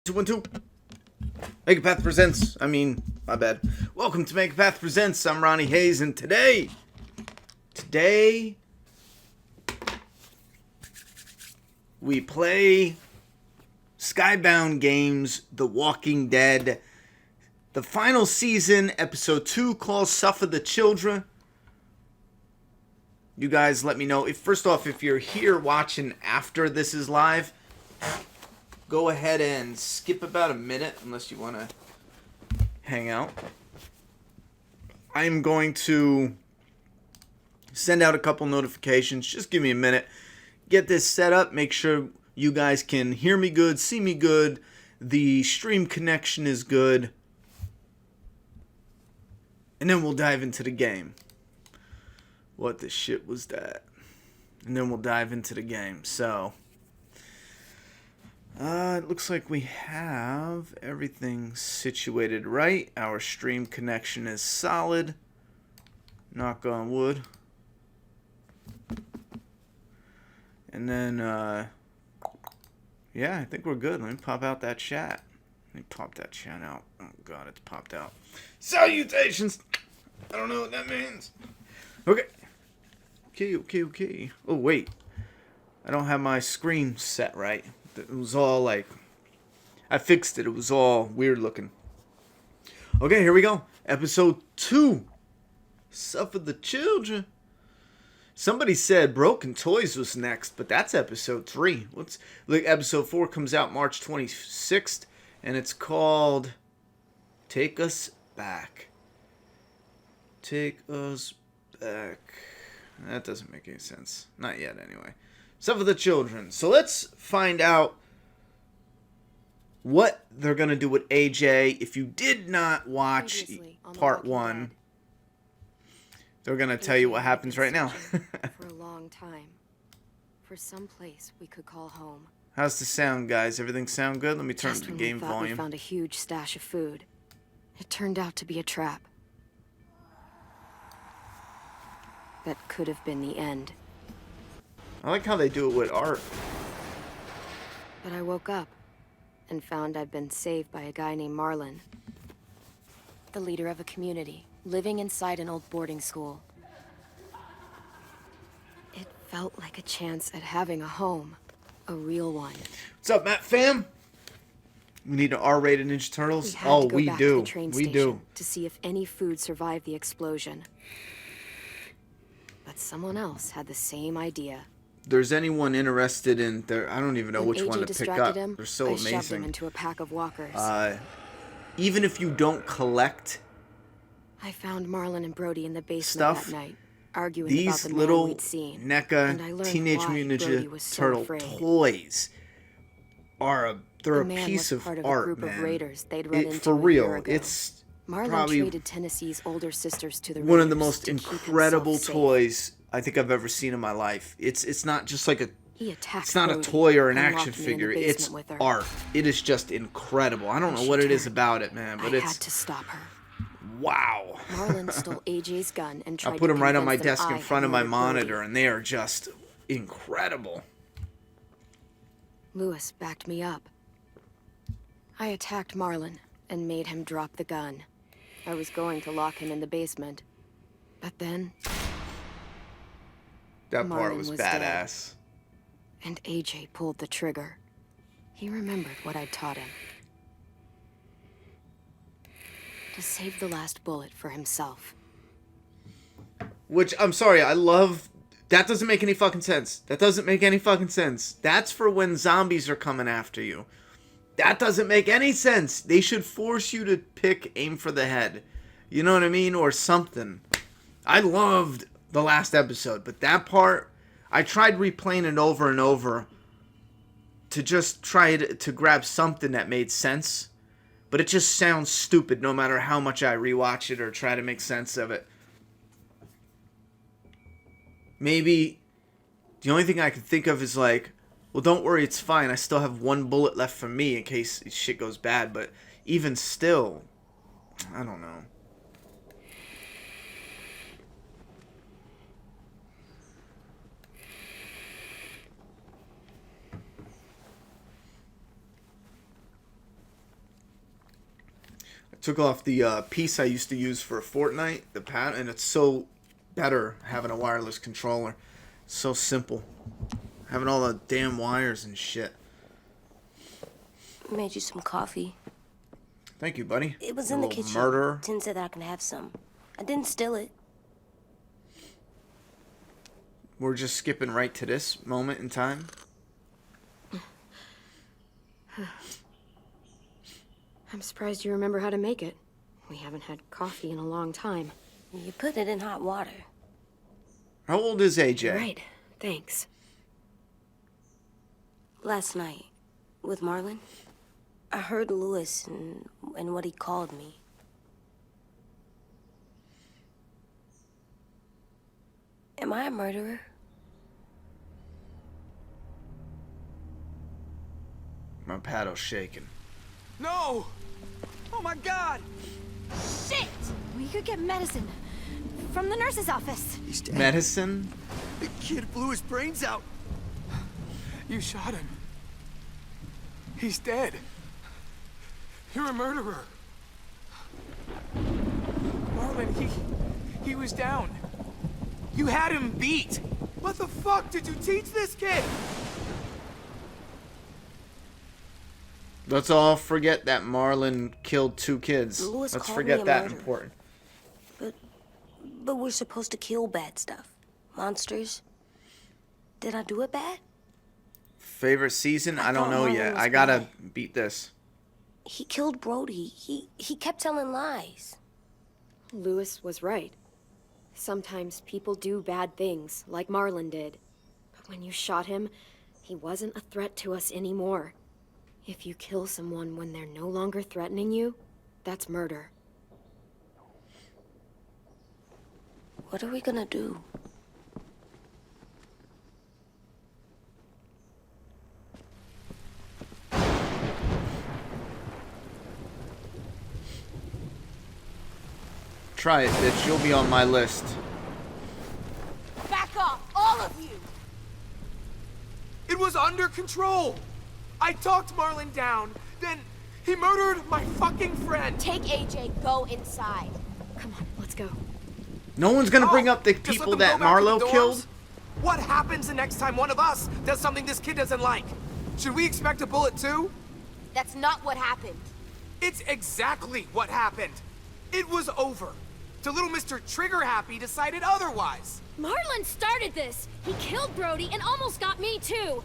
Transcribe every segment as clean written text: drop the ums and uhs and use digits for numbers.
212. Megapath Presents. My bad. Welcome to Megapath Presents. I'm Ronny Haze, and today, we play Skybound Games, The Walking Dead, the final season, episode 2, called Suffer the Children. You guys let me know. First off, if you're here watching after this is live, go ahead and skip about a minute unless you want to hang out. I'm going to send out a couple notifications. Just give me a minute. Get this set up. Make sure you guys can hear me good, see me good. The stream connection is good. And then we'll dive into the game. What the shit was that? And then we'll dive into the game. So it looks like we have everything situated right. Our stream connection is solid. Knock on wood. And then, yeah, I think we're good. Let me pop out that chat. Let me pop that chat out. Oh, God, it's popped out. Salutations! I don't know what that means. Okay. Okay. Oh, wait. I don't have my screen set right. It was all like, I fixed it. It was all weird looking. Okay, here we go. Episode 2. Suffer the Children. Somebody said Broken Toys was next, but that's episode 3. Episode 4 comes out March 26th, and it's called Take Us Back. Take Us Back. That doesn't make any sense. Not yet, anyway. Suffer the Children. So let's find out what they're going to do with AJ. If you did not watch part 1, they're going to tell you what happens right now. For a long time. For some place we could call home. How's the sound, guys? Everything sound good? Let me turn up the game volume. We found a huge stash of food. It turned out to be a trap. That could have been the end. I like how they do it with art. But I woke up and found I'd been saved by a guy named Marlon. The leader of a community, living inside an old boarding school. It felt like a chance at having a home. A real one. What's up, Matt fam? We need an R-rated Ninja Turtles? We do. We do. To see if any food survived the explosion. But someone else had the same idea. There's anyone interested in there, I don't even know which one to pick up. They're so I amazing. Shoved him into a pack of walkers. Even if you don't collect, I found Marlon and Brody in the basement that night, arguing about these the little man we'd seen. NECA Teenage Mutant Ninja Turtle toys are they're a piece of art, man. For real, it's Marlon probably traded Tennessee's older sisters to the one of the most incredible toys I think I've ever seen in my life. It's not just like it's not a toy or an action figure. It's art. It is just incredible. I don't know what it is about it, man, but I had to stop her. Wow. Marlon stole AJ's gun and tried I put them right on my to desk in front of my monitor, Brody. and they are just incredible. Lewis backed me up. I attacked Marlon and made him drop the gun. I was going to lock him in the basement, but then that part Marlon was dead, badass. and AJ pulled the trigger. He remembered what I'd taught him. To save the last bullet for himself. Which, I'm sorry, I love. That doesn't make any fucking sense. That doesn't make any fucking sense. That's for when zombies are coming after you. That doesn't make any sense. They should force you to aim for the head. You know what I mean? Or something. I loved the last episode, but that part, I tried replaying it over and over to just try to grab something that made sense. But it just sounds stupid no matter how much I rewatch it or try to make sense of it. Maybe the only thing I can think of is like, well, don't worry, it's fine. I still have one bullet left for me in case shit goes bad. But even still, I don't know. Took off the piece I used to use for Fortnite, the pad, and it's so better having a wireless controller. So simple. Having all the damn wires and shit. Made you some coffee. Thank you, buddy. It was You in the little kitchen. Murderer. Tin said that I can have some. I didn't steal it. We're just skipping right to this moment in time. I'm surprised you remember how to make it. We haven't had coffee in a long time. You put it in hot water. How old is AJ? Right, thanks. Last night, with Marlon, I heard Lewis and what he called me. Am I a murderer? My paddle's shaking. No! Oh my God! Shit! We could get medicine from the nurse's office. He's dead. Medicine? The kid blew his brains out. You shot him. He's dead. You're a murderer. Marlon, he was down. You had him beat. What the fuck did you teach this kid? Let's all forget that Marlon killed 2 kids. Lewis Let's called forget me a that murderer. important. But we're supposed to kill bad stuff. Monsters. Did I do it bad? Favorite season? I don't thought know Marlon yet. was I gotta bad. beat this. He killed Brody. He kept telling lies. Lewis was right. Sometimes people do bad things, like Marlon did. But when you shot him, he wasn't a threat to us anymore. If you kill someone when they're no longer threatening you, that's murder. What are we gonna do? Try it, bitch. You'll be on my list. Back off, all of you! It was under control. I talked Marlon down. Then he murdered my fucking friend. Take AJ, go inside. Come on, let's go. No one's gonna bring Oh, up the just let people them go that back to the Marlo dorms? killed. What happens the next time one of us does something this kid doesn't like? Should we expect a bullet too? That's not what happened. It's exactly what happened. It was over. Till little Mr. Trigger Happy decided otherwise. Marlon started this! He killed Brody and almost got me too!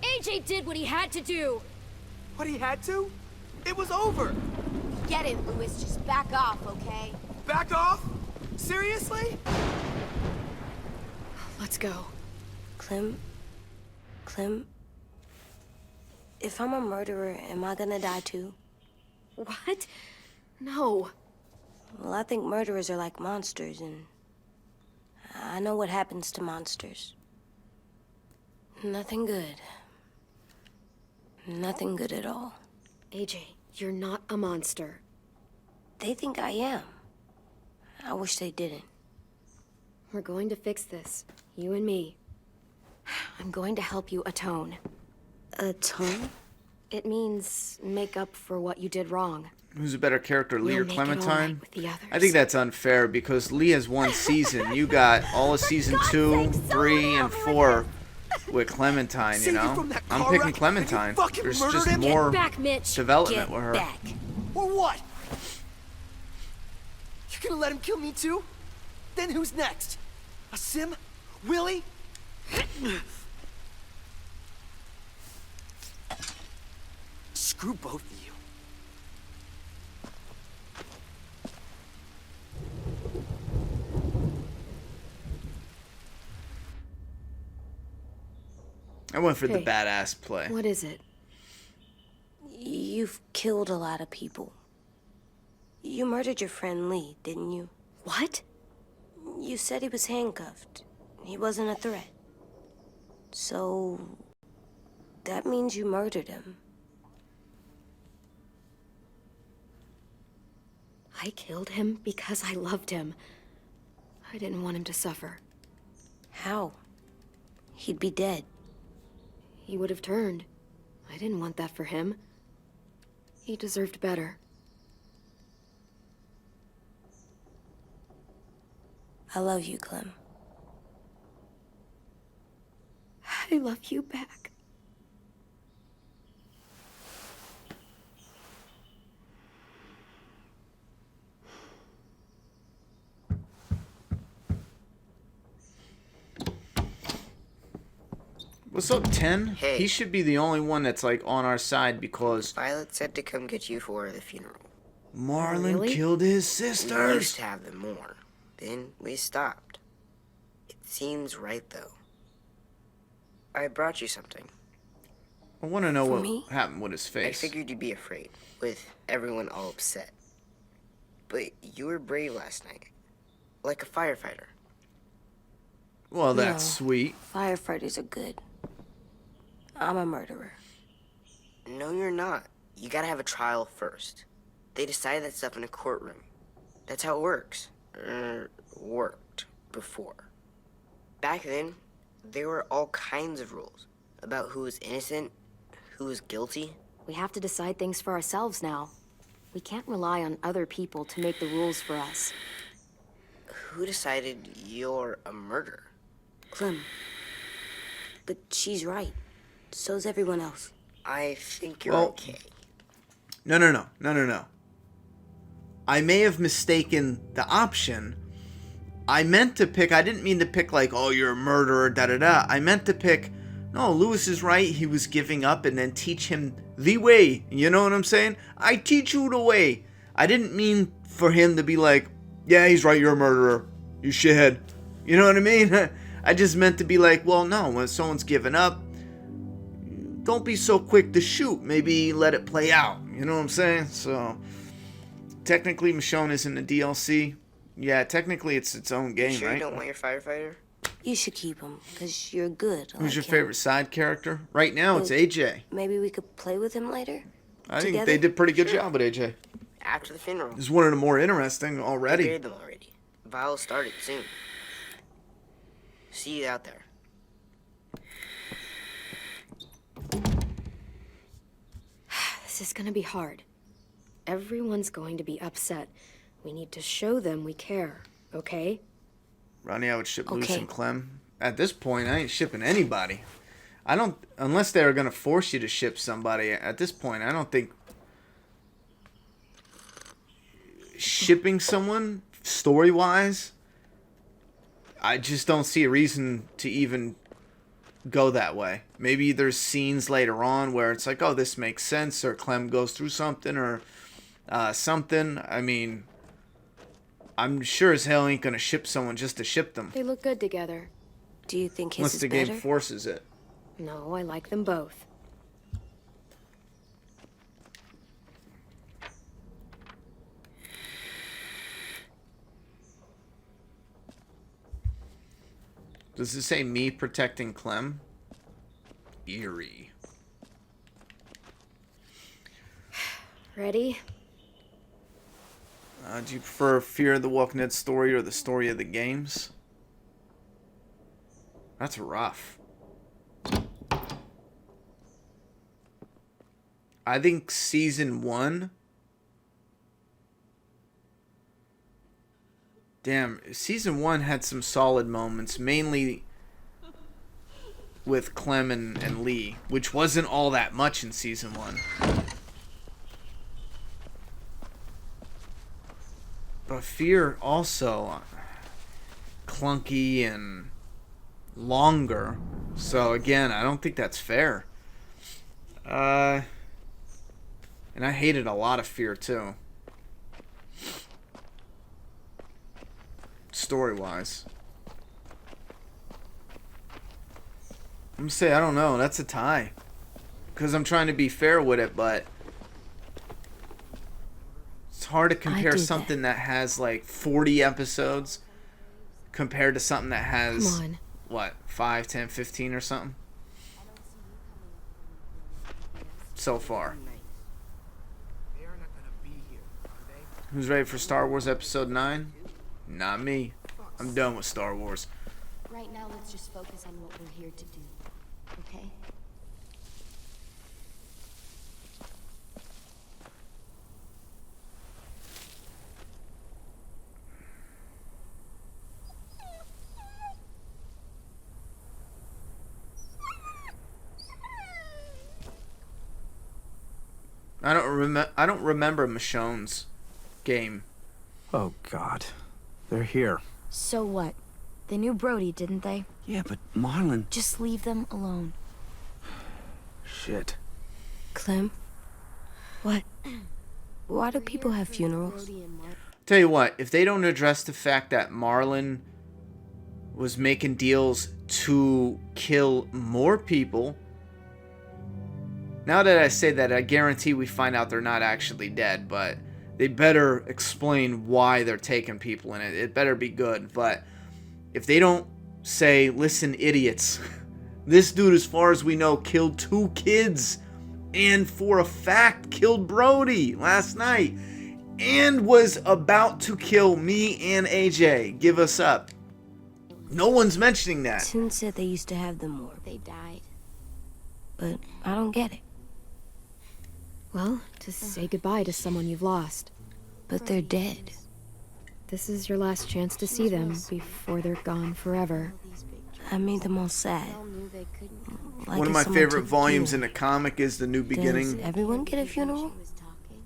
AJ did what he had to do! What he had to? It was over. Get it, Lewis. Just back off, okay? Back off? Seriously? Let's go. Clem, if I'm a murderer, am I gonna die too? What? No. Well, I think murderers are like monsters, and I know what happens to monsters. Nothing good. Nothing good at all. AJ, you're not a monster. They think I am. I wish they didn't. We're going to fix this. You and me. I'm going to help you atone. Atone? It means make up for what you did wrong. Who's a better character, Lee We'll or make it all right Clementine? with the others. I think that's unfair because Lee has 1 season. You got all of season 2, 3, and 4 with Clementine, you Save you know? from that I'm car picking wreck, Clementine. and you fucking There's murdered just him? more Back, Mitch! development Get with her. back. Or what? You gonna let him kill me too? Then who's next? A Sim? Willie? Screw both of you. I went for the Hey, badass play. What is it? You've killed a lot of people. You murdered your friend Lee, didn't you? What? You said he was handcuffed. He wasn't a threat. So... that means you murdered him. I killed him because I loved him. I didn't want him to suffer. How? He'd be dead. He would have turned. I didn't want that for him. He deserved better. I love you, Clem. I love you back. What's up, 10? Hey. He should be the only one that's like on our side because Violet said to come get you for the funeral. Marlon Really? killed his We used sisters. to have them more. Then we stopped. It seems right, though. I brought you something. I want to know For what me? happened with his I face. figured you'd be afraid, with everyone all upset. But you were brave last night. Like a firefighter. Well, that's No. sweet. Firefighters are good. I'm a murderer. No, you're not. You gotta have a trial first. They decide that stuff in a courtroom. That's how it works. Worked before. Back then, there were all kinds of rules about who was innocent, who was guilty. We have to decide things for ourselves now. We can't rely on other people to make the rules for us. Who decided you're a murderer? Clem. But she's right. So's everyone else. I think you're Well- okay. No. I may have mistaken the option. I didn't mean to pick like, oh, you're a murderer, da-da-da. I meant to pick, no, Lewis is right. He was giving up and then teach him the way. You know what I'm saying? I teach you the way. I didn't mean for him to be like, yeah, he's right, you're a murderer. You shithead. You know what I mean? I just meant to be like, well, no, when someone's given up, don't be so quick to shoot. Maybe let it play out. You know what I'm saying? So, technically, Michonne is in the DLC. Yeah, technically, it's its own game, Sure right? you don't want your firefighter? You should keep him, because you're good. Who's your like him. favorite side character? Right now, it's Well, AJ. Maybe we could play with him later? I think together? they did a pretty good job with AJ. After the funeral. It's one of the more interesting I already. buried them already. Vile started soon. See you out there. This is gonna be hard. Everyone's going to be upset. We need to show them we care, okay? Ronny, I would ship Lewis Okay. and Clem. At this point, I ain't shipping anybody. I don't, unless they were gonna force you to ship somebody. At this point, I don't think shipping someone story-wise. I just don't see a reason to even go that way. Maybe there's scenes later on where it's like, oh, this makes sense, or Clem goes through something, or something. I mean, I'm sure as hell ain't gonna ship someone just to ship them. They look good together. Do you think his Unless is the better? game forces it. No, I like them both. Does it say me protecting Clem? Eerie. Ready? Do you prefer Fear the Walking Dead story or the story of the games? That's rough. I think season 1. Damn, season 1 had some solid moments, mainly with Clem and Lee, which wasn't all that much in season 1. But Fear also clunky and longer. So again, I don't think that's fair. And I hated a lot of Fear too. Story-wise. I'm gonna say, I don't know. That's a tie. Because I'm trying to be fair with it, but it's hard to compare did something that has like 40 episodes compared to something that has, Come on. what, 5, 10, 15 or something? So far. They are not gonna be here, are they? Who's ready for Star Wars Episode 9? Not me. I'm done with Star Wars. Right now, let's just focus on what we're here to do. Okay? I don't remember Michonne's game. Oh, God. They're here. So what? They knew Brody, didn't they? Yeah, but Marlon... Just leave them alone. Shit. Clem? What? Why do people have funerals? Tell you what, if they don't address the fact that Marlon was making deals to kill more people, now that I say that, I guarantee we find out they're not actually dead, but they better explain why they're taking people in it. It better be good, but if they don't say, listen, idiots, this dude, as far as we know, killed 2 kids, and for a fact killed Brody last night, and was about to kill me and AJ. Give us up. No one's mentioning that. Toon said they used to have them more. They died. But I don't get it. Well, to say goodbye to someone you've lost. But they're dead. This is your last chance to see them before they're gone forever. I made them all sad. Like One of if my someone favorite took volumes you. in the comic is The New Does Beginning. everyone get a funeral?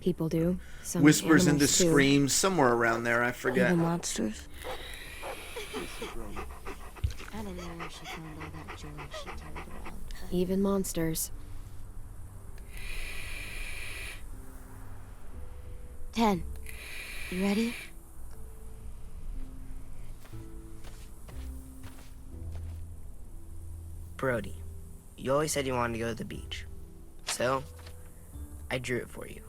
People do. Some Whispers into animals too. screams, somewhere around there, I forget. Even monsters? I don't know where she found all that joy she carried around. Even monsters. 10. You ready? Brody, you always said you wanted to go to the beach. So, I drew it for you.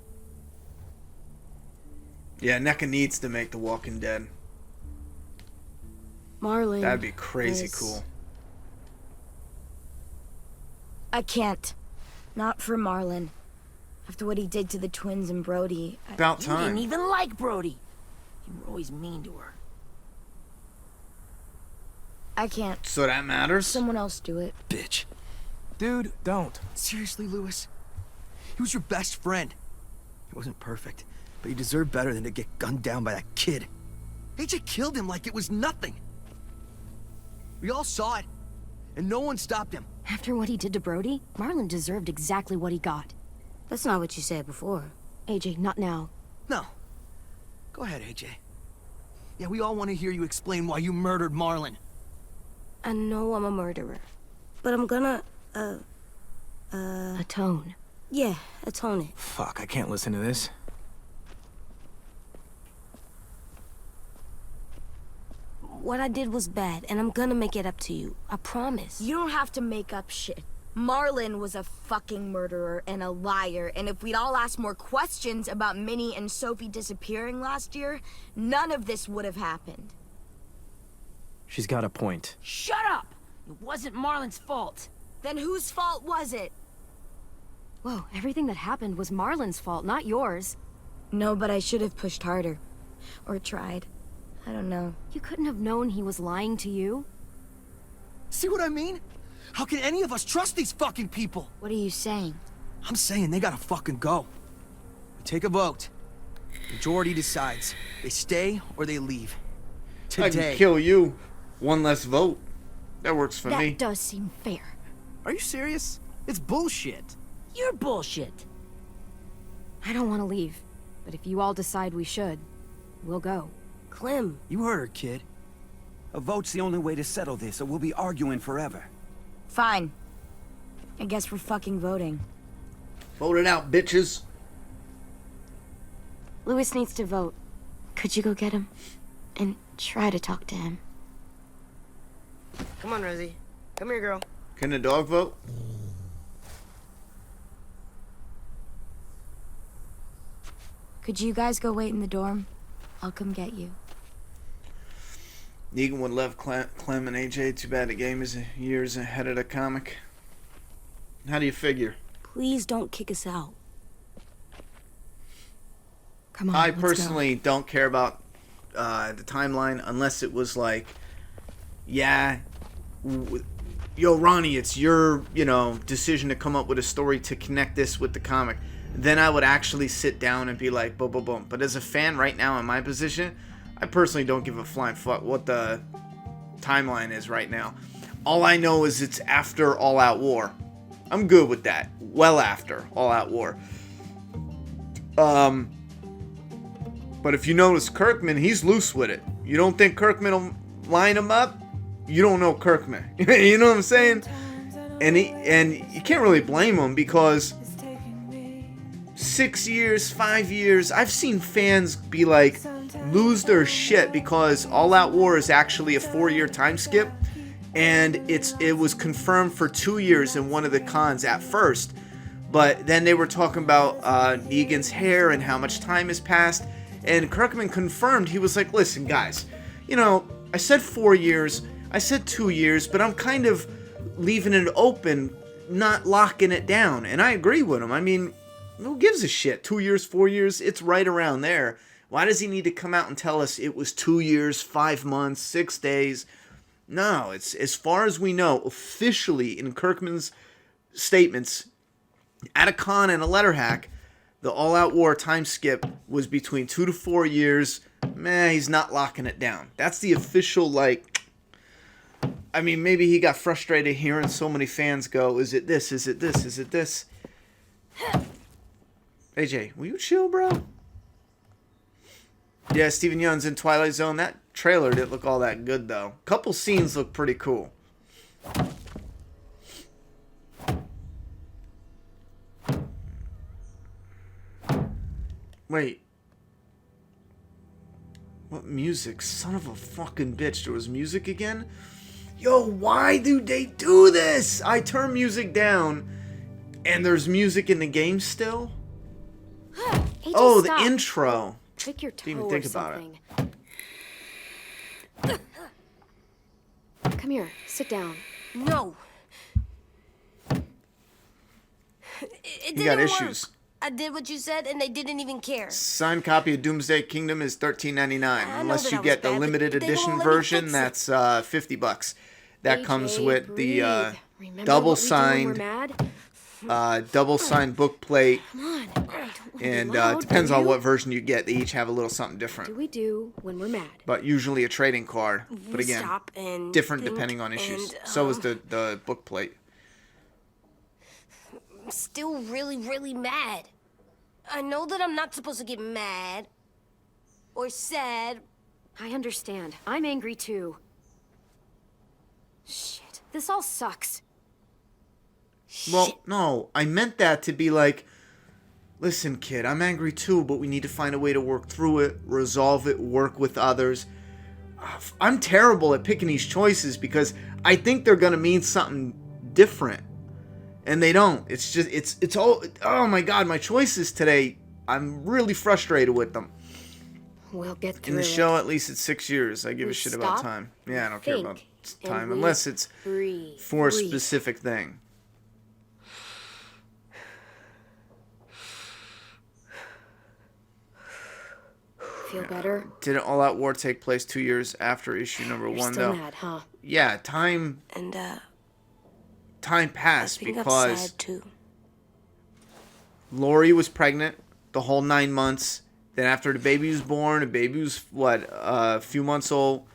Yeah, NECA needs to make The Walking Dead. Marlon. That'd be crazy was- cool. I can't. Not for Marlon. After what he did to the twins and Brody. About You time. didn't even like Brody. You were always mean to her. I can't. So that matters? Someone else do it. Bitch. Dude, don't. Seriously, Lewis? He was your best friend. He wasn't perfect, but he deserved better than to get gunned down by that kid. AJ killed him like it was nothing. We all saw it, and no one stopped him. After what he did to Brody, Marlon deserved exactly what he got. That's not what you said before. AJ, not now. No. Go ahead, AJ. Yeah, we all want to hear you explain why you murdered Marlon. I know I'm a murderer. But I'm gonna, Atone. yeah, atone it. Fuck, I can't listen to this. What I did was bad, and I'm gonna make it up to you. I promise. You don't have to make up shit. Marlon was a fucking murderer and a liar, and if we'd all asked more questions about Minnie and Sophie disappearing last year, none of this would have happened. She's got a point. Shut up! It wasn't Marlon's fault. Then whose fault was it? Whoa, everything that happened was Marlon's fault, not yours. No, but I should have pushed harder. Or tried. I don't know. You couldn't have known he was lying to you. See what I mean? How can any of us trust these fucking people? What are you saying? I'm saying they gotta fucking go. We take a vote. Majority decides. They stay or they leave. I can Today. kill you. One less vote. That works for That me. does seem fair. Are you serious? It's bullshit. You're bullshit. I don't want to leave, but if you all decide we should, we'll go. Clem, You heard her, kid. A vote's the only way to settle this, or we'll be arguing forever. Fine. I guess we're fucking voting. Vote it out, bitches. Lewis needs to vote. Could you go get him? And try to talk to him. Come on, Rosie. Come here, girl. Can the dog vote? Could you guys go wait in the dorm? I'll come get you. Negan would love Clem and AJ. Too bad the game is years ahead of the comic. How do you figure? please don't kick us out. Come on, I let's go. personally don't care about the timeline unless it was like, yeah, yo, Ronnie, it's your, decision to come up with a story to connect this with the comic. Then I would actually sit down and be like, boom, boom, boom. But as a fan right now in my position, I personally don't give a flying fuck what the timeline is right now. All I know is it's after All Out War. I'm good with that. Well after All Out War. But if you notice Kirkman, he's loose with it. You don't think Kirkman will line him up? You don't know Kirkman. You know what I'm saying? And you can't really blame him because 6 years, 5 years, I've seen fans be like, lose their shit because All Out War is actually a 4-year time skip, and it was confirmed for 2 years in one of the cons at first, but then they were talking about Negan's hair and how much time has passed, and Kirkman confirmed. He was like, listen guys, you know, I said 4 years, I said 2 years, but I'm kind of leaving it open, not locking it down. And I agree with him. I mean, who gives a shit? 2 years, 4 years, it's right around there. Why does he need to come out and tell us it was 2 years, 5 months, 6 days? No, it's as far as we know, officially in Kirkman's statements, at a con and a letter hack, the All Out War time skip was between 2 to 4 years. Man, he's not locking it down. That's the official, like, I mean, maybe he got frustrated hearing so many fans go, is it this, is it this, is it this? AJ, will you chill, bro? Yeah, Steven Yeun's in Twilight Zone. That trailer didn't look all that good, though. Couple scenes look pretty cool. Wait. What music? Son of a fucking bitch. There was music again? Yo, why do they do this? I turn music down, and there's music in the game still? AJ, Oh, stop. the intro. Pick your toe Didn't even or think about something. Come here, sit down. No. You got issues. I did what you said, and they didn't even care. Signed copy of Doomsday Kingdom is $13.99. I know Unless that you I was get the bad, but limited they won't edition let me version, fix it. that's $50. That comes AJ, with the breathe. Remember double what we do when we're signed, mad? double signed book plate, Come on. Don't wanna be and loud, depends do on you? what version you get. They each have a little something Do different, we do when we're mad? but usually a trading card. But again, Stop and different think depending on issues. and, So is the book plate. I'm still really, really mad. I know that I'm not supposed to get mad or sad. I understand. I'm angry too. Shit, this all sucks. Well, no, I meant that to be like, listen, kid, I'm angry too, but we need to find a way to work through it, resolve it, work with others. I'm terrible at picking these choices because I think they're going to mean something different. And they don't. It's just, it's all, oh my God, my choices today, I'm really frustrated with them. We'll get through In the it. show, at least it's 6 years. I give We a shit about stop, time. Yeah, I don't care about think, time and we unless it's breathe. for a Breathe. specific thing. Feel better? Didn't All Out War take place 2 years after issue number You're 1, still though? mad, huh? Yeah, time And, time I passed think I'm because sad too. Lori was pregnant the whole 9 months. Then after the baby was born, the baby was, a few months old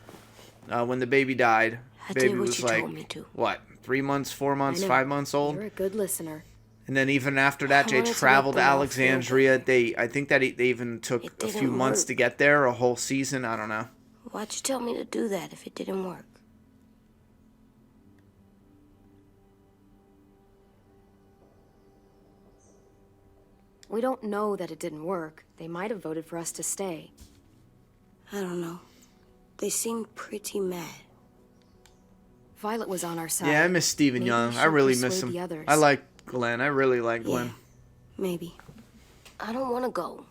when the baby died. I Baby did what was you like, told me to. what, 3 months, 4 months, I know. 5 months old? You're a good listener. And then even after that, I they wanted to traveled to make them all feel Alexandria. I think that they even took It a few didn't months work. to get there, a whole season. I don't know. Why'd you tell me to do that if it didn't work? We don't know that it didn't work. They might have voted for us to stay. I don't know. They seemed pretty mad. Violet was on our side. Yeah, I miss Steven Maybe Yeun. I she'll really miss persuade him. the others. I like Glenn. I really like Glenn. Yeah, maybe. I don't want to go.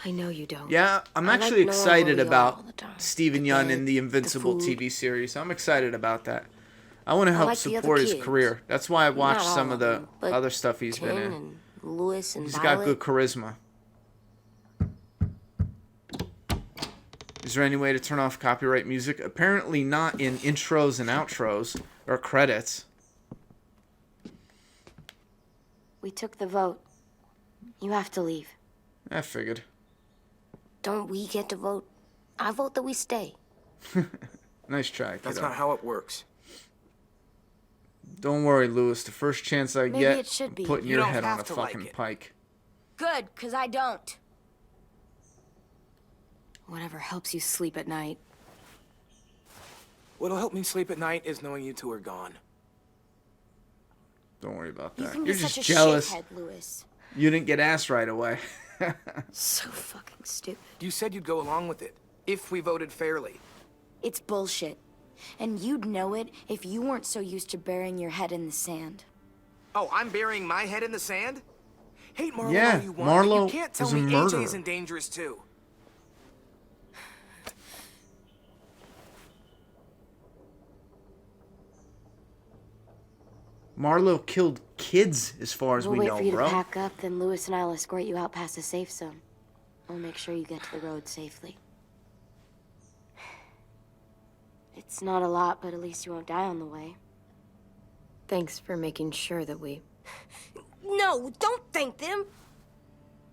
I know you don't. Yeah, I'm I like actually knowing excited where we are about all the time. Steven The Yeun bed, in the Invincible the food. TV series. I'm excited about that. I want to help like the other support his kids. career. That's why I watched Not some all of the them, but other stuff he's been Tin in. and Lewis and He's Violet. got good charisma. Is there any way to turn off copyright music? Apparently not in intros and outros or credits. We took the vote. You have to leave. I figured. Don't we get to vote? I vote that we stay. Nice try, That's kiddo. not how it works. Don't worry, Lewis. The first chance I Maybe get, it should I'm be. putting You your don't head on have a to like fucking it. pike. Good, 'cause I don't. Whatever helps you sleep at night. What'll help me sleep at night is knowing you two are gone. Don't worry about You that. can You're be just such a jealous. shithead, Lewis. You didn't get asked right away. So fucking stupid. You said you'd go along with it, if we voted fairly. It's bullshit. And you'd know it if you weren't so used to burying your head in the sand. Oh, I'm burying my head in the sand? Hate Marlo Yeah, all you want, Marlo but you can't tell is a me murderer. AJ's dangerous too. Marlo killed kids, as far as We'll we wait know, for you bro. to pack up, then Lewis and I'll escort you out past the safe zone. We'll make sure you get to the road safely. It's not a lot, but at least you won't die on the way. Thanks for making sure that we... No, don't thank them.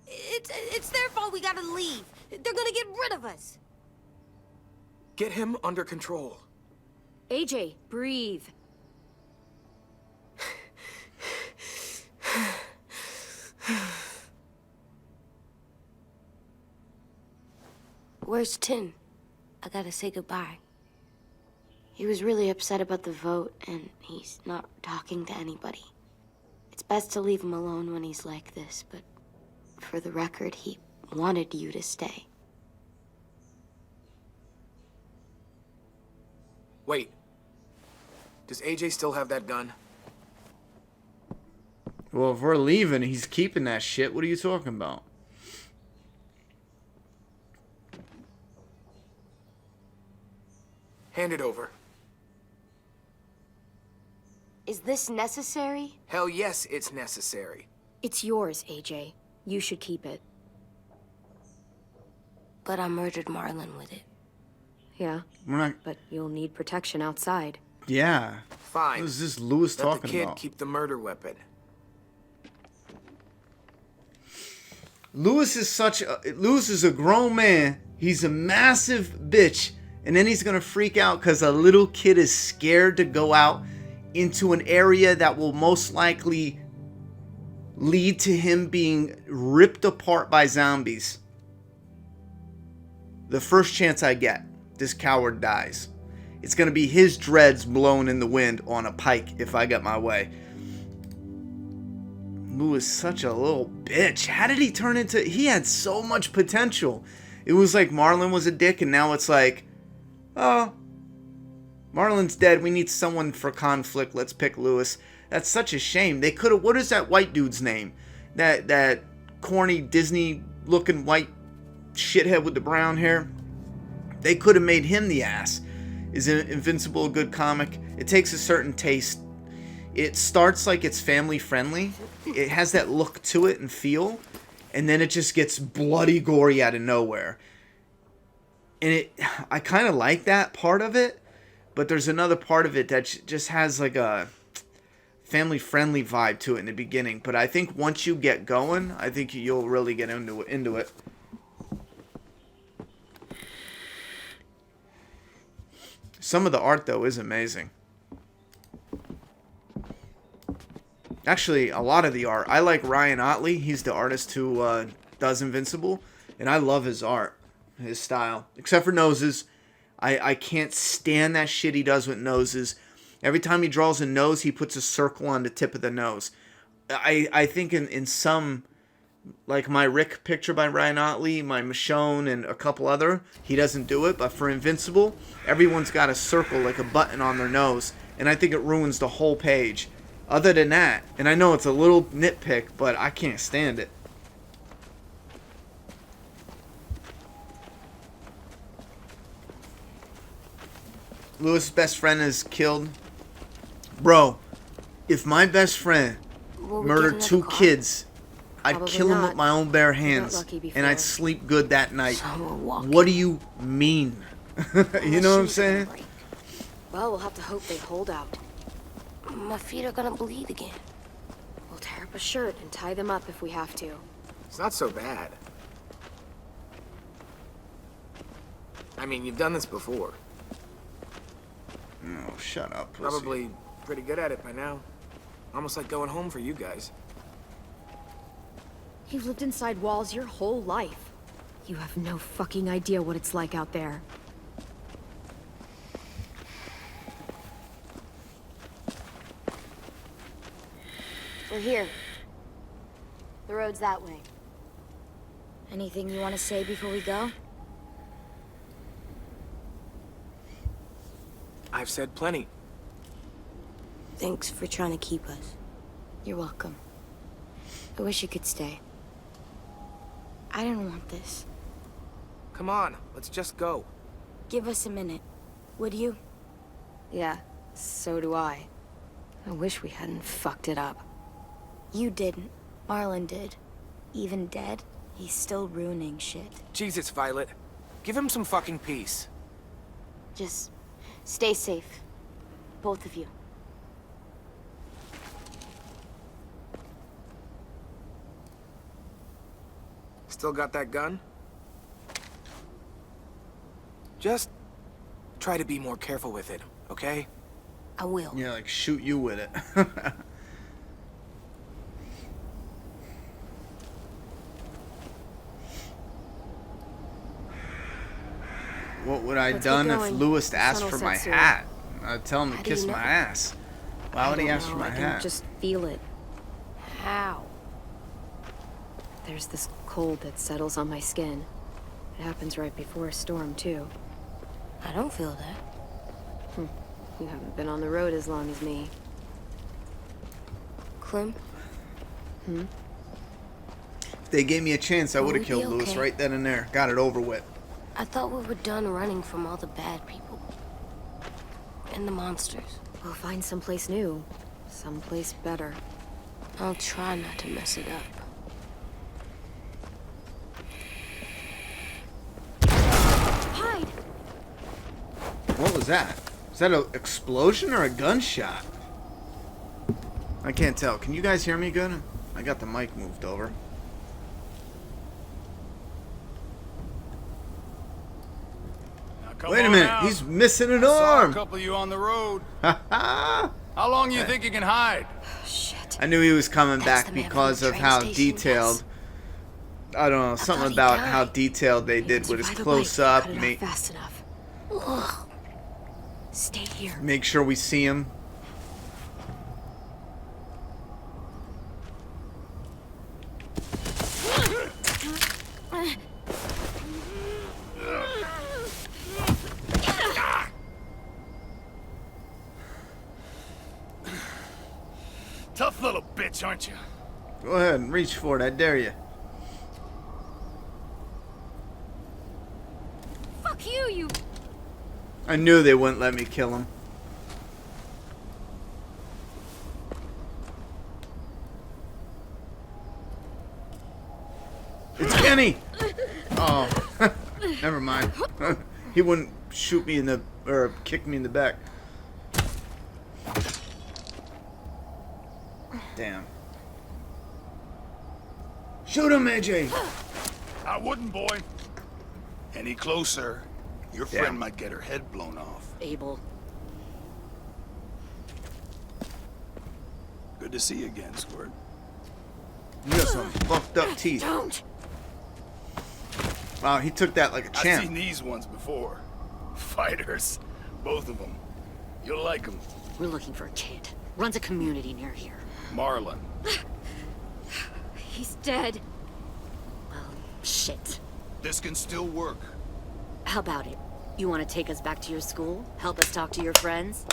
It's their fault we gotta leave. They're gonna get rid of us. Get him under control. AJ, breathe. Where's Tin? I gotta say goodbye. He was really upset about the vote, and he's not talking to anybody. It's best to leave him alone when he's like this, but for the record, he wanted you to stay. Wait. Does AJ still have that gun? Well, if we're leaving, he's keeping that shit. What are you talking about? Hand it over. Is this necessary? Hell yes, it's necessary. It's yours, AJ. You should keep it. But I murdered Marlon with it. Yeah, We're not. but you'll need protection outside. Yeah. Fine. What is this Lewis Let talking the kid about? keep the murder weapon. Lewis is a grown man. He's a massive bitch, and then he's gonna freak out because a little kid is scared to go out into an area that will most likely lead to him being ripped apart by zombies. The first chance I get, this coward dies. It's gonna be his dreads blown in the wind on a pike if I get my way. Lewis, such a little bitch. How did he turn into... He had so much potential. It was like Marlon was a dick, and now it's like, oh, Marlon's dead. We need someone for conflict. Let's pick Lewis. That's such a shame. They could have... What is that white dude's name? That corny Disney-looking white shithead with the brown hair? They could have made him the ass. Is Invincible a good comic? It takes a certain taste. It starts like it's family friendly. It has that look to it and feel. And then it just gets bloody gory out of nowhere. And I kind of like that part of it. But there's another part of it that just has like a family friendly vibe to it in the beginning. But I think once you get going, I think you'll really get into it. Some of the art though is amazing. Actually, a lot of the art. I like Ryan Otley. He's the artist who does Invincible. And I love his art. His style. Except for noses. I can't stand that shit he does with noses. Every time he draws a nose, he puts a circle on the tip of the nose. I think in some... Like my Rick picture by Ryan Otley, my Michonne, and a couple other, he doesn't do it. But for Invincible, everyone's got a circle like a button on their nose. And I think it ruins the whole page. Other than that, and I know it's a little nitpick, but I can't stand it. Lewis' best friend is killed. Bro, if my best friend murdered 2 kids, I'd Probably kill him not. with my own bare got hands. lucky And I'd before. sleep good that night. So we're walking. What do you mean? You know what I'm saying? Well, we'll have to hope they hold out. My feet are gonna bleed again. We'll tear up a shirt and tie them up if we have to. It's not so bad. I mean, you've done this before. No, shut up, pussy. Probably pretty good at it by now. Almost like going home for you guys. You've lived inside walls your whole life. You have no fucking idea what it's like out there. We're here. The road's that way. Anything you want to say before we go? I've said plenty. Thanks for trying to keep us. You're welcome. I wish you could stay. I didn't want this. Come on, let's just go. Give us a minute, would you? Yeah, so do I. I wish we hadn't fucked it up. You didn't. Marlon did. Even dead, he's still ruining shit. Jesus, Violet. Give him some fucking peace. Just stay safe. Both of you. Still got that gun? Just try to be more careful with it, okay? I will. Yeah, like shoot you with it. What would I Let's done get if going. Lewis The asked sun for will my set soon. hat? I'd tell him to How do kiss you my know? ass. Why would he ask for my I can hat? just feel it. How? There's this cold that settles on my skin. It happens right before a storm, too. I don't feel that. You haven't been on the road as long as me. Clem? If they gave me a chance, I Will would have we be killed Lewis okay? right then and there. Got it over with. I thought we were done running from all the bad people. And the monsters. We'll find someplace new. Someplace better. I'll try not to mess it up. Hide! What was that? Is that an explosion or a gunshot? I can't tell. Can you guys hear me good? I got the mic moved over. Wait a minute. He's missing an Saw a arm. couple of you on the road. Ha ha! How long you think you can hide? Shit. I knew he was coming That's back the man because from of the how train station, detailed. yes. I don't know, thought something he about died. how detailed they He did didn't with his survive a close bite. up. Cut it off fast enough. Ugh. Stay here. Make sure we see him. Tough little bitch, aren't you? Go ahead and reach for it. I dare you. Fuck you, you... I knew they wouldn't let me kill him. It's Kenny! Oh, never mind. He wouldn't shoot me in the, or kick me in the back. Damn. Shoot him, AJ! I wouldn't, boy. Any closer, your Damn. friend might get her head blown off. Abel. Good to see you again, Squirt. You got some fucked up teeth. Don't! Wow, he took that like a I've champ. seen these ones before. Fighters. Both of them. You'll like them. We're looking for a kid. Runs a community near here. Marlon. He's dead. Well, shit. This can still work. How about it? You want to take us back to your school? Help us talk to your friends?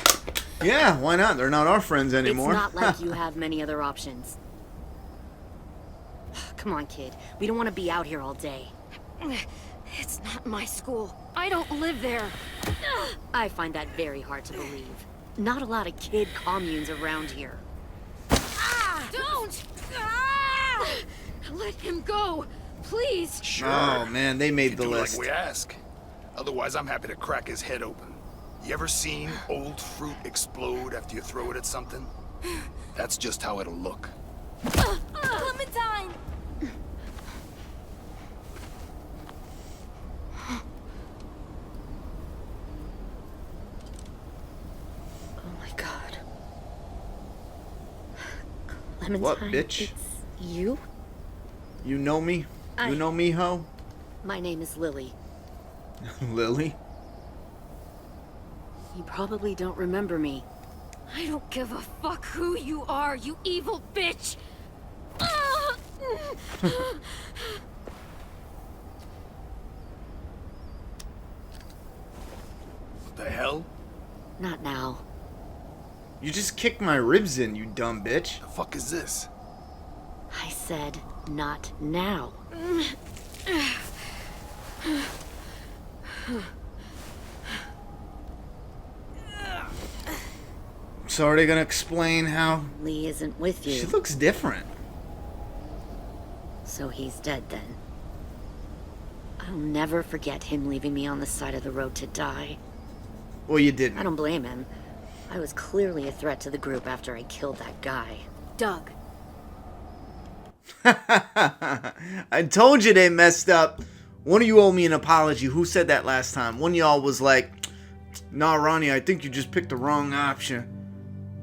Yeah, why not? They're not our friends anymore. It's not like you have many other options. Come on, kid. We don't want to be out here all day. It's not my school. I don't live there. I find that very hard to believe. Not a lot of kid communes around here. Don't! Ah! Let him go, please. Sure. Oh man, they made You the do list. like we ask. Otherwise, I'm happy to crack his head open. You ever seen old fruit explode after you throw it at something? That's just how it'll look. Clementine! Oh my god. What, Clementine, bitch? it's you? You know me? You know me, ho? My name is Lily. Lily? You probably don't remember me. I don't give a fuck who you are, you evil bitch! What the hell? Not now. You just kicked my ribs in, you dumb bitch. The fuck is this? I said, not now. So are they gonna explain how... Lee isn't with you. She looks different. So he's dead then. I'll never forget him leaving me on the side of the road to die. Well, you didn't. I don't blame him. I was clearly a threat to the group after I killed that guy. Doug. I told you they messed up. One of you owe me an apology. Who said that last time? One of y'all was like, nah, Ronnie, I think you just picked the wrong option.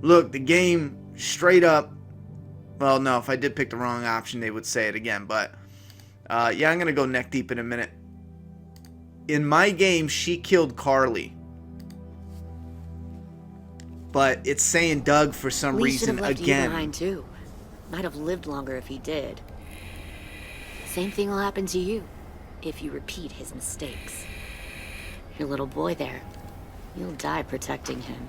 Look, the game straight up... Well, no, if I did pick the wrong option, they would say it again. But, yeah, I'm going to go neck deep in a minute. In my game, she killed Carly. But it's saying Doug for some Lee reason should have left again. you behind too. Might have lived longer if he did. Same thing will happen to you if you repeat his mistakes. Your little boy there, you'll die protecting him.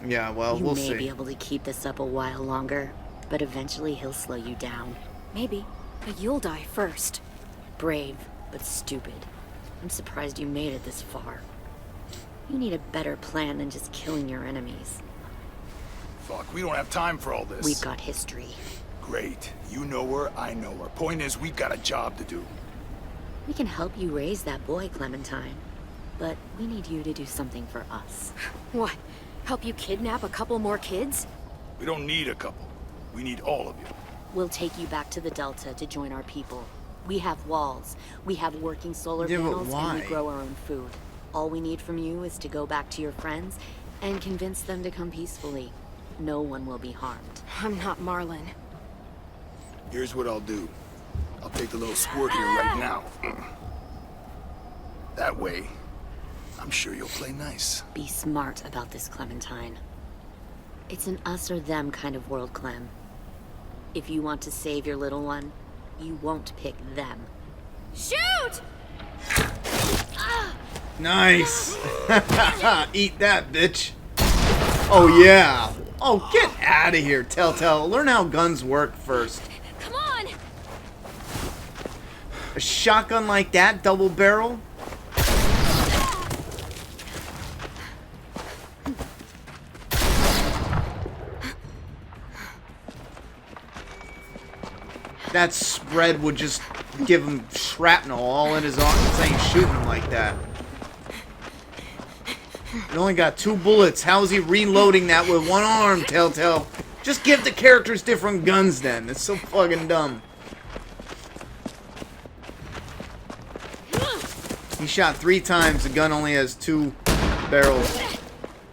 Yeah, well, You we'll may see. be able to keep this up a while longer, but eventually he'll slow you down. Maybe, but you'll die first. Brave, but stupid. I'm surprised you made it this far. You need a better plan than just killing your enemies. Fuck, we don't have time for all this. We've got history. Great. You know her, I know her. Point is, we've got a job to do. We can help you raise that boy, Clementine. But we need you to do something for us. What? Help you kidnap a couple more kids? We don't need a couple. We need all of you. We'll take you back to the Delta to join our people. We have walls, we have working solar Yeah, but panels, and why? we grow our own food. All we need from you is to go back to your friends and convince them to come peacefully. No one will be harmed. I'm not Marlin. Here's what I'll do. I'll take the little squirt here right now. That way, I'm sure you'll play nice. Be smart about this, Clementine. It's an us or them kind of world, Clem. If you want to save your little one, you won't pick them. Shoot! Nice. Eat that, bitch. Oh, yeah. Oh, get out of here, Telltale. Learn how guns work first. Come on! A shotgun like that, double barrel? That spread would just give him shrapnel all in his arm. This ain't shooting him like that. He only got 2 bullets. How's he reloading that with one arm, Telltale? Just give the characters different guns then. It's so fucking dumb. He shot 3 times. The gun only has 2 barrels.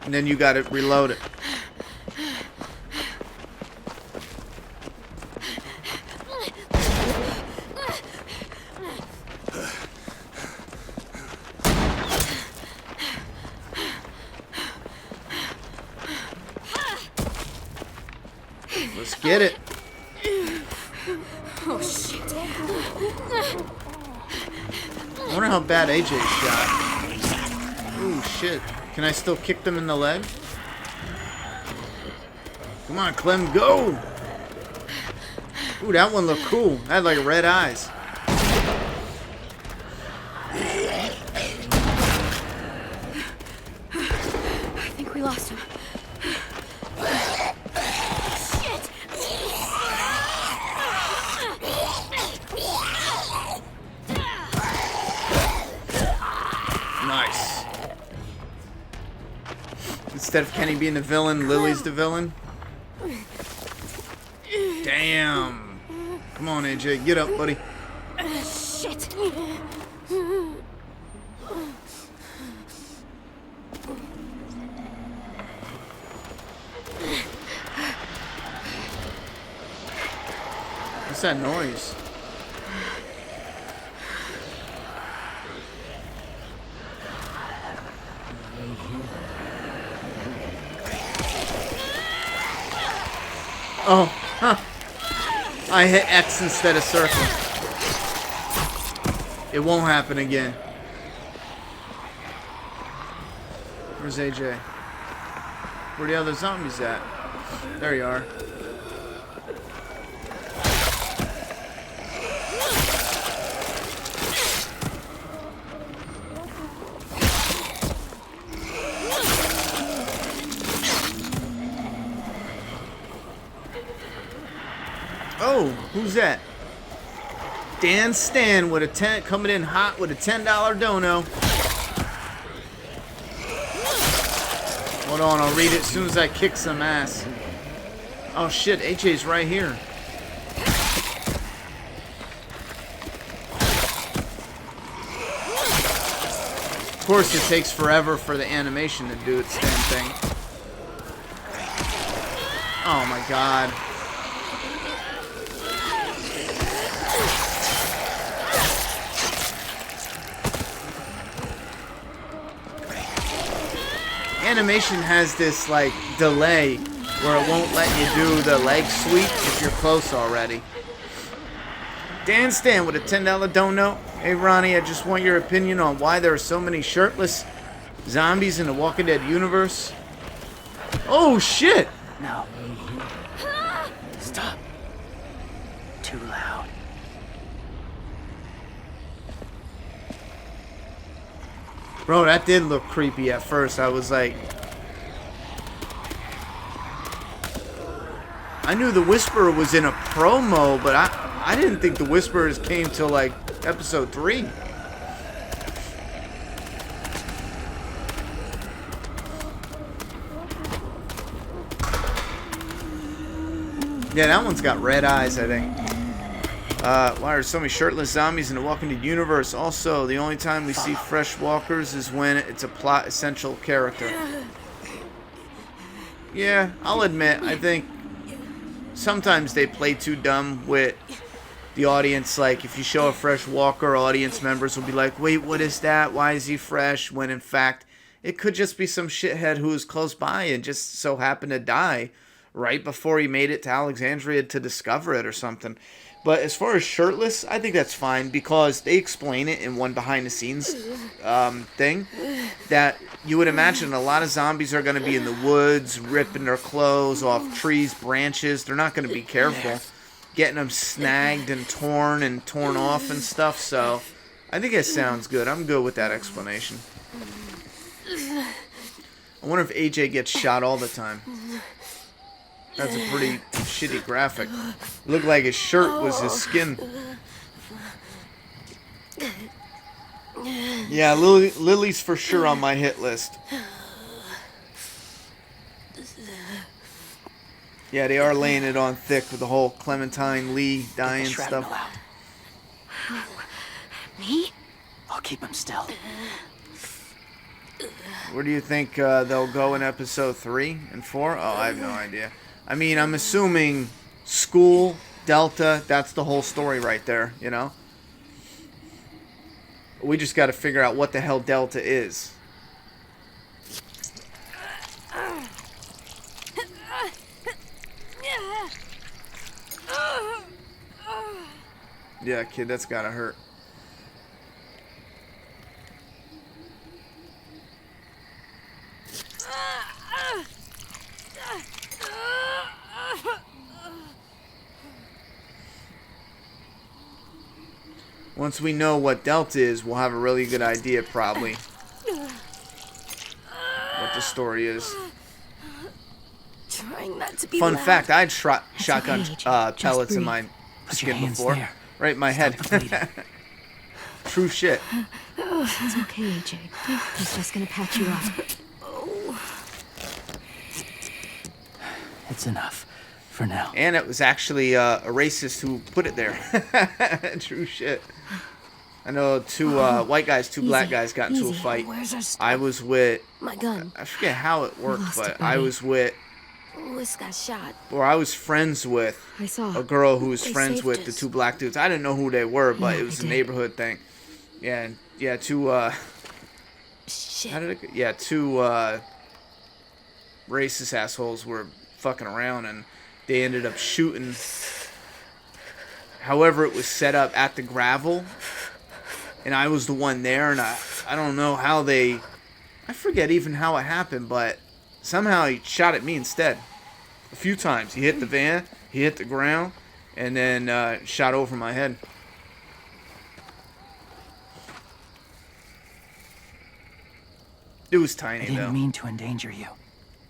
And then you gotta reload it. Let's get it. Oh, shit. I wonder how bad AJ shot. Oh shit. Can I still kick them in the leg? Come on, Clem, go! Ooh, that one looked cool. That had like red eyes. I think we lost him. Shit! Nice. Instead of Kenny being the villain, Lily's the villain. Damn. Come on, AJ. Get up, buddy. Shit! What's that noise? Oh, huh. I hit X instead of circle. It won't happen again. Where's AJ? Where the other zombies at? There you are. Oh, who's that? Dan Stan with a 10 coming in hot with a $10 dono. Hold on, I'll read it as soon as I kick some ass. Oh shit, AJ's right here. Of course, it takes forever for the animation to do its damn thing. Oh my god. Animation has this like delay where it won't let you do the leg sweep if you're close already. Dan Stan with a $10 dono. Hey Ronnie, I just want your opinion on why there are so many shirtless zombies in the Walking Dead universe. Oh shit! No. Stop. Too loud. Bro, that did look creepy at first. I was like... I knew the Whisperer was in a promo, but I didn't think the Whisperers came till like episode 3. Yeah, that one's got red eyes, I think. Why are so many shirtless zombies in the Walking Dead universe? Also, the only time we see fresh walkers is when it's a plot essential character. Yeah, I'll admit, I think sometimes they play too dumb with the audience. Like, if you show a fresh walker, audience members will be like, wait, what is that? Why is he fresh? When in fact, it could just be some shithead who was close by and just so happened to die right before he made it to Alexandria to discover it or something. But as far as shirtless, I think that's fine because they explain it in one behind-the-scenes thing that you would imagine a lot of zombies are going to be in the woods, ripping their clothes off trees, branches. They're not going to be careful, getting them snagged and torn off and stuff. So I think it sounds good. I'm good with that explanation. I wonder if AJ gets shot all the time. That's a pretty shitty graphic. It looked like his shirt was his skin. Yeah, Lily's for sure on my hit list. Yeah, they are laying it on thick with the whole Clementine Lee dying stuff. Me? I'll keep him still. Where do you think they'll go in episode 3 and 4? Oh, I have no idea. I mean, I'm assuming school, Delta, that's the whole story right there, you know? We just got to figure out what the hell Delta is. Yeah, kid, that's gotta hurt. Once we know what Delta is, we'll have a really good idea, probably, what the story is. Trying not to be Fun loud. fact, I had shotgun okay, pellets in breathe. my Put skin your hands before. there. Right in my head. True shit. It's okay, AJ. He's just gonna patch you up. It's enough. For now. And it was actually a racist who put it there. True shit. I know two white guys, two black guys got into a fight. Where's our stuff? I was with... My gun. I forget how it worked, lost but it, I buddy. was with... Lewis got shot. Or I was friends with I saw. a girl who was They friends saved with the us. two black dudes. I didn't know who they were, but Yeah, it was they a did. neighborhood thing. Yeah, and yeah, two Shit. how did it go? Yeah, two racist assholes were fucking around, and they ended up shooting. However, it was set up at the gravel, and I was the one there, and I don't know how they... I forget even how it happened, but somehow he shot at me instead. A few times. He hit the van, he hit the ground, and then shot over my head. It was tiny, I didn't though. mean to endanger you.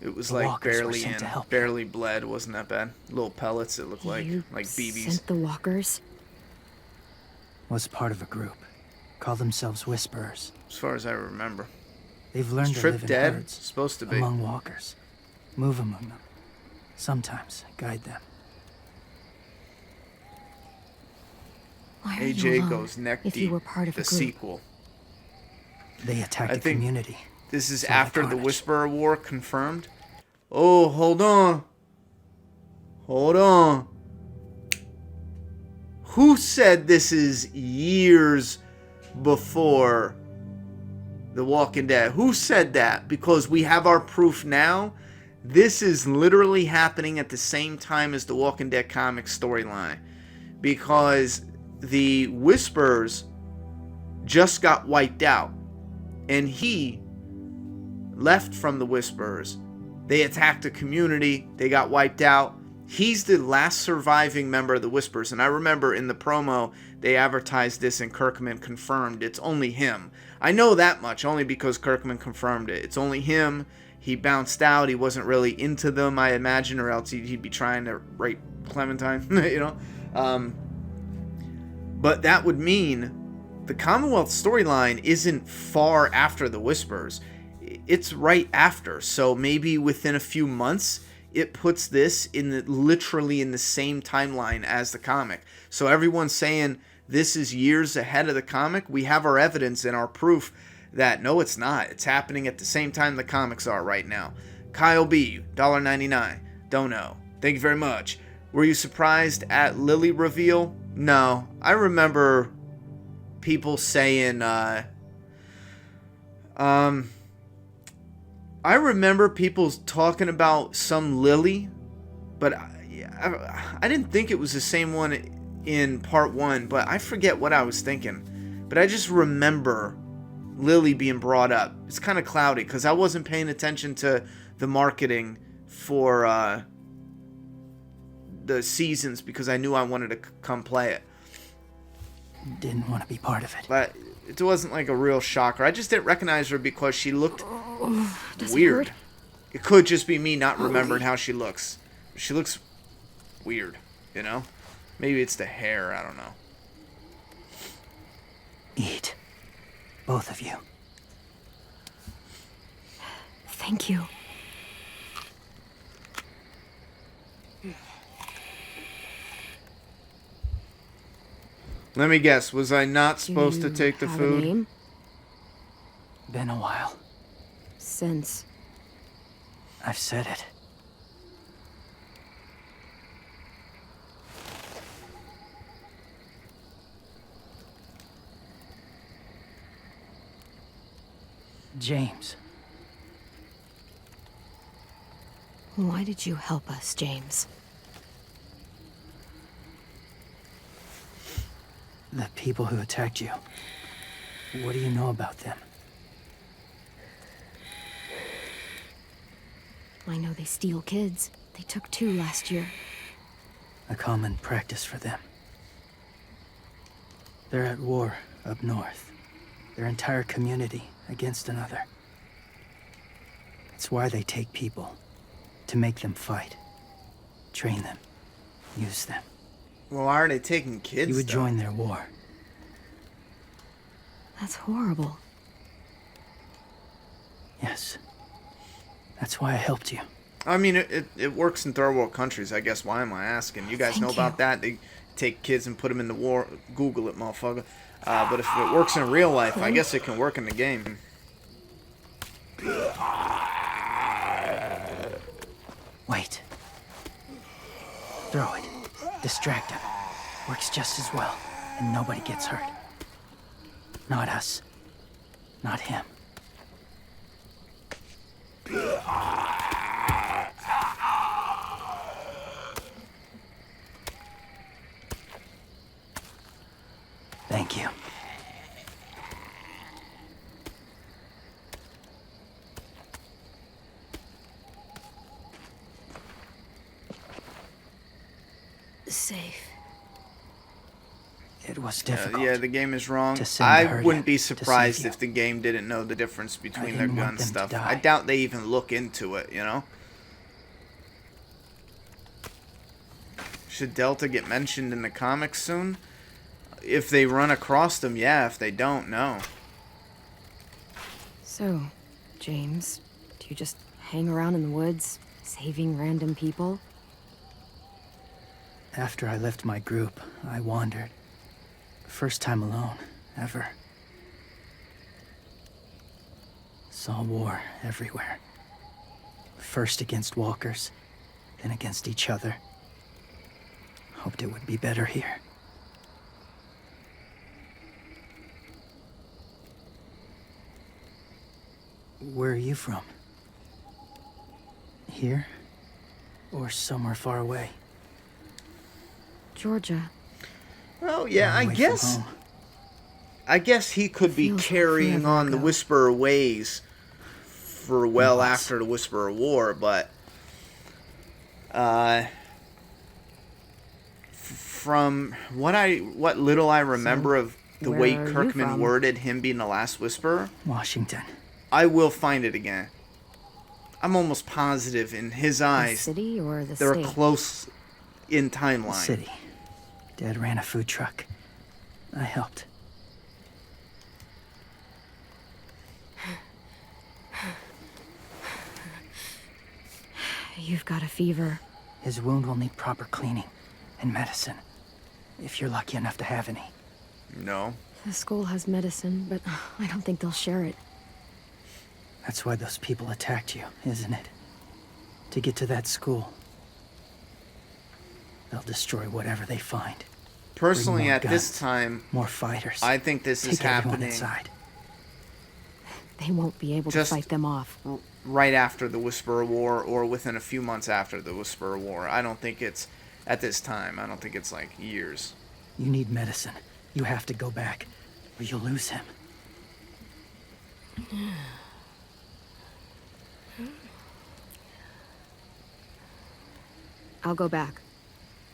It was The like walkers were barely sent in, to help. barely bled. Wasn't that bad? Little pellets. It looked like BBs. Sent the walkers? Was part of a group. Call themselves Whisperers. As far as I remember. They've learned Is to Trip live in dead? herds. Supposed to be. Among walkers. Move among them. Sometimes guide them. Why are you AJ alone goes neck if deep. you were part of The a group? sequel. They attacked I the think community. this is Saw the after the carnage. Whisperer War confirmed. Oh, hold on. Hold on. Who said this is years before The Walking Dead? Who said that? Because we have our proof now. This is literally happening at the same time as the Walking Dead comic storyline. Because the Whisperers just got wiped out. And he left from the Whisperers. They attacked the community. They got wiped out. He's the last surviving member of the Whisperers. And I remember in the promo, they advertised this and Kirkman confirmed it's only him. I know that much only because Kirkman confirmed it. It's only him. He bounced out. He wasn't really into them, I imagine, or else he'd be trying to rape Clementine, you know? But that would mean the Commonwealth storyline isn't far after the Whisperers. It's right after. So maybe within a few months, it puts this literally in the same timeline as the comic. So everyone's saying this is years ahead of the comic. We have our evidence and our proof that no, it's not. It's happening at the same time the comics are right now. Kyle B, $1.99. Don't know. Thank you very much. Were you surprised at Lily reveal? No. I remember people saying, I remember people talking about some Lily, but I didn't think it was the same one in part 1, but I forget what I was thinking. But I just remember Lily being brought up. It's kind of cloudy because I wasn't paying attention to the marketing for the seasons because I knew I wanted to come play it. Didn't want to be part of it. But it wasn't like a real shocker. I just didn't recognize her because she looked Does weird. It hurt? It could just be me not remembering how she looks. She looks weird, you know? Maybe it's the hair, I don't know. Eat. Both of you. Thank you. Let me guess, was I not supposed to take the Have a food? name? Been a while. Since I've said it. James. why did you help us, James? The people who attacked you. What do you know about them? I know they steal kids. They took 2 last year. A common practice for them. They're at war up north. Their entire community against another. It's why they take people. To make them fight. Train them. Use them. Well, why are they taking kids, You would though? join their war. That's horrible. Yes. That's why I helped you. I mean, it works in third world countries, I guess. Why am I asking? You guys Thank know about that? They take kids and put them in the war. Google it, motherfucker. But if it works in real life, I guess it can work in the game. Wait. Throw it. Distract him. Works just as well, and nobody gets hurt. Not us. Not him. Thank you. Safe. It was difficult. Yeah, the game is wrong. to send I her wouldn't in be to save surprised you. if the game didn't know the difference between their didn't want gun them to stuff. die. I doubt they even look into it, you know? Should Delta get mentioned in the comics soon? If they run across them, yeah. If they don't, no. So, James, do you just hang around in the woods, saving random people? After I left my group, I wandered. First time alone, ever. Saw war everywhere. First against walkers, then against each other. Hoped it would be better here. Where are you from? Here? Or somewhere far away? Georgia. Oh, yeah, I Away from guess... home. I guess he could be Feels carrying forever on the ago. Whisperer ways for well was. after the Whisperer War, but... from what little I remember of the where way are you Kirkman from? worded him being the last Whisperer, Washington. I will find it again. I'm almost positive in his The eyes city or the they're state? close in timeline. City. Dad ran a food truck. I helped. You've got a fever. His wound will need proper cleaning and medicine. If you're lucky enough to have any. No. The school has medicine, but I don't think they'll share it. That's why those people attacked you, isn't it? To get to that school. They'll destroy whatever they find. Personally, Bring more at this guns, time, more fighters. I think this is Take everyone happening inside. They won't be able Just- to fight them off. right after the Whisperer War or within a few months after the Whisperer War. I don't think it's at this time. I don't think it's like years. You need medicine. You have to go back, or you'll lose him. I'll go back.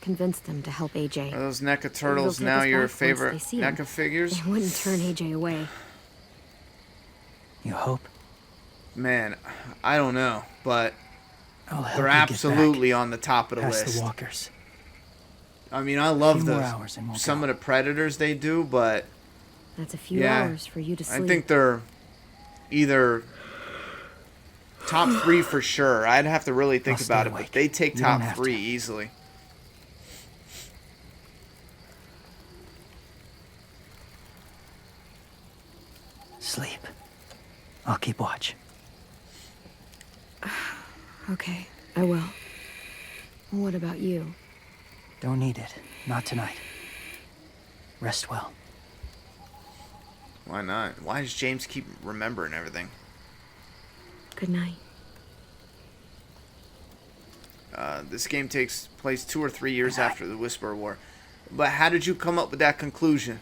Convince them to help AJ. Are those NECA They'll turtles take now us your back once favorite they see 'em. NECA figures? They wouldn't turn AJ away. You hope? Man, I don't know, but I'll help they're you get absolutely on the top of the back past list. the walkers. I mean, I love few more the hours and we'll some go. of the predators they do, but That's a few yeah, hours for you to sleep. I think they're either top 3 for sure. I'd have to really think I'll stay about it, awake. but they take You don't top have 3 to. easily. Sleep. I'll keep watch. Okay, I will. What about you? Don't need it. Not tonight. Rest well. Why not? Why does James keep remembering everything? Good night. This game takes place 2 or 3 years after the Whisperer War. But how did you come up with that conclusion?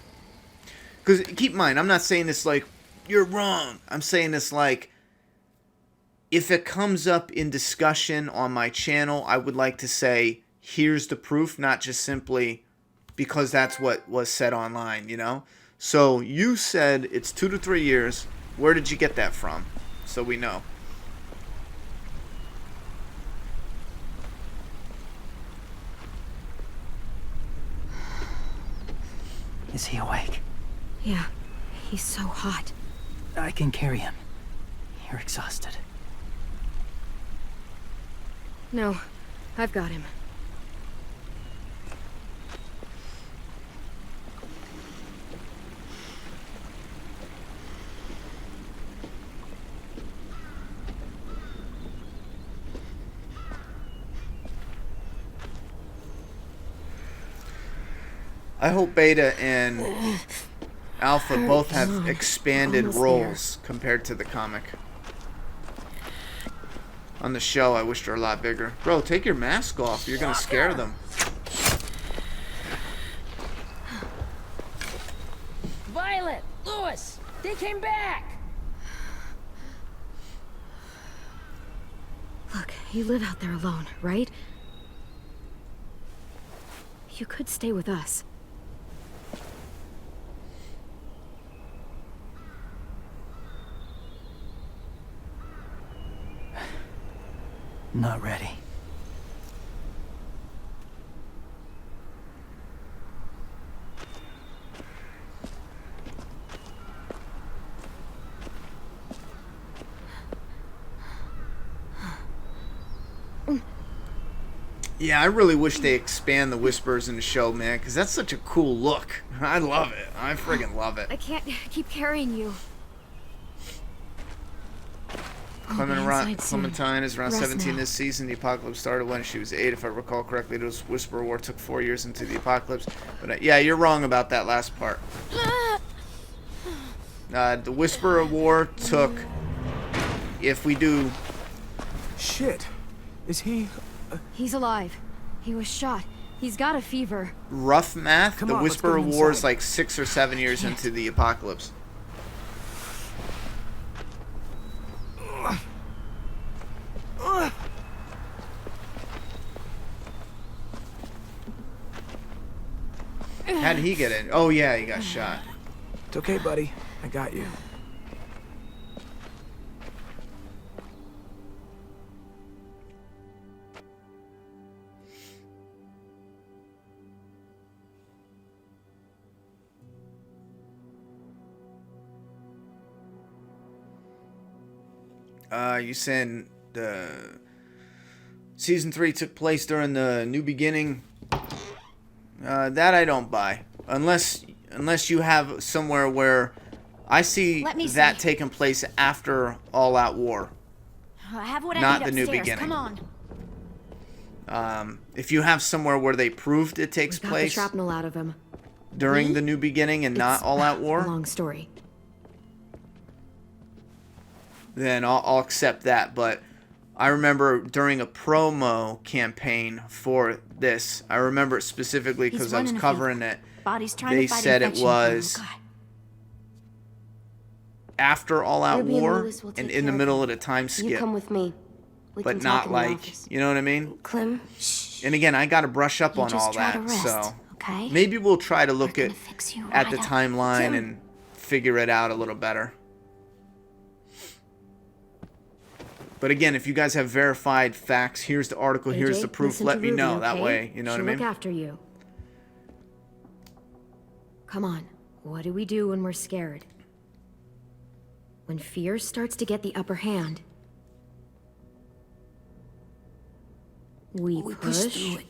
Because keep in mind, I'm not saying this like, you're wrong. I'm saying this like, if it comes up in discussion on my channel, I would like to say, here's the proof, not just simply because that's what was said online, you know? So you said it's 2 to 3 years. Where did you get that from? So we know. Is he awake? Yeah, he's so hot. I can carry him. You're exhausted. No, I've got him. I hope Beta and Alpha both have expanded Almost roles compared to the comic. On the show, I wish they're a lot bigger. Bro, take your mask off. You're gonna scare them. Violet! Louis! They came back! Look, you live out there alone, right? You could stay with us. Not ready. Yeah, I really wish they expand the Whispers in the show, man, because that's such a cool look. I love it. I friggin' love it. I can't keep carrying you. Clementine is around Rest 17 now. this season. The apocalypse started when she was 8, if I recall correctly. The Whisper War took 4 years into the apocalypse. But yeah, you're wrong about that last part. The Whisper War took, if we do... Shit. Is he... He's alive. He was shot. He's got a fever. Rough math, Come the on, let's Whisper go War is inside. like 6 or 7 years into the apocalypse. How did he get in? Oh yeah, he got shot. It's okay, buddy. I got you. You saying the season 3 took place during the New Beginning? That I don't buy. Unless you have somewhere where I see that taking place after All Out War. I have what Not I need the New upstairs. Beginning. Come on. If you have somewhere where they proved it takes Got the place shrapnel out of him. during the New Beginning and not All Out War, Long story. then I'll accept that. But I remember during a promo campaign for this, I remember it specifically because I was covering it. Body's trying They to fight said it infection. was Oh, God. after All Out Ruby and War Louis will and take in the care of middle you. of the time You skip, come with me. We but can talk not in the like, office. you know what I mean? Clem, And again, I got to brush up You on just all try to that, rest, so okay? maybe we'll try to look We're at gonna fix you the right up. timeline Tim. and figure it out a little better. But again, if you guys have verified facts, here's the article, here's AJ, the proof, listen let to me Ruby, know. That okay? way, you know She'll what I look mean? after you. Come on. What do we do when we're scared? When fear starts to get the upper hand, we push through it.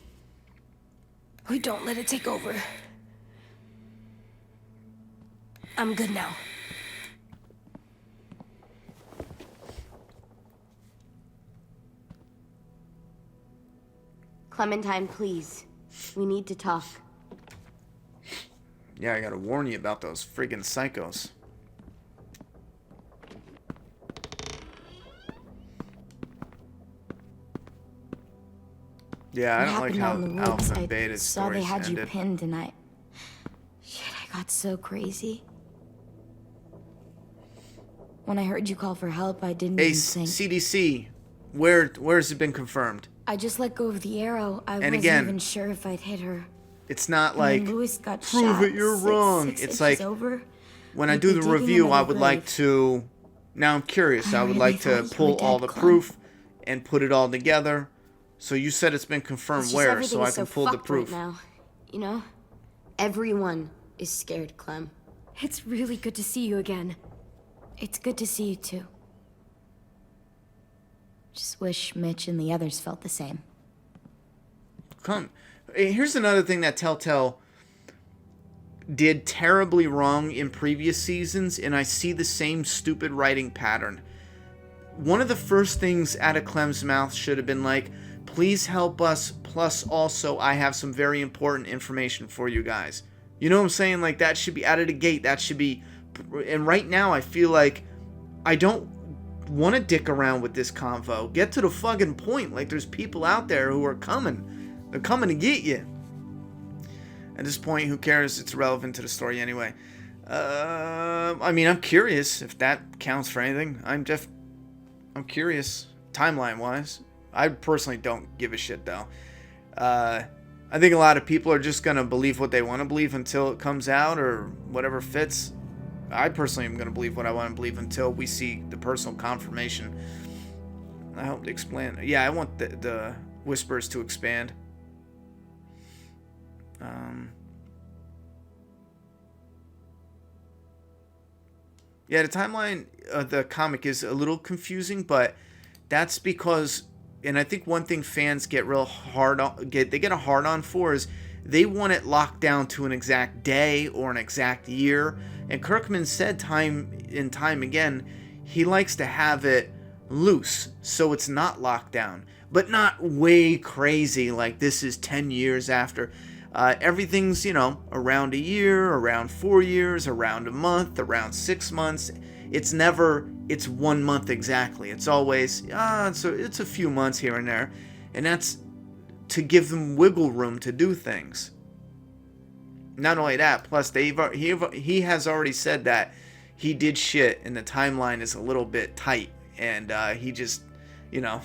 We don't let it take over. I'm good now. Clementine, please. We need to talk. Yeah, I gotta warn you about those friggin' psychos. Yeah, I don't like how Alpha and Beta's saw they stories had you ended. pinned and Shit, I got so crazy. When I heard you call for help, I didn't Hey, even think. CDC, where's it been confirmed? I just let go of the arrow. I wasn't again, even sure if I'd hit her. It's not And like, then Louis got prove shot it, you're wrong. six It's inches like, over. when I Like do they're the digging review, I another would like grave. to, now I'm curious, I would really like to thought you pull were all dead, the Clem. proof and put it all together. So you said it's been confirmed It's just where, everything so I is can pull the fucked proof. right now. You know? Everyone is scared, Clem. It's really good to see you again. It's good to see you too. Just wish Mitch and the others felt the same. Come. Here's another thing that Telltale did terribly wrong in previous seasons, and I see the same stupid writing pattern. One of the first things out of Clem's mouth should have been like, please help us, plus also I have some very important information for you guys. You know what I'm saying? Like, that should be out of the gate. That should be... And right now, I feel like I don't want to dick around with this convo. Get to the fucking point. Like, there's people out there who are coming. They're coming to get you. At this point, who cares? It's irrelevant to the story anyway. I mean, I'm curious if that counts for anything. I'm curious, timeline-wise. I personally don't give a shit, though. I think a lot of people are just gonna believe what they want to believe until it comes out, or whatever fits. I personally am gonna believe what I want to believe until we see the personal confirmation. I hope to explain. Yeah, I want the whispers to expand. Yeah, the timeline of the comic is a little confusing, but that's because, and I think one thing fans get real hard on, they get a hard on for is they want it locked down to an exact day or an exact year. And Kirkman said time and time again, he likes to have it loose so it's not locked down, but not way crazy like this is 10 years after. Everything's, you know, around a year, around 4 years, around a month, around 6 months. It's never, it's 1 month exactly. It's always, it's a few months here and there. And that's to give them wiggle room to do things. Not only that, plus he has already said that he did shit and the timeline is a little bit tight. And he just, you know,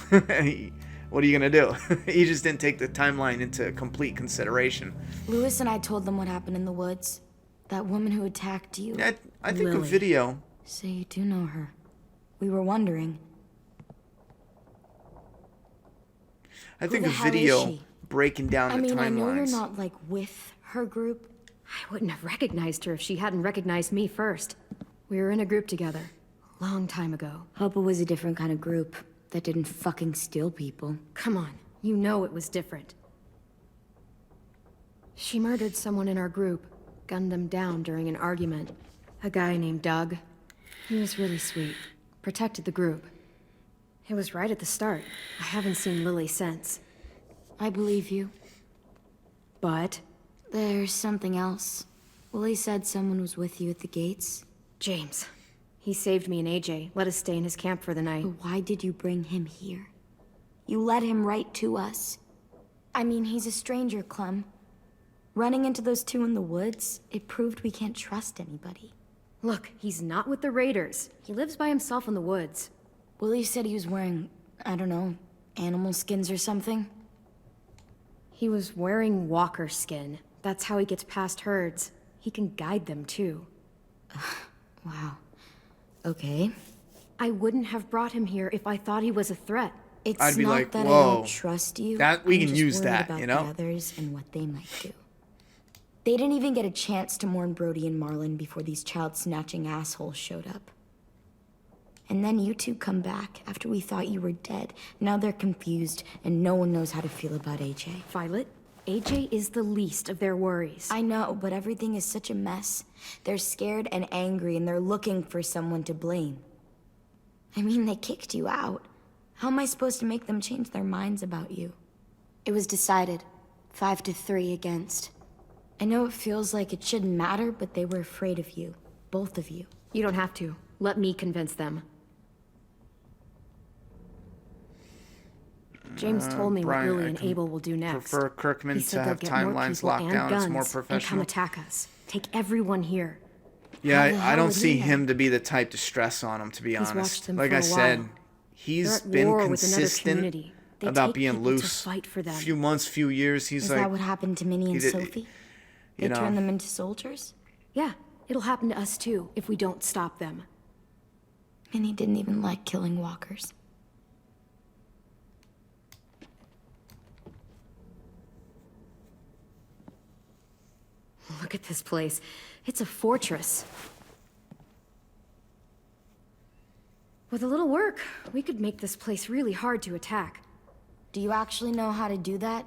what are you going to do? He just didn't take the timeline into complete consideration. Lewis and I told them what happened in the woods. That woman who attacked you. I think Lily. a video. So you do know her. We were wondering. I think Who a the hell is video she? breaking down the timelines. I know you're not, like, with her group. I wouldn't have recognized her if she hadn't recognized me first. We were in a group together. Long time ago. Hope it was a different kind of group that didn't fucking steal people. Come on, you know it was different. She murdered someone in our group, gunned them down during an argument. A guy named Doug. He was really sweet. Protected the group. It was right at the start. I haven't seen Lily since. I believe you. But? There's something else. Willie said someone was with you at the gates. James. He saved me and AJ, let us stay in his camp for the night. But why did you bring him here? You led him right to us. I mean, he's a stranger, Clem. Running into those two in the woods, it proved we can't trust anybody. Look, he's not with the Raiders. He lives by himself in the woods. Willie said he was wearing, I don't know, animal skins or something. He was wearing walker skin. That's how he gets past herds. He can guide them, too. Wow. Okay. I wouldn't have brought him here if I thought he was a threat. It's I'd be not like, that I whoa. don't trust you. That we I'm can just use worried that, about you know? the others and what they might do. They didn't even get a chance to mourn Brody and Marlon before these child-snatching assholes showed up. And then you two come back after we thought you were dead. Now they're confused, and no one knows how to feel about AJ. Violet, AJ is the least of their worries. I know, but everything is such a mess. They're scared and angry, and they're looking for someone to blame. I mean, they kicked you out. How am I supposed to make them change their minds about you? It was decided. 5-3 against. I know it feels like it shouldn't matter, but they were afraid of you. Both of you. You don't have to. Let me convince them. James told me Brian, what Lily I and can Abel will do next. prefer Kirkman He to said have they'll get more timelines people locked and down. It's guns more and come professional. attack us. Take everyone here. Yeah, How the I hell don't would see he know? him to be the type to stress on him, to be He's honest. watched them Like for I a said, while. he's They're at been war with another consistent community. They about take being people to loose. fight for them. Few months, few years, he's Is like, that what happened to Minnie and he did- Sophie? They you know. turned them into soldiers? Yeah, it'll happen to us too if we don't stop them. Minnie didn't even like killing walkers. Look at this place. It's a fortress. With a little work, we could make this place really hard to attack. Do you actually know how to do that?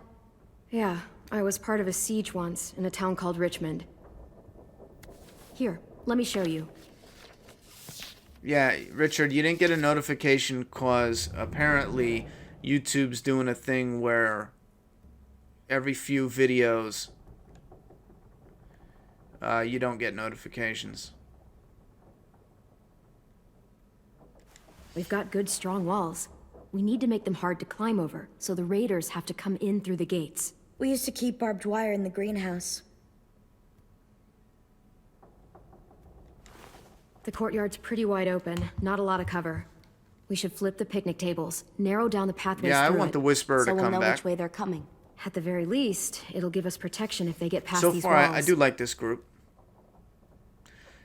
Yeah, I was part of a siege once in a town called Richmond. Here, let me show you. yeah, Richard, you didn't get a notification because apparently YouTube's doing a thing where every few videos you don't get notifications. We've got good, strong walls. We need to make them hard to climb over, so the raiders have to come in through the gates. We used to keep barbed wire in the greenhouse. The courtyard's pretty wide open, not a lot of cover. We should flip the picnic tables, narrow down the pathways Yeah, I through want it. the Whisperer So to we'll come know back. which way they're coming. At the very least, it'll give us protection if they get past So these far, walls. I do like this group.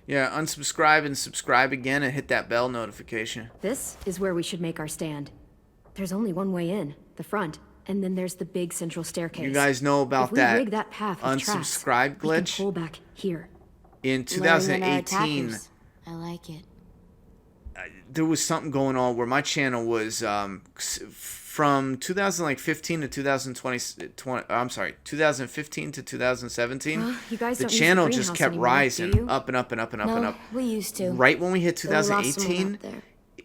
Yeah, unsubscribe and subscribe again and hit that bell notification. This is where we should make our stand. There's only one way in, the front, and then there's the big central staircase. You guys know about if we that rig that path with unsubscribe traps, we can glitch? pull back here. In Luring in our 2018, attackers. I like it. there was something going on where my channel was from 2015 to 2015 to 2017. You guys the don't use the channel just greenhouse kept anymore, rising do you? up and up and up and up No, and up. we used to. Right when we hit But we lost someone 2018, out there.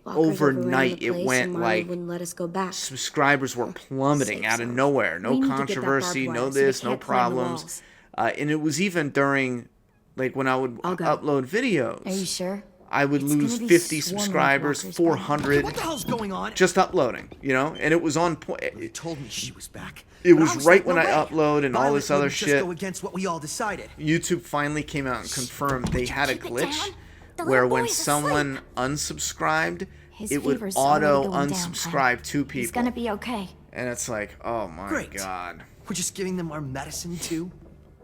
Walkers overran overnight the it place went and Marley like wouldn't let us go back. subscribers were plummeting Safe out of zone. nowhere. We No need to get that controversy, barbed no wire so they this, no can't climb the problems. walls. And it was even during, like when I would I'll go. upload videos. Are you sure? I would It's lose gonna be 50 swarming with subscribers, walkers, 400, What the hell's going on? just uploading, you know? And it was on point. You told me she was back. It But was I right like, when no I way. upload and all Violet this other wouldn't just shit. go against what we all decided. YouTube finally came out and confirmed they had a keep it glitch down? The where little when boy's someone unsubscribed, His it would fever's already auto going down, unsubscribe Pen. to people. He's gonna be okay. And it's like, oh my Great. god. We're just giving them our medicine too.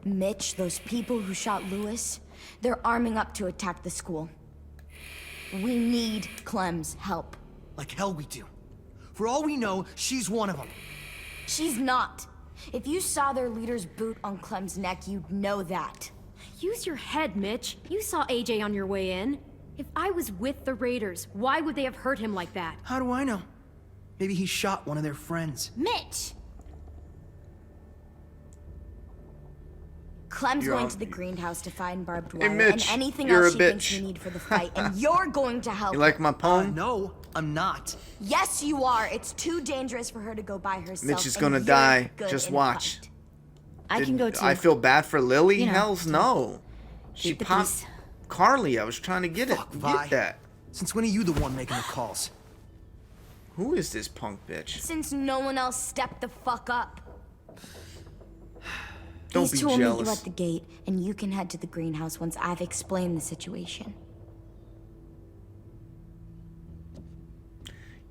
Mitch, those people who shot Lewis, they're arming up to attack the school. We need Clem's help. Like hell we do. For all we know, she's one of them. She's not. If you saw their leader's boot on Clem's neck, you'd know that. Use your head, Mitch. You saw AJ on your way in. If I was with the Raiders, why would they have hurt him like that? How do I know? Maybe he shot one of their friends. Mitch! Clem's You're going on- to the greenhouse to find barbed Hey, wire Mitch, and anything you're else a she thinks bitch. we need for the fight, and you're going to help You like her. my poem? No, I'm not. Yes, you are. It's too dangerous for her to go by herself. Mitch is and gonna you're die. good Just in a watch. fight. I can go too. I feel bad for Lily? You know, Hells no. She keep the popped peace. Carly. I was trying to get Fuck, it. Vi. Get that. Since when are you the one making the calls? Who is this punk bitch? Since no one else stepped the fuck up. Don't These be two will meet you jealous. at the gate, and you can head to the greenhouse once I've explained the situation.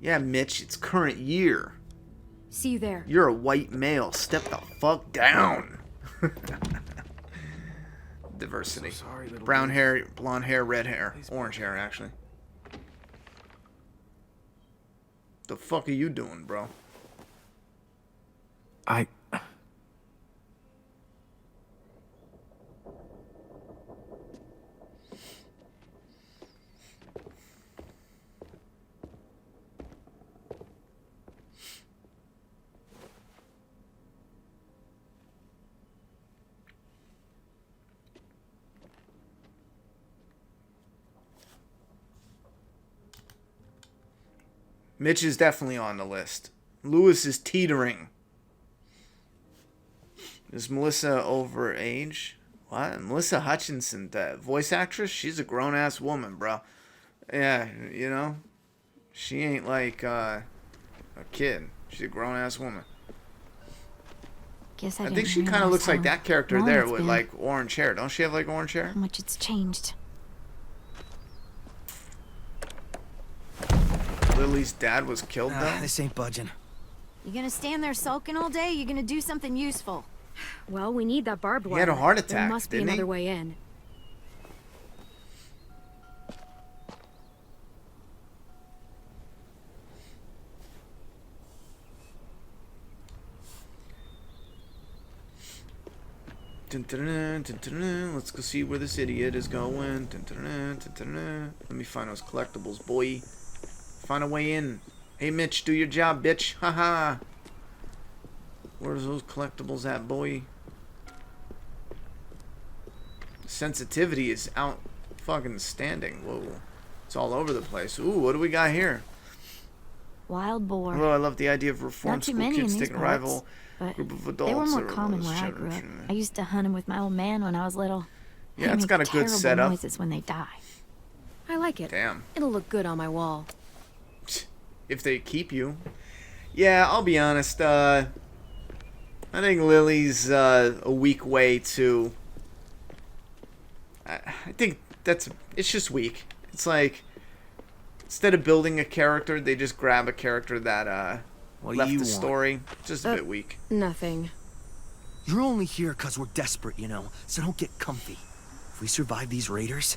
Yeah, Mitch, it's current year. See you there. You're a white male. Step the fuck down. Diversity. So sorry, little Brown dude. hair, blonde hair, red hair, orange hair, actually. The fuck are you doing, bro? I... Mitch is definitely on the list. Lewis is teetering. Is Melissa over age? What? Melissa Hutchinson, the voice actress? She's a grown-ass woman, bro. Yeah, you know? She ain't like a kid. She's a grown-ass woman. Guess I didn't think she kind of realize looks like how that character long there it's with been. like orange hair. Don't she have like orange hair? How much it's changed. Lily's dad was killed though. This ain't budging. You gonna stand there sulking all day? You gonna do something useful? Well, we need that barbed wire. He had a heart There attack, must be didn't he? another way in. Dun, dun, dun, dun, dun, dun. Let's go see where this idiot is going. Dun, dun, dun, dun, dun, dun. Let me find those collectibles, boy. Find a way in. Hey, Mitch, do your job, bitch. Haha. Where's those collectibles at, boy? Sensitivity is out fucking standing. Whoa. It's all over the place. Ooh, what do we got here? Wild boar. Oh, I love the idea of reformed Not too school many in kids these taking a rival parts, but group of adults. they were more or common as where I children. grew up. I used to hunt them with my old man when I was little. Yeah, They it's make got a good terrible setup. noises when they die. I like it. Damn. It'll look good on my wall. If they keep you. Yeah, I'll be honest. I think Lily's a weak way to. I think it's just weak. It's like, instead of building a character, they just grab a character that What do left you the want? story. Just a bit weak. Nothing. You're only here because we're desperate, you know, so don't get comfy. If we survive these raiders,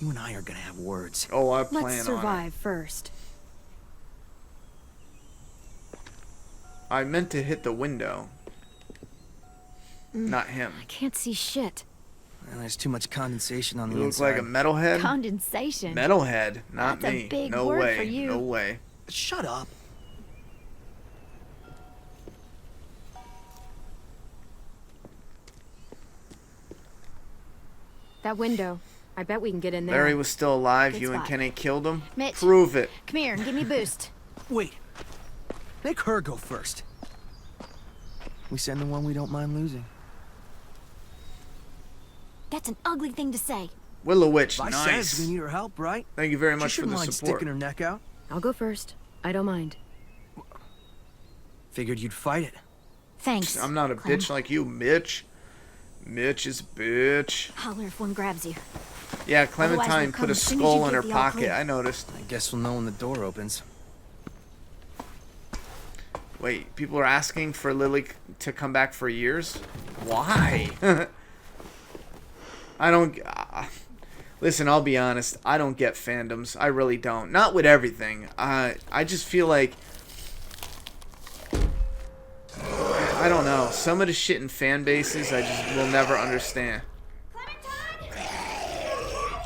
you and I are gonna have words. Oh, I plan Let's survive first. I meant to hit the window. Not him. I can't see shit. And there's too much condensation on the You look inside. like a metalhead? Condensation. Metalhead, not That's a me. big No word way. for you. No way. Shut up. That window. I bet we can get in there. Larry was still alive. Good You and spot. Kenny killed him. Mitch. Prove it. Come here and give me a boost. Wait. Make her go first. We send the one we don't mind losing. That's an ugly thing to say. Willow Witch, I nice. says we need her help, right? Thank you very much She for shouldn't the mind support. sticking her neck out. I'll go first. I don't mind. Figured you'd fight it. Thanks. I'm not a Clem. bitch like you, Mitch. Mitch is a bitch. Holler if one grabs you. Yeah, Otherwise, Clementine we'll come put a as soon as skull you in get her the all pocket. clear. I noticed. I guess we'll know when the door opens. Wait, people are asking for Lily to come back for years? Why? I don't... listen, I'll be honest. I don't get fandoms. I really don't. Not with everything. I just feel like... I don't know. Some of the shit in fan bases I just will never understand.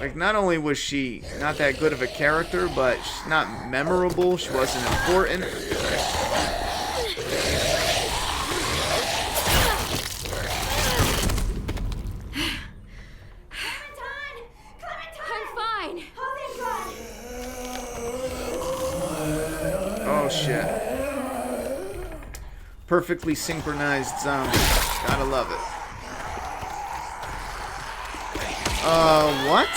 Like, not only was she not that good of a character, but she's not memorable. She wasn't important. I'm fine. Oh, shit. Perfectly synchronized zombies. Gotta love it. What?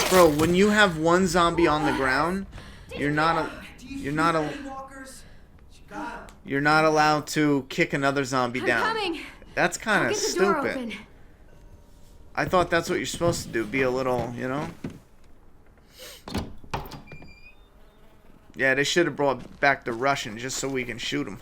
Bro, when you have one zombie on the ground, you're not allowed to kick another zombie down. Coming. That's kind I'll of get the door stupid. open. I thought that's what you're supposed to do. Be a little, you know? Yeah, they should have brought back the Russian just so we can shoot him.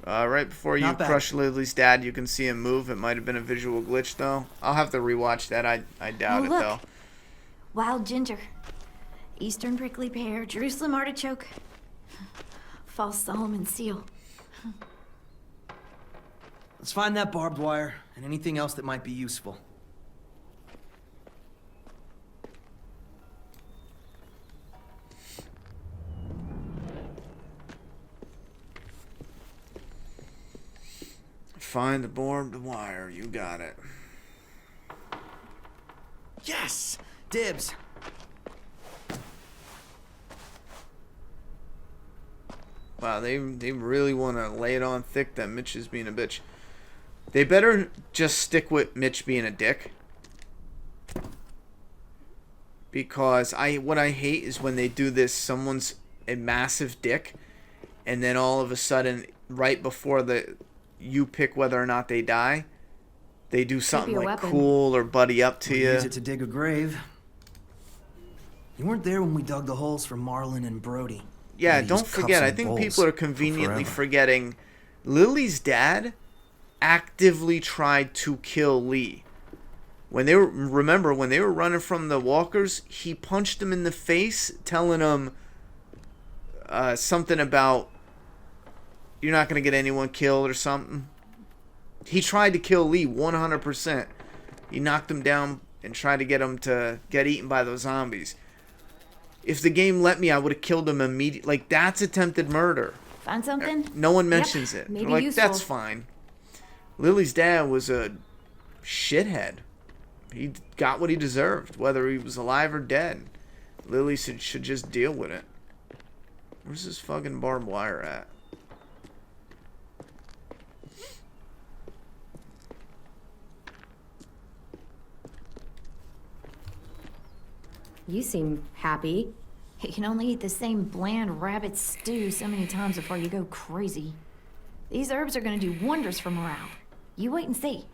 Right before you Not bad. crush Lily's dad, you can see him move. It might have been a visual glitch, though. I'll have to rewatch that. I doubt Oh, it, look. though. Wild ginger. Eastern prickly pear. Jerusalem artichoke. False Solomon seal. Let's find that barbed wire and anything else that might be useful. Find the barbed wire. You got it. Yes! Dibs! Wow, they really want to lay it on thick that Mitch is being a bitch. They better just stick with Mitch being a dick. Because what I hate is when they do this, someone's a massive dick, and then all of a sudden, right before you pick whether or not they die, they do something a like weapon. cool or buddy up to you. Use it to dig a grave. You weren't there when we dug the holes for Marlon and Brody. Yeah, They don't used cups forget, I and think bowls people are for conveniently forever. forgetting Lily's dad actively tried to kill Lee. When they were running from the walkers, he punched him in the face, telling him something about you're not going to get anyone killed or something. He tried to kill Lee 100%. He knocked him down and tried to get him to get eaten by those zombies. If the game let me, I would have killed him immediately. Like, that's attempted murder. Find something? No one mentions it. maybe They're like, useful. that's fine. Lily's dad was a shithead. He got what he deserved, whether he was alive or dead. Lily should just deal with it. Where's this fucking barbed wire at? You seem happy. You can only eat the same bland rabbit stew so many times before you go crazy. These herbs are gonna do wonders for morale. You wait and see.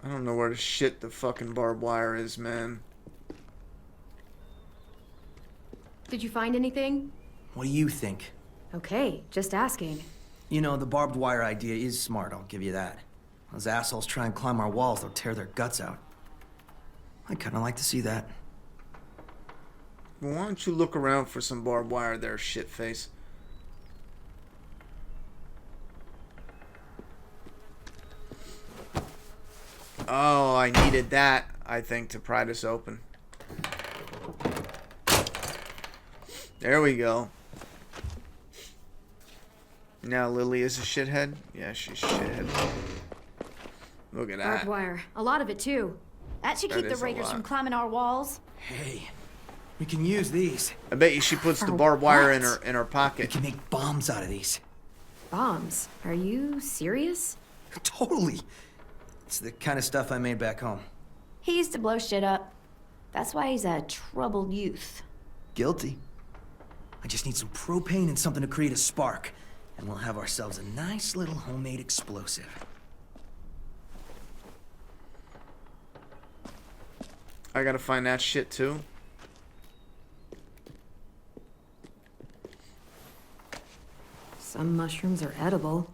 I don't know where the shit the fucking barbed wire is, man. Did you find anything? What do you think? Okay, just asking. You know, the barbed wire idea is smart, I'll give you that. Those assholes try and climb our walls, they'll tear their guts out. I'd kinda like to see that. Well, why don't you look around for some barbed wire there, shitface? Oh, I needed that, I think, to pry this open. There we go. Now Lily is a shithead? Yeah, she's a shithead. Look at Barbed that. wire. A lot of it, too. That should That keep the is a raiders lot. from climbing our walls. Hey, we can use these. I bet you she puts the barbed wire in her pocket. We can make bombs out of these. Bombs? Are you serious? Totally. It's the kind of stuff I made back home. He used to blow shit up. That's why he's a troubled youth. Guilty. I just need some propane and something to create a spark. And we'll have ourselves a nice little homemade explosive. I gotta find that shit too. Some mushrooms are edible.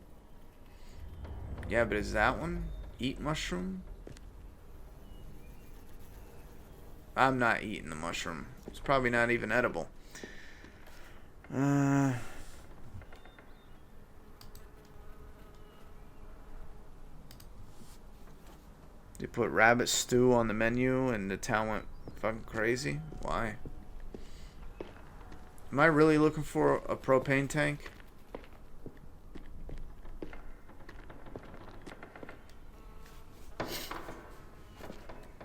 Yeah, but is that one? Eat mushroom? I'm not eating the mushroom. It's probably not even edible. They put rabbit stew on the menu and the town went fucking crazy? Why? Am I really looking for a propane tank?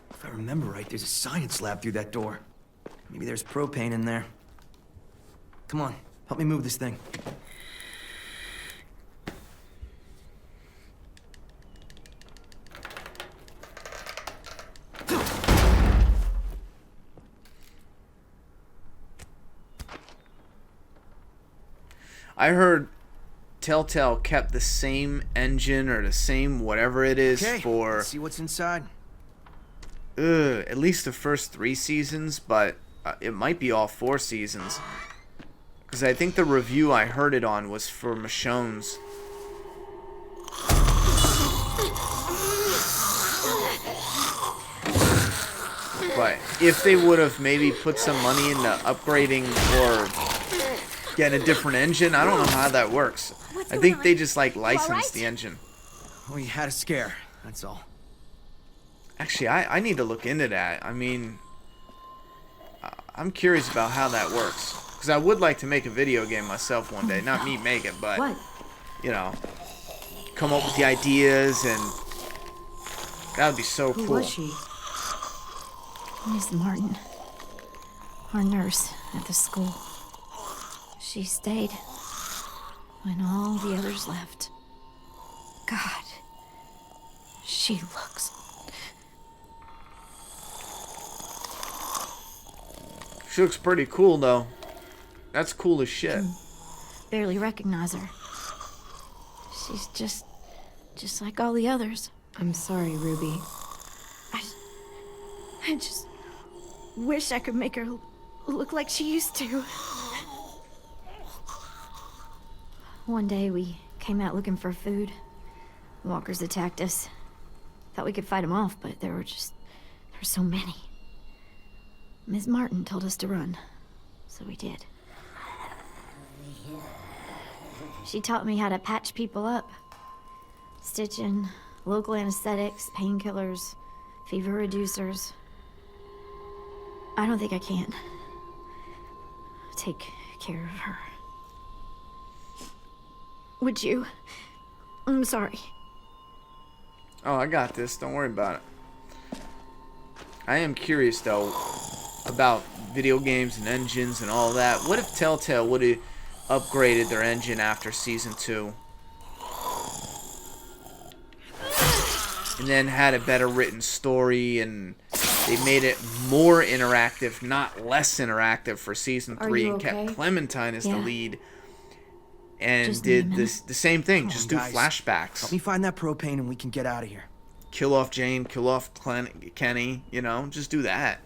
If I remember right, there's a science lab through that door. Maybe there's propane in there. Come on, help me move this thing. I heard Telltale kept the same engine or the same whatever it is for let's see what's inside. at least the first 3 seasons, but it might be all 4 seasons. Because I think the review I heard it on was for Michonne's. But if they would have maybe put some money into upgrading or getting a different engine, I don't know how that works. I think they just like licensed the engine. We had a scare, that's all. Actually, I need to look into that. I mean, I'm curious about how that works. Because I would like to make a video game myself one day. Not me make it, but, you know, come up with the ideas and that would be so cool. Who was she? Miss Martin. Our nurse at the school. She stayed when all the others left. God, she looks... She looks pretty cool, though. That's cool as shit. Barely recognize her. She's just like all the others. I'm sorry, Ruby. I just wish I could make her look like she used to. One day we came out looking for food. Walkers attacked us. Thought we could fight them off, but there were so many. Ms. Martin told us to run, so we did. She taught me how to patch people up. Stitching, local anesthetics, painkillers, fever reducers. I don't think I can take care of her. Would you? I'm sorry. Oh, I got this. Don't worry about it. I am curious, though, about video games and engines and all that. What if Telltale would have upgraded their engine after Season 2? and then had a better written story, and they made it more interactive, not less interactive for season 3, and kept Clementine as the lead, and Just did name the same thing, just do guys. flashbacks. Help me find that propane and we can get out of here. Kill off Jane, kill off Kenny, you know, just do that.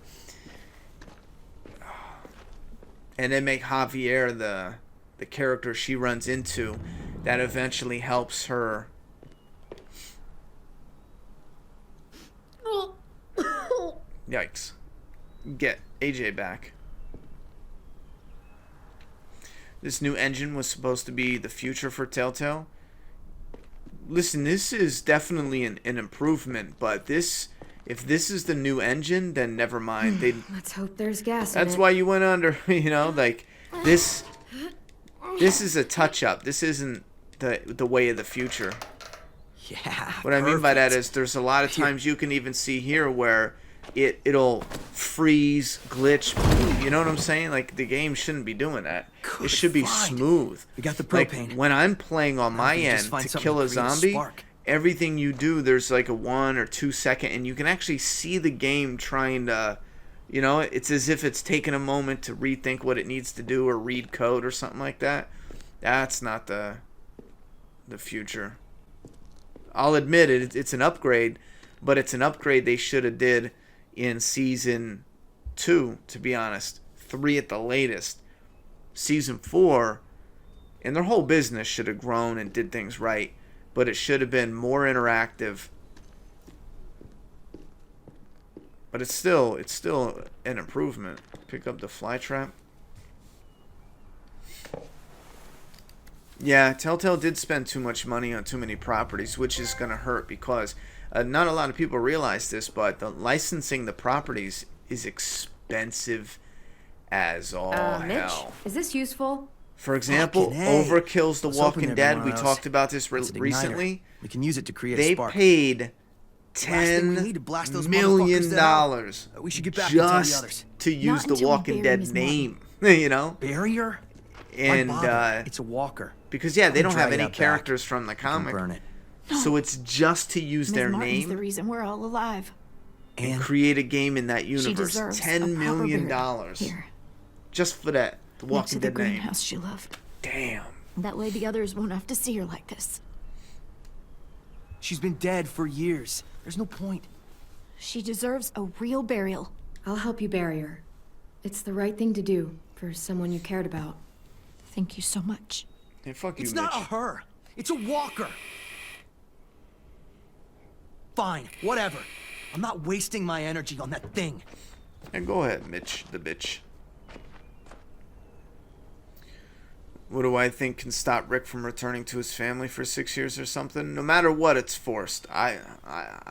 And then make Javier the character she runs into that eventually helps her. Yikes. Get AJ back. This new engine was supposed to be the future for Telltale. Listen, this is definitely an improvement, but if this is the new engine, then never mind. Let's hope there's gas in That's it. why you went under, you know, like this is a touch up. This isn't the way of the future. Yeah. What I mean by that is there's a lot of times you can even see here where it'll freeze, glitch, you know what I'm saying? Like the game shouldn't be doing that. It should be smooth. We got the Like propane. when I'm playing on my we just end find to something kill to a create a zombie, spark. everything you do there's like a 1 or 2 second, and you can actually see the game trying to, you know, it's as if it's taking a moment to rethink what it needs to do or read code or something like that. That's not the future. I'll admit it's an upgrade, but it's an upgrade they should have did in season 2, to be honest. 3 at the latest. Season 4, and their whole business should have grown and did things right, but it should have been more interactive. But it's still an improvement. Pick up the flytrap. Yeah, Telltale did spend too much money on too many properties, which is going to hurt because not a lot of people realize this, but licensing the properties is expensive as all Mitch, hell. is this useful? For example, Fucking A. Overkill's The Let's open Walking every Dead. one We of those. talked about this It's an igniter. recently. We can use it to create a They spark. paid Last thing we need to blast those million motherfuckers dollars we should get back and tell the just others. to use The until we Walking bury Dead his name. You know? Barrier? And Why bother? It's a walker. because they Let me don't drag have it any out back. characters from the You can comic. burn it. So it's just to use Ms. their Martin's name the reason we're all alive. and create a game in that She universe. deserves a $10 proper million burial. Here, just for that. The next Walking to the Dead name. greenhouse she loved. Damn. That way the others won't have to see her like this. She's been dead for years. There's no point. She deserves a real burial. I'll help you bury her. It's the right thing to do for someone you cared about. Thank you so much. Hey, fuck you, It's Mitch. not a her. It's a walker. Fine, whatever. I'm not wasting my energy on that thing. And go ahead, Mitch, the bitch. What do I think can stop Rick from returning to his family for 6 years or something? No matter what, it's forced. I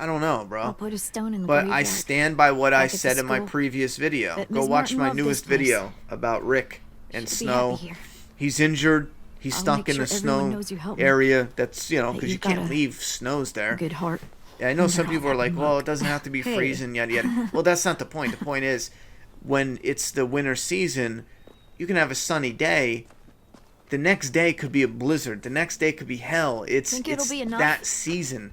don't know, bro. I'll put a stone in the But I graveyard. stand by what I Like at the said in my school. previous video. But Go Ms. watch Martin my loved newest this place. video about Rick and Should be Snow. happy here. He's injured. He's I'll stuck make in sure the everyone snow knows you helped me. area. That's, you know, That because you you've can't got a leave. Snow's there. Good heart. Yeah, I know No some matter people all are like, that well, muck. it doesn't have to be Hey. freezing, yada yada. Well, that's not the point. The point is, when it's the winter season, you can have a sunny day. The next day could be a blizzard. The next day could be hell. Think it'll It's be enough? that season.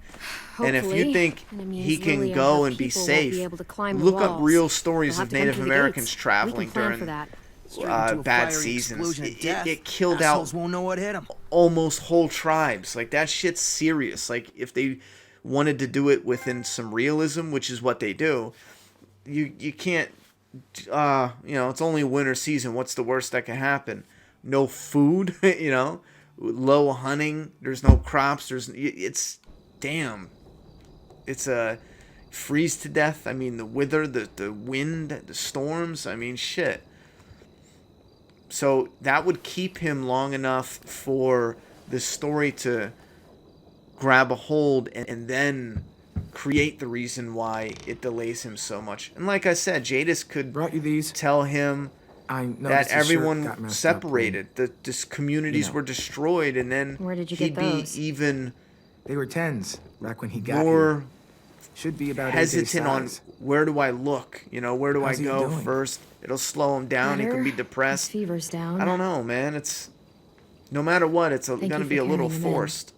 And if you Hopefully. think And it means he can Lily and go her and be people won't be safe, able to climb the look up walls. real stories They'll of have to come Native through the Americans gates. traveling We can plan during for that. Straight into a bad fiery seasons. explosion of death. It killed Assholes out won't know what hit 'em. almost whole tribes. Like, that shit's serious. Like, if they wanted to do it within some realism, which is what they do, you can't, you know, it's only winter season. What's the worst that can happen? No food, you know, low hunting. There's no crops. It's a freeze to death. I mean, the weather, the wind, the storms. I mean, shit. So that would keep him long enough for the story to grab a hold and then create the reason why it delays him so much. And like I said, Jadis could tell him that noticed the shirt got everyone messed up, separated, that communities you know. were destroyed, and then Where did you he'd get those? be even They were 10s back when he got more here. Should be about hesitant on size. where do I look, you know, where do How's I he go doing? first. It'll slow him down. He Better. could be His depressed. fever's down. I don't know, man. It's no matter what, it's Thank gonna you be for a little carrying him in. forced.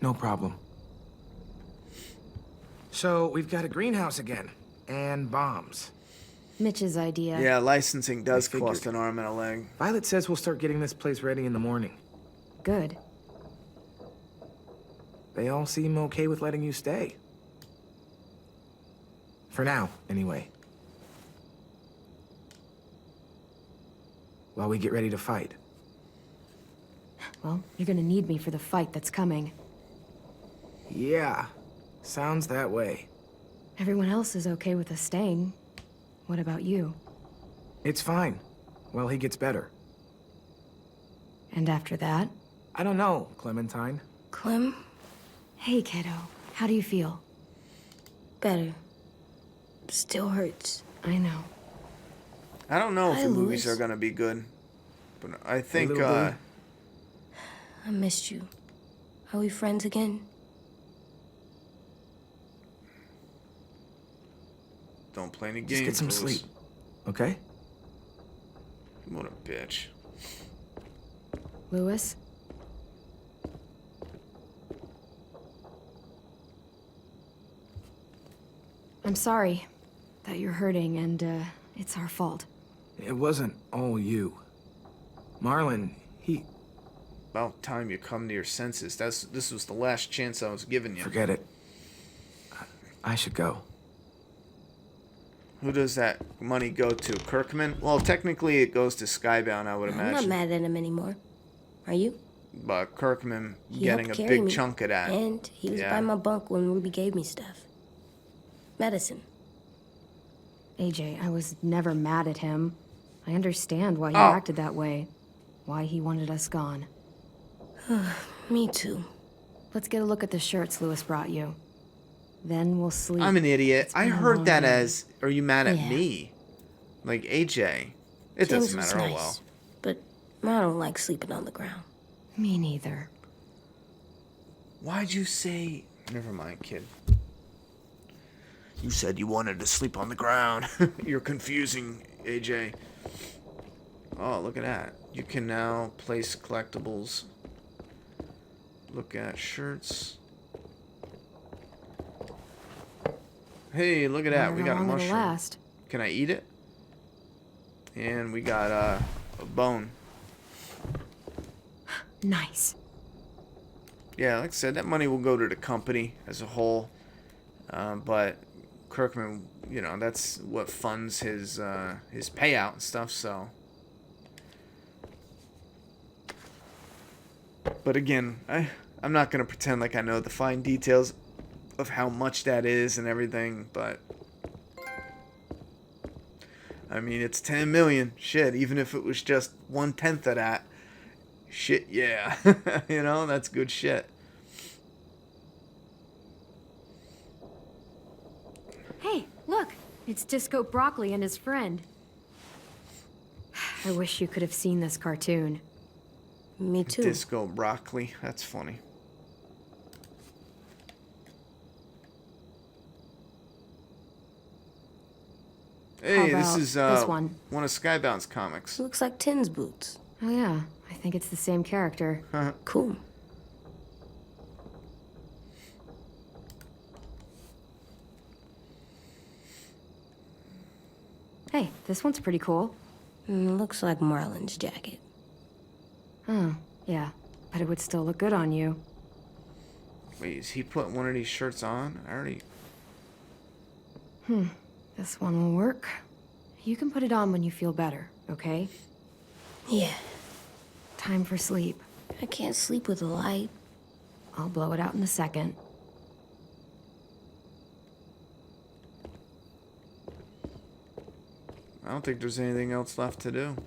No problem. So, we've got a greenhouse again. And bombs. Mitch's idea. Yeah, licensing does I figured. cost an arm and a leg. Violet says we'll start getting this place ready in the morning. Good. They all seem okay with letting you stay. For now, anyway. While we get ready to fight. Well, you're gonna need me for the fight that's coming. Yeah, sounds that way. Everyone else is okay with us staying. What about you? It's fine. Well, he gets better. And after that? I don't know, Clementine. Clem? Hey, kiddo. How do you feel? Better. Still hurts. I know. I don't know if Hi, the movies Louis. are gonna be good, but I think little boy. I missed you. Are we friends again? don't play any games. Just get some Louis. sleep, okay? What a bitch. Louis? I'm sorry that you're hurting, and it's our fault. It wasn't all you. Marlon, he... About time you come to your senses. This was the last chance I was giving you. Forget it. I should go. Who does that money go to? Kirkman? Well, technically it goes to Skybound, I would I'm imagine. not mad at him anymore. Are you? But Kirkman He getting a helped carry big me, chunk of that. And he was Yeah. by my bunk when Ruby gave me stuff. Medicine. AJ, I was never mad at him. I understand why he Oh. acted that way. Why he wanted us gone. Me too. Let's get a look at the shirts Louis brought you. Then we'll sleep. I'm an idiot. It's I been a heard long that day. as, are you mad at Yeah. me? Like AJ. It James doesn't was matter. Oh nice, well. But I don't like sleeping on the ground. Me neither. Why'd you say... Never mind, kid. You said you wanted to sleep on the ground. You're confusing, AJ. Oh, look at that. You can now place collectibles. Look at shirts. Hey, look at that. Wonder We how got a long it'll mushroom. last. Can I eat it? And we got a bone. Nice. Yeah, like I said, that money will go to the company as a whole. But Kirkman, you know, that's what funds his payout and stuff, so. But again, I'm not going to pretend like I know the fine details of how much that is and everything, but I mean, it's 10 million. Shit, even if it was just 1/10 of that. Shit, yeah. You know, that's good shit. Hey, look. It's Disco Broccoli and his friend. I wish you could have seen this cartoon. Me too. Disco Broccoli. That's funny. Hey, this about is this one? one of Skybound's comics. Looks like Tin's boots. Oh yeah, I think it's the same character. Cool. Hey, this one's pretty cool. Looks like Marlon's jacket. Oh, yeah. But it would still look good on you. Wait, is he putting one of these shirts on? I already... This one will work. You can put it on when you feel better, okay? Yeah. Time for sleep. I can't sleep with a light. I'll blow it out in a second. I don't think there's anything else left to do.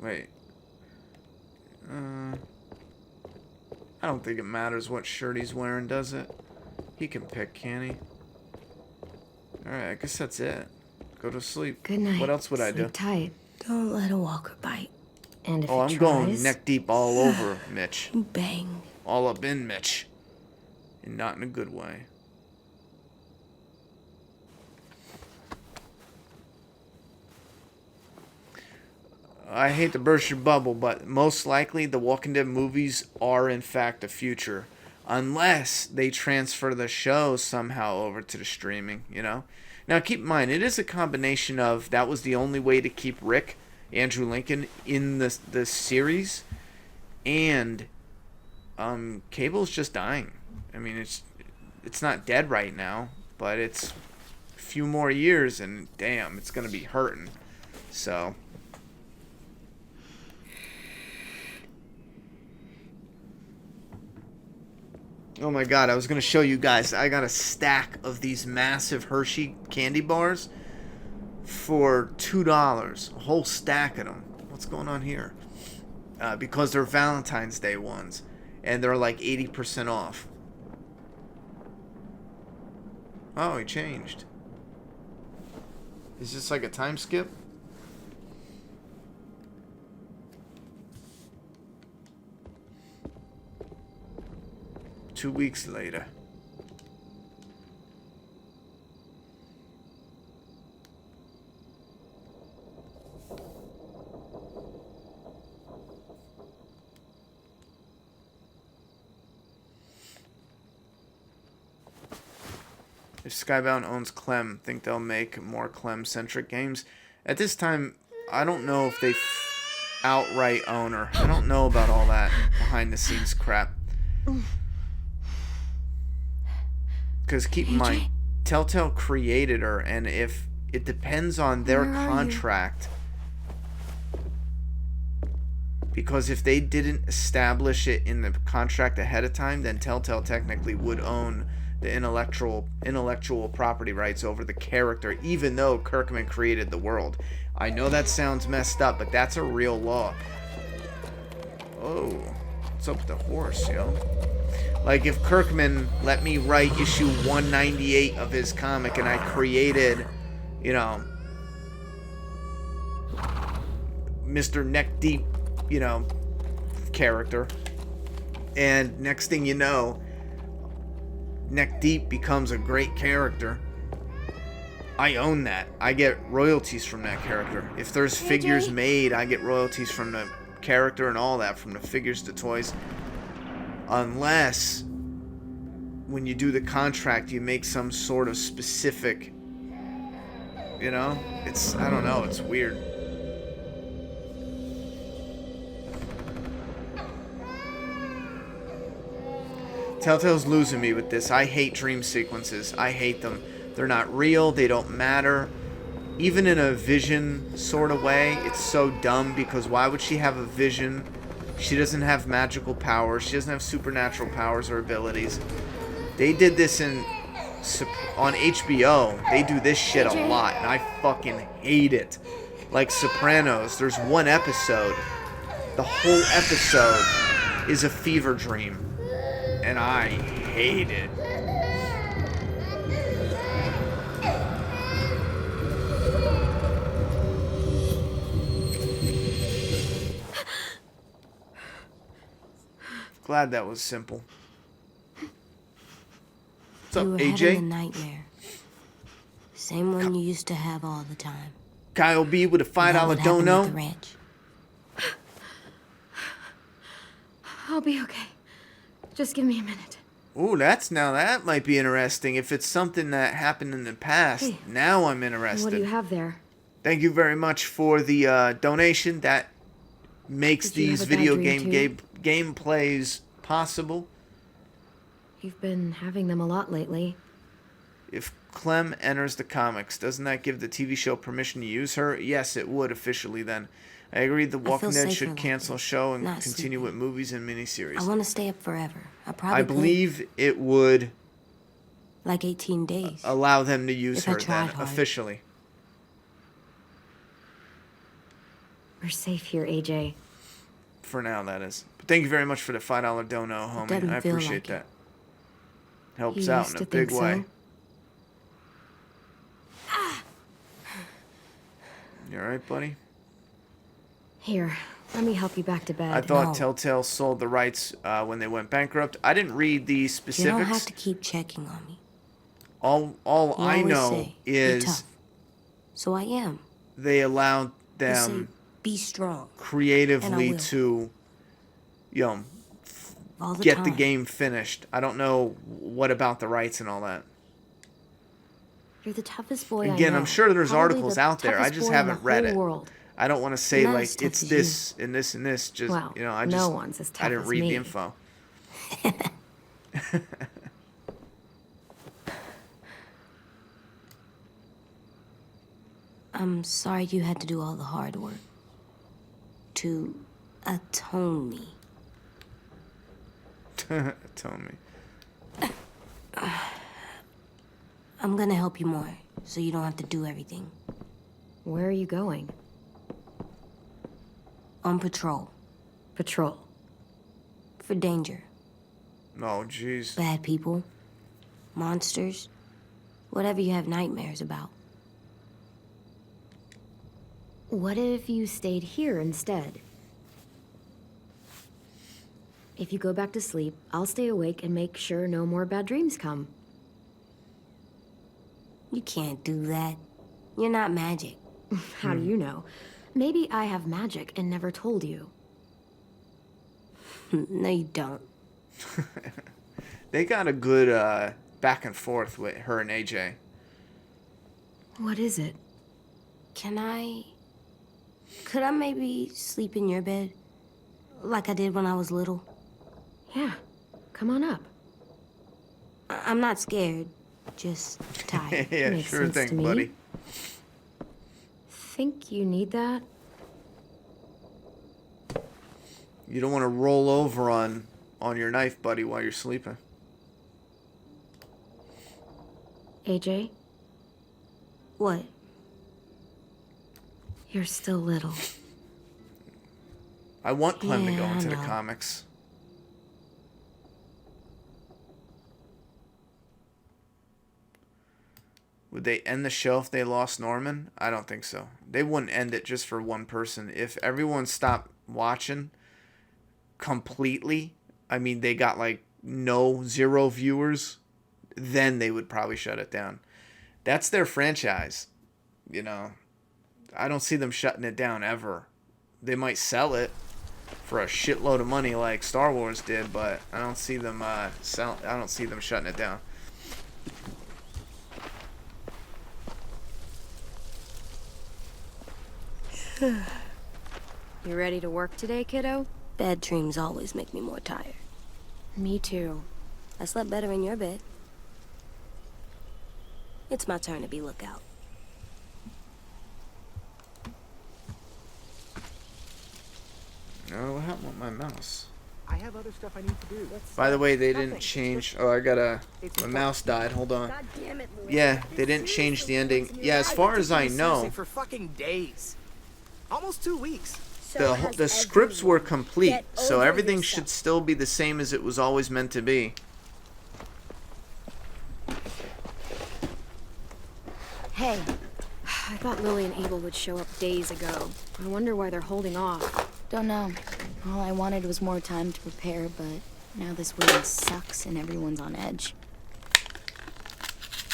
Wait. I don't think it matters what shirt he's wearing, does it? He can pick, can he? Alright, I guess that's it. Go to sleep. Good night. What else would I do? Sleep tight. Don't let a walker bite. And if Oh, he I'm tries, going neck deep all over Mitch. Bang. All up in Mitch. And not in a good way. I hate to burst your bubble, but most likely the Walking Dead movies are in fact the future. unless they transfer the show somehow over to the streaming, you know? Now, keep in mind, it is a combination of that was the only way to keep Rick, Andrew Lincoln, in the series, and cable's just dying. I mean, it's not dead right now, but it's a few more years, and damn, it's going to be hurting. So... Oh my god, I was going to show you guys. I got a stack of these massive Hershey candy bars for $2. A whole stack of them. What's going on here? Because they're Valentine's Day ones. And they're like 80% off. Oh, he changed. Is this like a time skip? Two weeks later. If Skybound owns Clem, think they'll make more Clem-centric games? At this time, I don't know if they outright own her. I don't know about all that behind-the-scenes crap. Because keep in mind, Telltale created her, and if it depends on their contract, because if they didn't establish it in the contract ahead of time, then Telltale technically would own the intellectual property rights over the character, even though Kirkman created the world. I know that sounds messed up, but that's a real law. Oh, what's up with the horse, yo? Like, if Kirkman let me write issue 198 of his comic and I created, you know, Mr. Neck Deep, you know, character, and next thing you know, Neck Deep becomes a great character, I own that. I get royalties from that character. If there's figures made, I get royalties from the character and all that, from the figures to toys. Unless, when you do the contract, you make some sort of specific, you know? It's, I don't know, it's weird. Telltale's losing me with this. I hate dream sequences. I hate them. They're not real. They don't matter. Even in a vision sort of way, it's so dumb, because why would she have a vision? She doesn't have magical powers. She doesn't have supernatural powers or abilities. They did this on HBO. They do this shit a lot, and I fucking hate it. Like Sopranos, there's one episode. The whole episode is a fever dream, and I hate it. Glad that was simple. What's up, You were AJ? having a nightmare. Same one you used to have all the time. Kyle B with a $5 dono. I'll be okay. Just give me a minute. Ooh, that might be interesting. If it's something that happened in the past, Hey. now I'm interested. What do you have there? Thank you very much for the donation. That makes Did you these have a bad video dream gameplays possible. You've been having them a lot lately. If Clem enters the comics, doesn't that give the TV show permission to use her? Yes, it would officially then. I agree The Walking Dead should cancel show and continue with movies and miniseries. I want to stay up forever. I probably I believe it would like 18 days. allow them to use If I her tried then, hard. officially. We're safe here, AJ. For now, that is. But thank you very much for the $5 dono, homie. doesn't I feel appreciate like that. Helps You out used in a to big think way. so? You alright, buddy? Here, let me help you back to bed. I thought Telltale sold the rights when they went bankrupt. I didn't read the You specifics. don't have to keep checking on me. All You I always know say, "You're is tough." So I am. they allowed You say, them be strong. creatively And I will. to, you know, All the get time. the game finished. I don't know what about the rights and all that. You're the toughest boy Again, I know. I'm sure there's Probably articles the out there. I toughest just boy in the haven't read whole it. world. I don't want to say Not like as tough it's as this and this and this. Just Well, you know, I no just one's as I tough didn't as read me. the info. I'm sorry you had to do all the hard work. To atone me. Atone me. I'm gonna help you more, so you don't have to do everything. Where are you going? On patrol. Patrol. For danger. Oh, jeez. Bad people. Monsters. Whatever you have nightmares about. What if you stayed here instead? If you go back to sleep, I'll stay awake and make sure no more bad dreams come. You can't do that. You're not magic. How do you know? Maybe I have magic and never told you. No, you don't. They got a good back and forth with her and AJ. What is it? Could I maybe sleep in your bed? Like I did when I was little? Yeah. Come on up. I'm not scared. Just tired. Yeah, Makes sure sense to thing, me. buddy. Think you need that? You don't want to roll over on your knife, buddy, while you're sleeping. AJ? What? You're still little. I want Clem to go Yeah, I into the know. comics. Would they end the show if they lost Norman? I don't think so. They wouldn't end it just for one person. If everyone stopped watching completely, I mean, they got like zero viewers, then they would probably shut it down. That's their franchise, you know. I don't see them shutting it down ever. They might sell it for a shitload of money like Star Wars did, but I don't see them I don't see them shutting it down. You ready to work today, kiddo? Bad dreams always make me more tired. Me too. I slept better in your bed. It's my turn to be lookout. No, what happened with my mouse? I have other stuff I need to do. By the way, they didn't change. Oh, I got my mouse died. Hold on. Yeah, they didn't change the ending. Yeah, as far as I know, For fucking days. Almost 2 weeks. the scripts were complete, so everything should still be the same as it was always meant to be. Hey. I thought Lily and Abel would show up days ago. I wonder why they're holding off. Don't know. All I wanted was more time to prepare, but now this waiting sucks and everyone's on edge.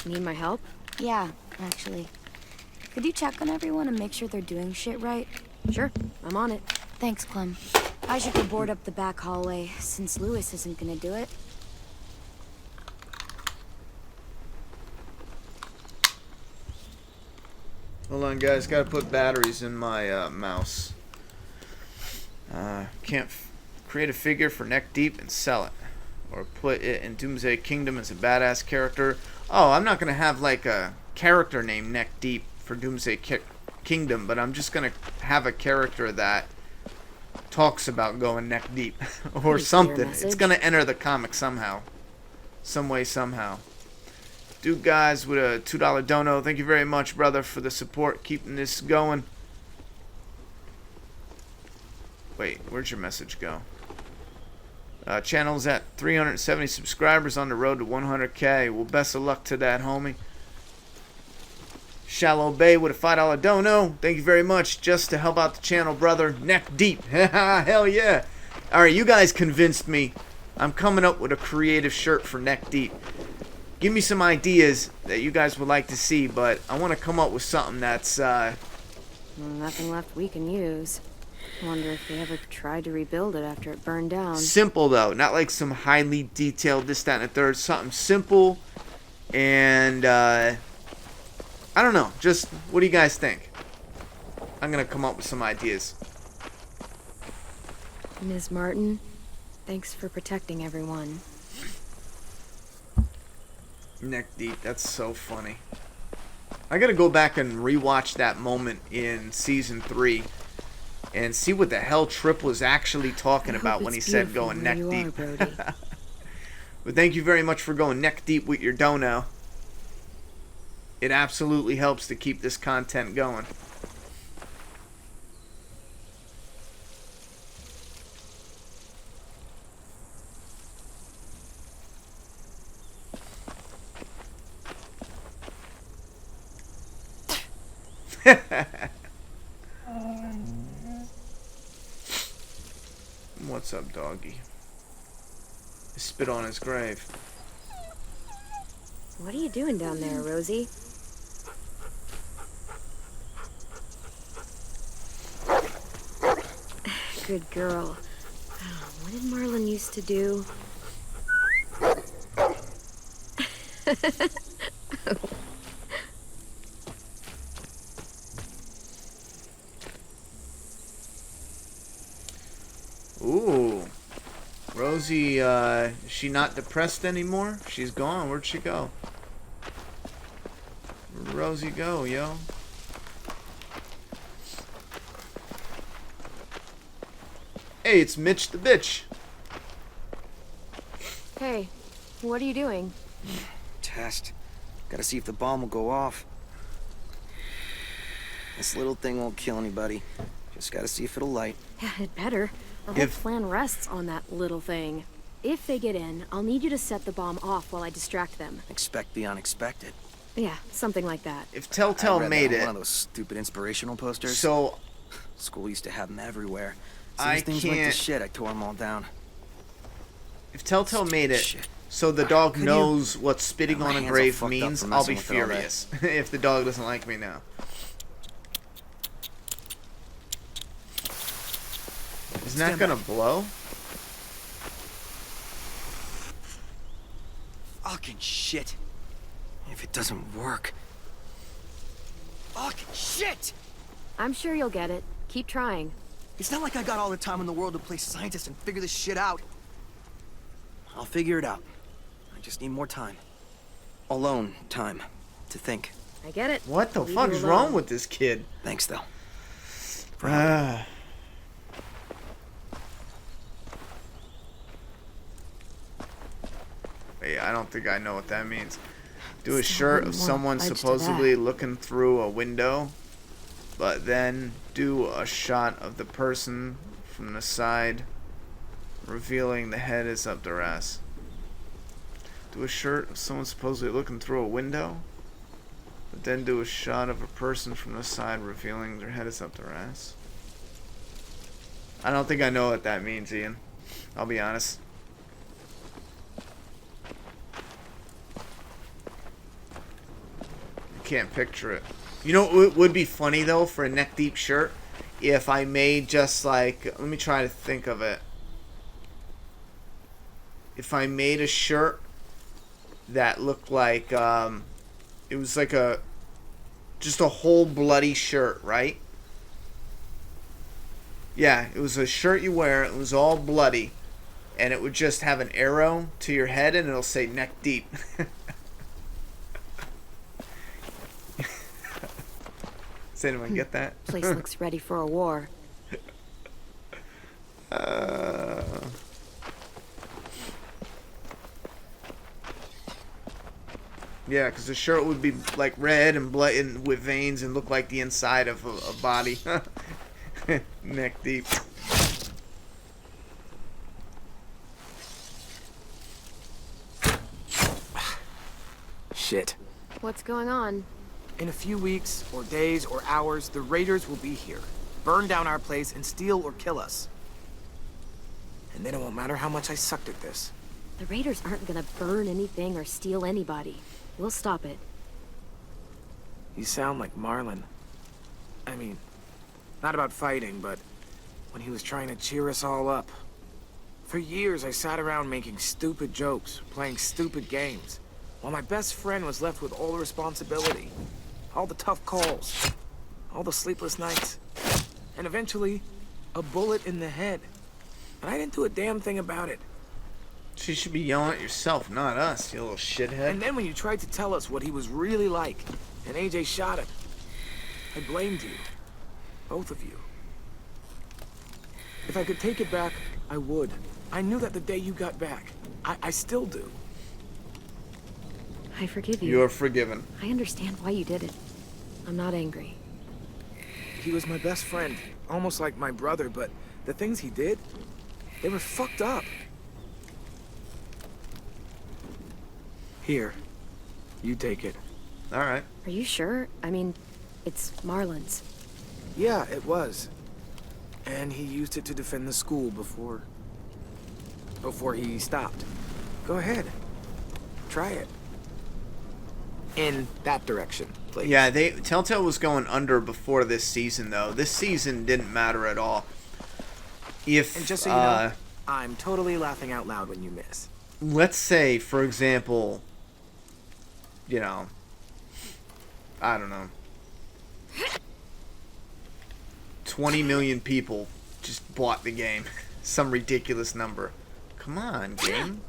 Need my help? Yeah, actually. Could you check on everyone and make sure they're doing shit right? Sure, I'm on it. Thanks, Clem. I should go board up the back hallway, since Lewis isn't gonna do it. Hold on, guys. Gotta put batteries in my mouse. Can't create a figure for Neck Deep and sell it. Or put it in Doomsday Kingdom as a badass character. Oh, I'm not gonna have like a character named Neck Deep for Doomsday Kingdom, but I'm just gonna have a character that talks about going neck deep or Pretty something. clear It's message. gonna enter the comic somehow. Some way, somehow. Dude, guys, with a $2 dono. Thank you very much, brother, for the support, keeping this going. Wait, where'd your message go? Channel's at 370 subscribers, on the road to 100K. Well, best of luck to that, homie. Shallow Bay with a $5 dono. Thank you very much. Just to help out the channel, brother. Neck deep. Hell yeah. Alright, you guys convinced me. I'm coming up with a creative shirt for Neck Deep. Give me some ideas that you guys would like to see, but I want to come up with something that's, Nothing left we can use. Wonder if they ever tried to rebuild it after it burned down. Simple, though. Not like some highly detailed this, that, and the third. Something simple. And, I don't know. Just, what do you guys think? I'm going to come up with some ideas. Ms. Martin, thanks for protecting everyone. Neck deep. That's so funny. I got to go back and rewatch that moment in Season 3 and see what the hell Tripp was actually talking about when he said going neck deep. But thank you very much for going neck deep with your dono. It absolutely helps to keep this content going. What's up, doggy? I spit on his grave. What are you doing down there, Rosie? Good girl. Oh, what did Marlon used to do? Ooh. Rosie, is she not depressed anymore? She's gone. Where'd she go? Where'd Rosie go, yo? Hey, it's Mitch the bitch. Hey, what are you doing? Test. Gotta see if the bomb will go off. This little thing won't kill anybody. Just gotta see if it'll light. Yeah, it better. Our whole plan rests on that little thing. If they get in, I'll need you to set the bomb off while I distract them. Expect the unexpected. Yeah, something like that. If Telltale made it, one of those stupid inspirational posters. So school used to have them everywhere. So I these things went to can't. shit. I tore them all down. If Telltale made it, Shit. so the dog Could knows what spitting My on a hands all grave fucked up means, from I'll be messing with it all day. furious if the dog doesn't like me now. Isn't that gonna blow? Fucking shit. If it doesn't work. Fucking shit! I'm sure you'll get it. Keep trying. It's not like I got all the time in the world to play scientist and figure this shit out. I'll figure it out. I just need more time. Alone time. To think. I get it. What the Leave fuck you is alone. wrong with this kid? Thanks, though. Yeah, I don't think I know what that means. Do a Still shirt of wouldn't want someone edge to supposedly looking through a window, but then do a shot of the person from the side, revealing the head is up their ass. Do a shirt of someone supposedly looking through a window, but then do a shot of a person from the side, revealing their head is up their ass. I don't think I know what that means, Ian. I'll be honest. Can't picture it. You know what would be funny though for a neck deep shirt? If I made just like, let me try to think of it. If I made a shirt that looked like it was like just a whole bloody shirt, right? Yeah, it was a shirt you wear, it was all bloody, and it would just have an arrow to your head and it'll say neck deep. Does anyone get that? Place looks ready for a war. Yeah, because the shirt would be like red and blood and with veins and look like the inside of a body. Neck deep. Shit. What's going on? In a few weeks, or days, or hours, the raiders will be here. Burn down our place and steal or kill us. And then it won't matter how much I sucked at this. The raiders aren't gonna burn anything or steal anybody. We'll stop it. You sound like Marlon. I mean, not about fighting, but when he was trying to cheer us all up. For years, I sat around making stupid jokes, playing stupid games, while my best friend was left with all the responsibility, all the tough calls, all the sleepless nights, and eventually, a bullet in the head. And I didn't do a damn thing about it. You should be yelling at yourself, not us, you little shithead. And then when you tried to tell us what he was really like, and AJ shot him, I blamed you. Both of you. If I could take it back, I would. I knew that the day you got back. I still do. I forgive you. You're forgiven. I understand why you did it. I'm not angry. He was my best friend, almost like my brother, but the things he did, they were fucked up. Here, you take it. All right. Are you sure? I mean, it's Marlon's. Yeah, it was. And he used it to defend the school before he stopped. Go ahead. Try it. In that direction, please. Yeah, Telltale was going under before this season, though. This season didn't matter at all. And just so you know, I'm totally laughing out loud when you miss. Let's say, for example, you know, I don't know, 20 million people just bought the game. Some ridiculous number. Come on, game.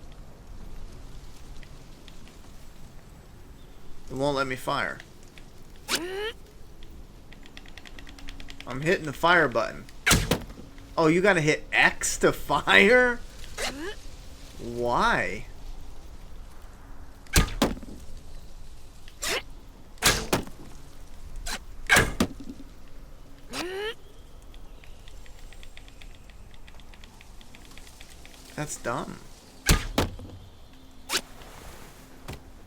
It won't let me fire. I'm hitting the fire button. Oh, you gotta hit X to fire? Why? That's dumb.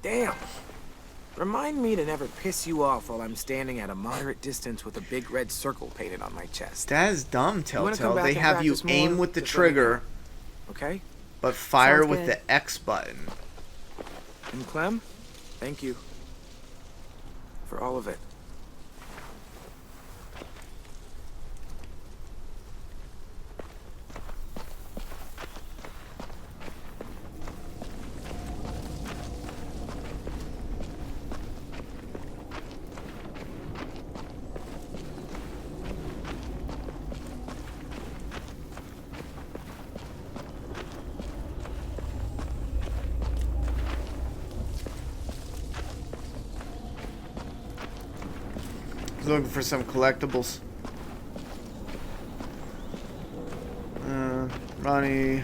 Damn. Remind me to never piss you off while I'm standing at a moderate distance with a big red circle painted on my chest. That is dumb, Telltale. They and have you practice aim more? with the Just let me know. trigger, Okay? but fire Sounds with good. the X button. And Clem, thank you. For all of it. Looking for some collectibles. Ronny.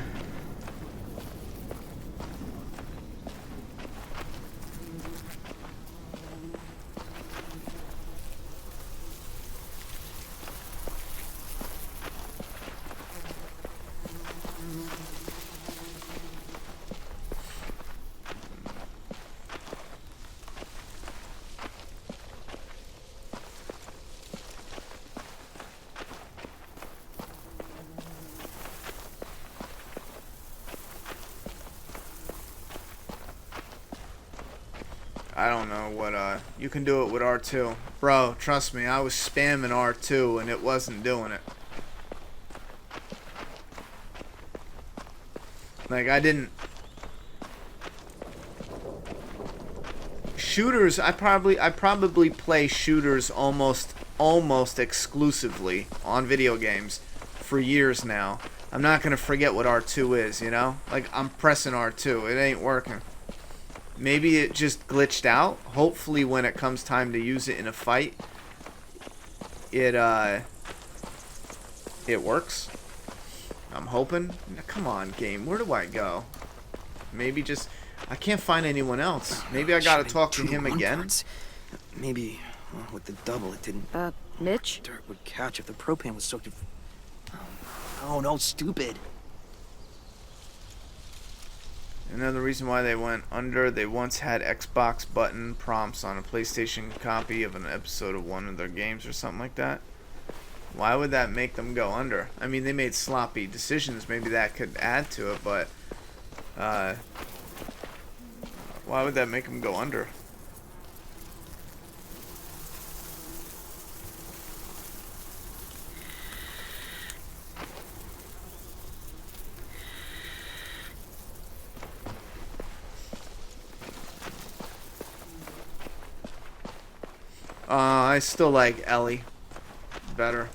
I don't know what, you can do it with R2. Bro, trust me, I was spamming R2 and it wasn't doing it. Like, I didn't... Shooters, I probably play shooters almost exclusively on video games for years now. I'm not gonna forget what R2 is, you know? Like, I'm pressing R2, it ain't working. Maybe it just glitched out. Hopefully when it comes time to use it in a fight, it works. I'm hoping. Come on, game. Where do I go? Maybe just... I can't find anyone else. Maybe I gotta talk to him again. Maybe with the double it didn't... Mitch? Dirt would catch if the propane was soaked in... Oh, no, stupid. Another reason why they went under, they once had Xbox button prompts on a PlayStation copy of an episode of one of their games or something like that. Why would that make them go under? I mean, they made sloppy decisions. Maybe that could add to it, but why would that make them go under? I still like Ellie better.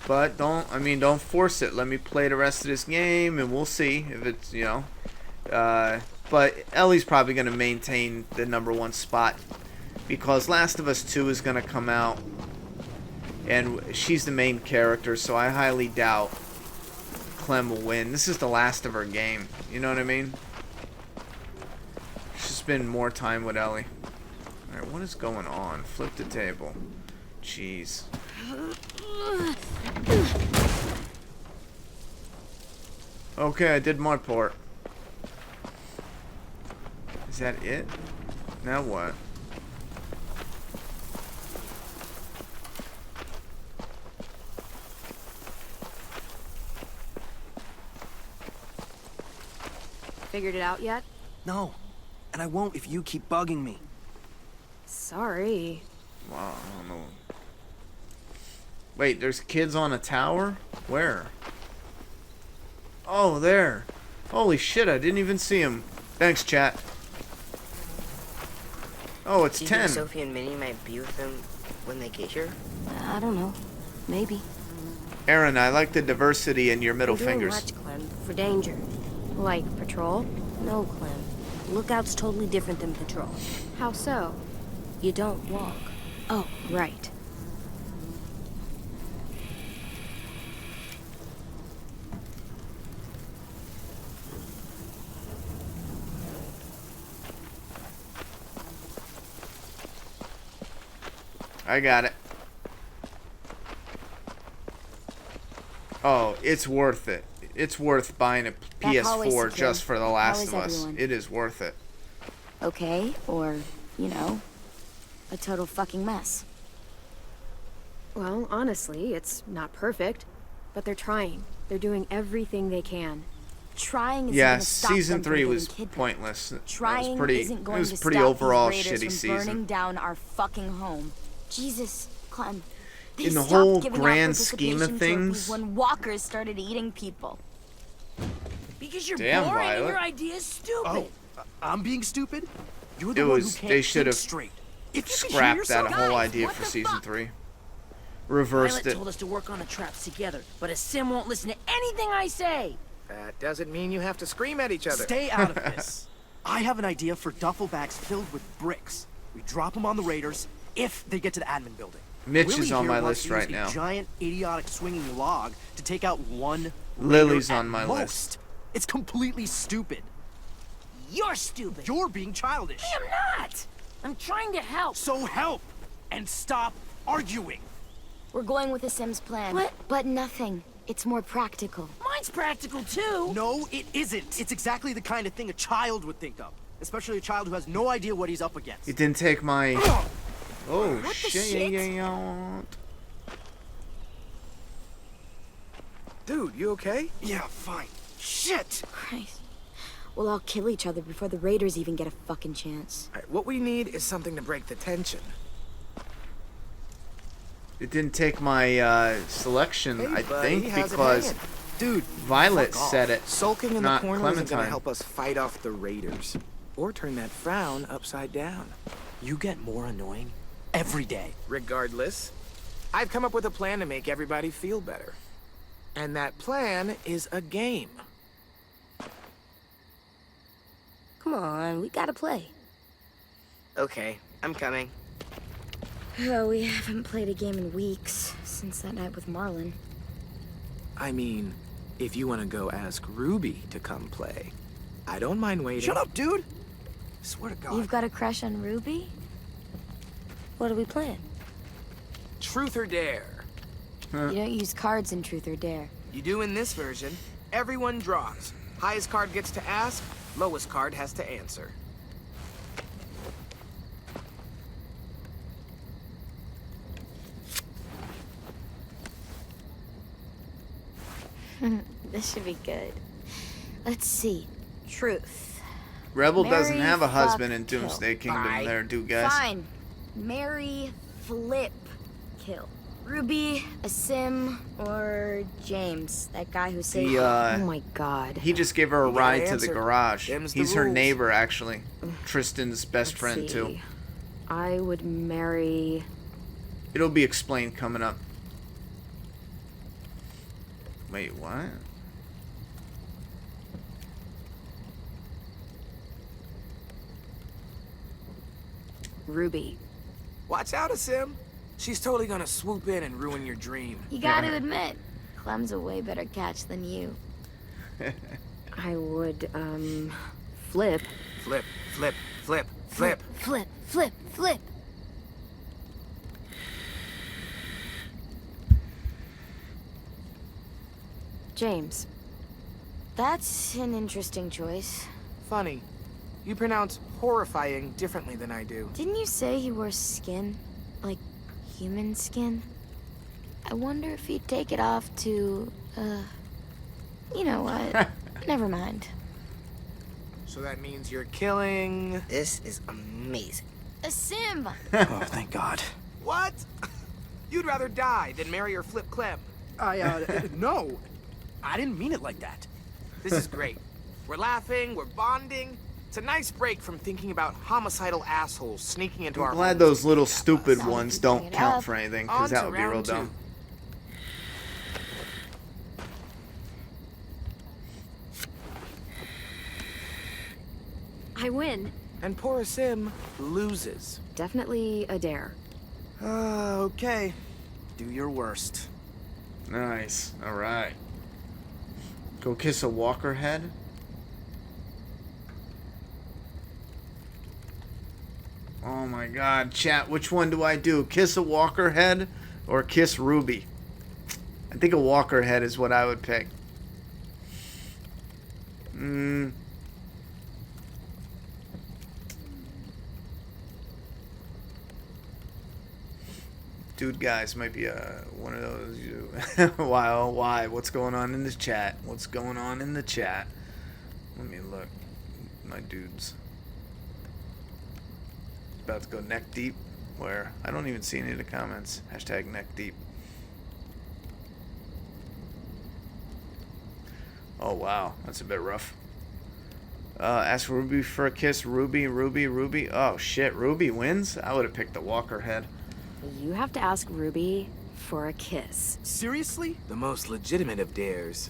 But don't force it. Let me play the rest of this game and we'll see if it's, but Ellie's probably going to maintain the #1 spot because Last of Us 2 is going to come out and she's the main character, so I highly doubt Clem will win. This is the last of her game. You know what I mean? She's spend more time with Ellie. Alright, what is going on? Flip the table. Jeez. Okay, I did my part. Is that it? Now what? Figured it out yet? No. And I won't if you keep bugging me. Sorry. Wow, I don't know. Wait, there's kids on a tower? Where? Oh, there. Holy shit, I didn't even see him. Thanks, chat. Oh, it's Do you 10. think Sophie and Minnie might be with them when they get here? I don't know. Maybe. Aaron, I like the diversity in your middle You're doing fingers. much, Clem, for danger. Like patrol? No, Clem. Lookout's totally different than patrol. How so? You don't walk. Oh, right. I got it. Oh, it's worth it. It's worth buying a That hallway's PS4 secure. just for The How Last is of Us. everyone? It is worth it. Okay, or, a total fucking mess. Well, honestly, it's not perfect, but they're trying. They're doing everything they can. Trying isn't Yeah, gonna stop season them from 3 getting was kidnapped. pointless. It Trying was pretty, isn't going it was to pretty stop overall these raiders shitty from burning season. down our fucking home. Jesus, Clem. They In the stopped whole giving out grand scheme of participation trophies things. when walkers started eating people. Because you're Damn, boring and Violet. your idea is stupid. I'm being stupid? You're the It one was. who can't They should think have straight. If you could hear scrapped yourself- that whole Guys, idea what for the season fuck? 3. Reversed Violet it. told us to work on the traps together, but a sim won't listen to anything I say. That doesn't mean you have to scream at each other. Stay out of this. I have an idea for duffel bags filled with bricks. We drop them on the raiders if they get to the admin building. Mitch Willie is on here my wants list to right use now. a giant, idiotic swinging log to take out one Lily's raider on at my most. list. It's completely stupid. You're stupid. You're being childish. I am not. I'm trying to help. So help and stop arguing. We're going with the Sims plan. What? But nothing. It's more practical. Mine's practical too. No, it isn't. It's exactly the kind of thing a child would think of. Especially a child who has no idea what he's up against. It didn't take my. Oh What the shit! shit? Dude, you okay? Yeah, fine. Shit! Christ. We'll all kill each other before the raiders even get a fucking chance. All right, what we need is something to break the tension. It didn't take my selection, Hey, I buddy, think, how's it because hanging? Dude, Violet fuck off. said it. Sulking in not the corner isn't gonna Clementine. help us fight off the raiders. Or turn that frown upside down. You get more annoying every day. Regardless, I've come up with a plan to make everybody feel better. And that plan is a game. Come on, we gotta play. Okay, I'm coming. Oh, we haven't played a game in weeks, since that night with Marlon. I mean, if you want to go ask Ruby to come play, I don't mind waiting. Shut up, dude! Swear to God. You've got a crush on Ruby? What are we playing? Truth or dare? You don't use cards in Truth or Dare. You do in this version. Everyone draws. Highest card gets to ask, lowest card has to answer. This should be good. Let's see. Truth. Rebel doesn't Marry, have a fuck, husband in Doomsday kill. Kingdom. Fine. There, do guys. Fine. Marry, flip, kill. Ruby, a Sim, or James, that guy who saved The, Oh my god. He just gave her a You gotta ride to the answer. garage. Them's the He's her rules. neighbor, actually. Tristan's best Let's friend, too. see. I would marry... It'll be explained coming up. Wait, what? Ruby. Watch out, Sim. She's totally gonna swoop in and ruin your dream. You gotta admit, Clem's a way better catch than you. I would, flip. Flip, flip, flip, flip. Flip, flip, flip. James. That's an interesting choice. Funny. You pronounce horrifying differently than I do. Didn't you say he wore skin? Like, human skin? I wonder if he'd take it off to, you know what? Never mind. So that means you're killing... This is amazing. A Sim! Oh, thank God. What? You'd rather die than marry or flip Clem. No. I didn't mean it like that. This is great. We're laughing, we're bonding. It's a nice break from thinking about homicidal assholes sneaking into our I'm glad homes those to little kidnap us. stupid ones don't it count up. for anything, On because that to would be real round dumb. I win. And poor Sim loses. Definitely a dare. Okay. Do your worst. Nice. Alright. Go kiss a walker head? Oh my god, chat, which one do I do? Kiss a walker head or kiss Ruby? I think a walker head is what I would pick. Dude, guys, might be one of those. Wow, why? What's going on in the chat? What's going on in the chat? Let me look. My dudes. About to go neck deep. Where? I don't even see any of the comments. Hashtag neck deep. Oh, wow. That's a bit rough. Ask Ruby for a kiss. Ruby, Ruby, Ruby. Oh, shit. Ruby wins? I would have picked the walker head. You have to ask Ruby for a kiss. Seriously? The most legitimate of dares.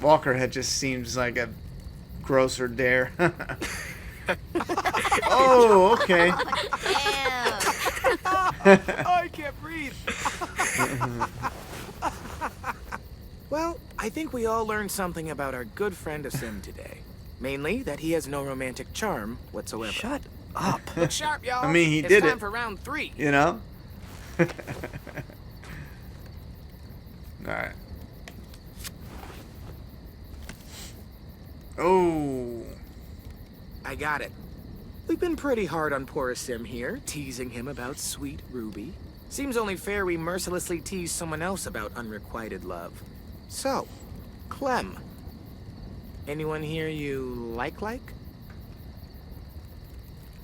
Walker head just seems like a grosser dare. Oh, okay. I can't breathe. Well, I think we all learned something about our good friend Sim today. Mainly that he has no romantic charm whatsoever. Shut up. Look sharp, y'all. I mean, he it's did time it. for round 3. You know? Alright. Oh. I got it. We've been pretty hard on poor Sim here, teasing him about sweet Ruby. Seems only fair we mercilessly tease someone else about unrequited love. So, Clem. Anyone here you like?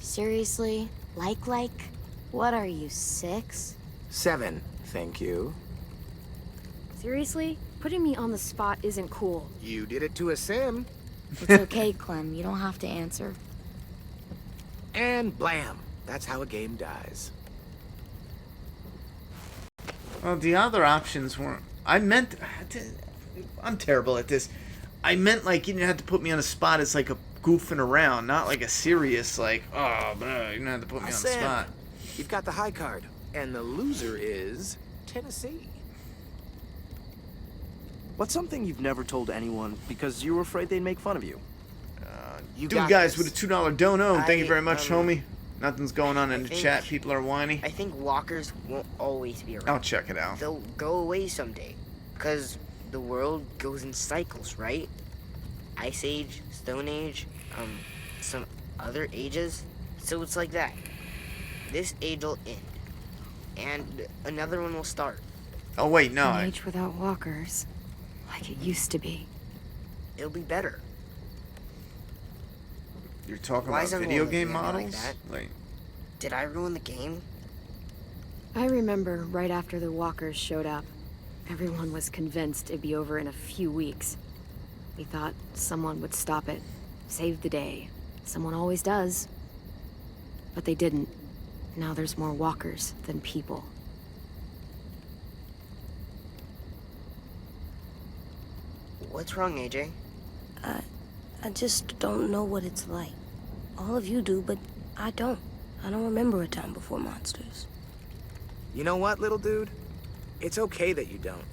Seriously? Like? What are you, 6? 7, thank you. Seriously? Putting me on the spot isn't cool. You did it to a Sim. It's okay, Clem. You don't have to answer. And blam. That's how a game dies. Well, the other options weren't... I'm terrible at this. I meant, like, you didn't have to put me on a spot as, like, a goofing around, not like a serious, like, oh, man, you didn't have to put me on the Sam, spot. You've got the high card, and the loser is Tennessee. What's something you've never told anyone because you were afraid they'd make fun of you? You Dude, got guys, this. with a $2 dono, thank you very much, I, homie. Nothing's going on in I the think- chat. People are whiny. I think walkers won't always be around. I'll check it out. They'll go away someday. Because the world goes in cycles, right? Ice Age, Stone Age, some other ages. So it's like that. This age will end. And another one will start. Oh, wait, no. An age without walkers. Like it used to be. It'll be better. You're talking Why about is everyone video looking game at me like models? that? Like, Did I ruin the game? I remember right after the walkers showed up, everyone was convinced it'd be over in a few weeks. We thought someone would stop it, save the day. Someone always does. But they didn't. Now there's more walkers than people. What's wrong, AJ? I just don't know what it's like. All of you do, but I don't. I don't remember a time before monsters. You know what, little dude? It's okay that you don't.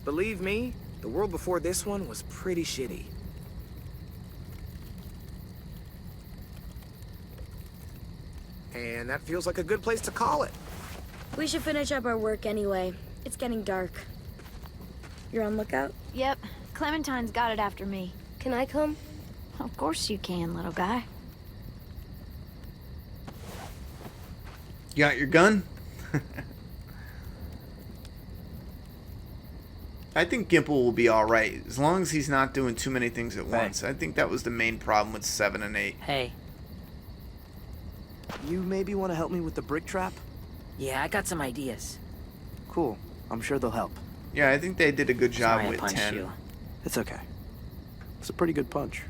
Believe me, the world before this one was pretty shitty. And that feels like a good place to call it. We should finish up our work anyway. It's getting dark. You're on lookout? Yep. Clementine's got it after me. Can I come? Of course you can, little guy. You got your gun? I think Gimple will be alright, as long as he's not doing too many things at once. I think that was the main problem with 7 and 8. Hey. You maybe want to help me with the brick trap? Yeah, I got some ideas. Cool. I'm sure they'll help. Yeah, I think they did a good job Sorry I with punched 10. you. It's okay. It's a pretty good punch.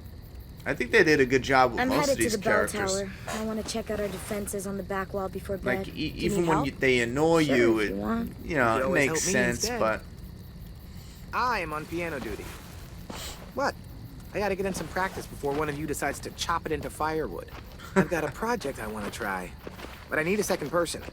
I think they did a good job with I'm most of headed to these the bell characters. tower. I want to check out our defenses on the back wall before bed. Like, Do you even need when help? they annoy Sure, you, if you want. you know, You it always makes help me sense, instead. but... I am on piano duty. What? I gotta get in some practice before one of you decides to chop it into firewood. I've got a project I want to try, but I need a second person.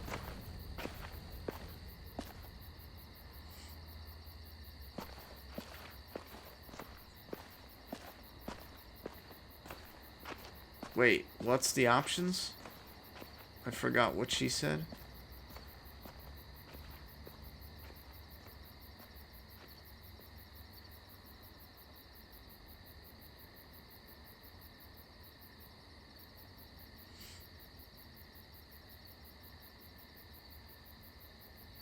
Wait, what's the options? I forgot what she said.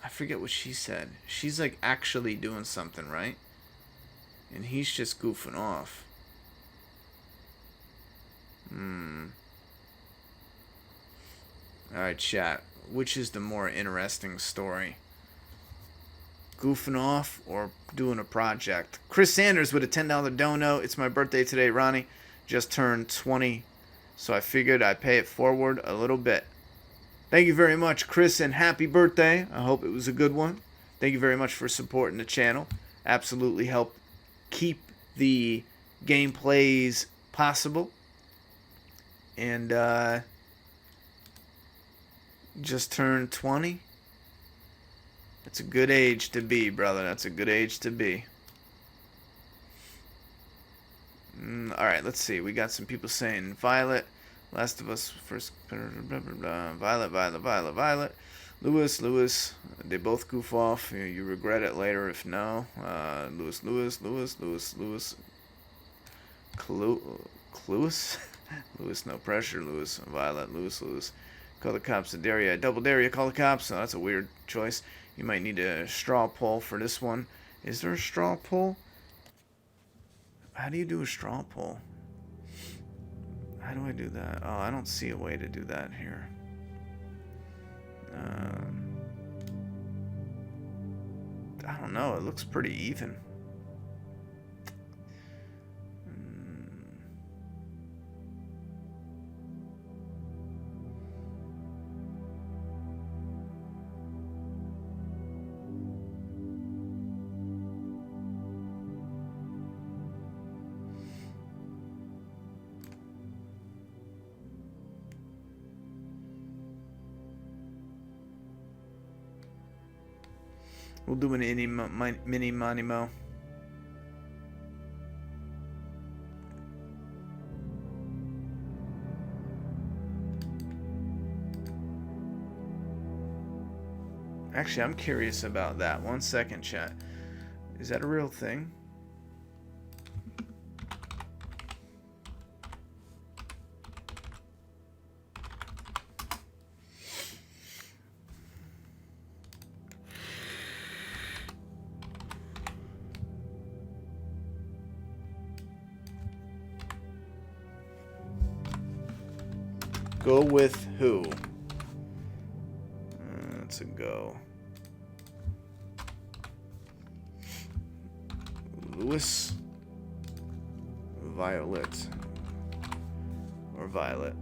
I forget what she said. She's like actually doing something, right? And he's just goofing off. Alright, chat. Which is the more interesting story? Goofing off or doing a project? Chris Sanders with a $10 dono. It's my birthday today, Ronnie. Just turned 20. So I figured I'd pay it forward a little bit. Thank you very much, Chris, and happy birthday. I hope it was a good one. Thank you very much for supporting the channel. Absolutely help keep the gameplays possible. And just turned 20. That's a good age to be, brother. That's a good age to be. Alright, let's see. We got some people saying Violet. Last of Us first. Violet, Violet, Violet, Violet. Lewis. They both goof off. You regret it later if no. Lewis. Cluis? Lewis, no pressure. Lewis, Violet. Lewis. Call the cops. Daria. Double Daria. Call the cops. Oh, that's a weird choice. You might need a straw poll for this one. Is there a straw poll? How do you do a straw poll? How do I do that? Oh, I don't see a way to do that here. I don't know. It looks pretty even. We'll do an mini Monimo. Actually, I'm curious about that. 1 second, chat. Is that a real thing? Go with who? Let's It's a go. Lewis, Violet, or Violet.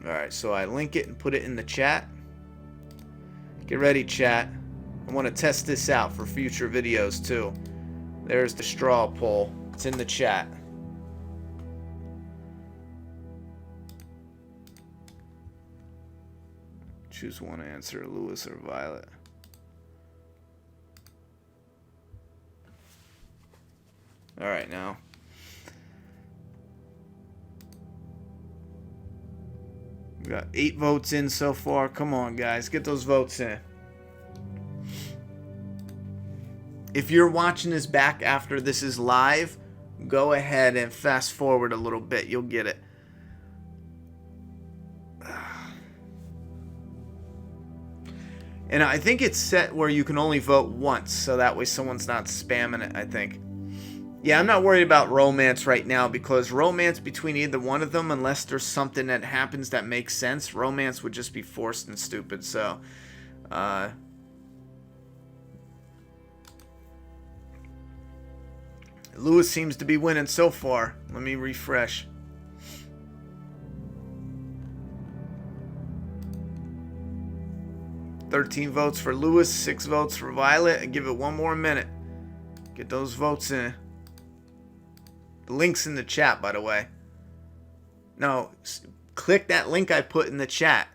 Alright, so I link it and put it in the chat. Get ready, chat. I want to test this out for future videos, too. There's the straw poll. It's in the chat. Choose one answer, Lewis or Violet. Alright, now. We got 8 votes in so far. Come on, guys. Get those votes in. If you're watching this back after this is live, go ahead and fast forward a little bit. You'll get it. And I think it's set where you can only vote once, so that way someone's not spamming it, I think. Yeah, I'm not worried about romance right now, because romance between either one of them, unless there's something that happens that makes sense, romance would just be forced and stupid, so... Lewis seems to be winning so far. Let me refresh. $13 votes for Lewis, 6 votes for Violet, and give it one more minute. Get those votes in. The link's in the chat, by the way. No, click that link I put in the chat.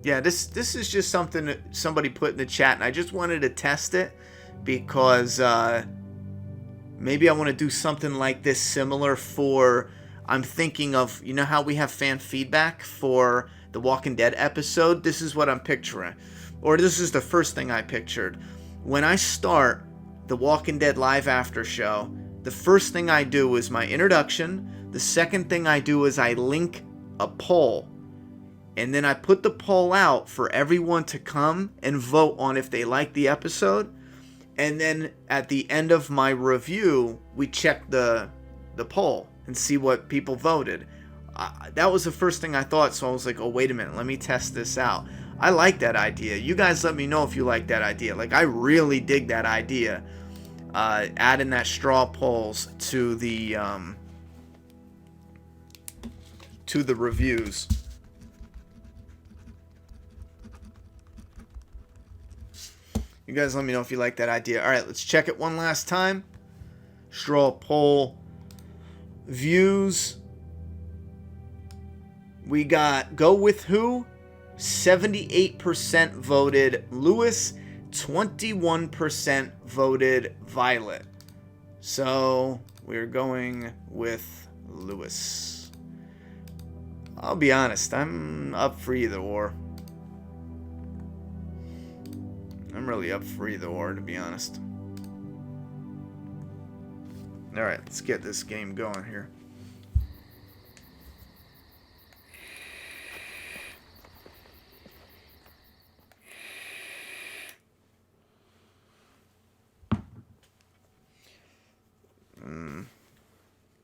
Yeah, this is just something that somebody put in the chat, and I just wanted to test it because maybe I want to do something like this similar for... I'm thinking of, you know how we have fan feedback for the Walking Dead episode? This is what I'm picturing. Or this is the first thing I pictured. When I start the Walking Dead live after show, the first thing I do is my introduction. The second thing I do is I link a poll. And then I put the poll out for everyone to come and vote on if they like the episode. And then at the end of my review, we check the poll and see what people voted. That was the first thing I thought, so I was like, oh, wait a minute, let me test this out. I like that idea. You guys let me know if you like that idea. Like, I really dig that idea. Adding that straw polls to the reviews. You guys let me know if you like that idea. All right, let's check it one last time. Straw poll views. We got Go With Who. 78% voted Lewis. 21% voted Violet. So we're going with Lewis. I'll be honest, I'm up for either or. I'm really up for either or, to be honest. Alright, let's get this game going here.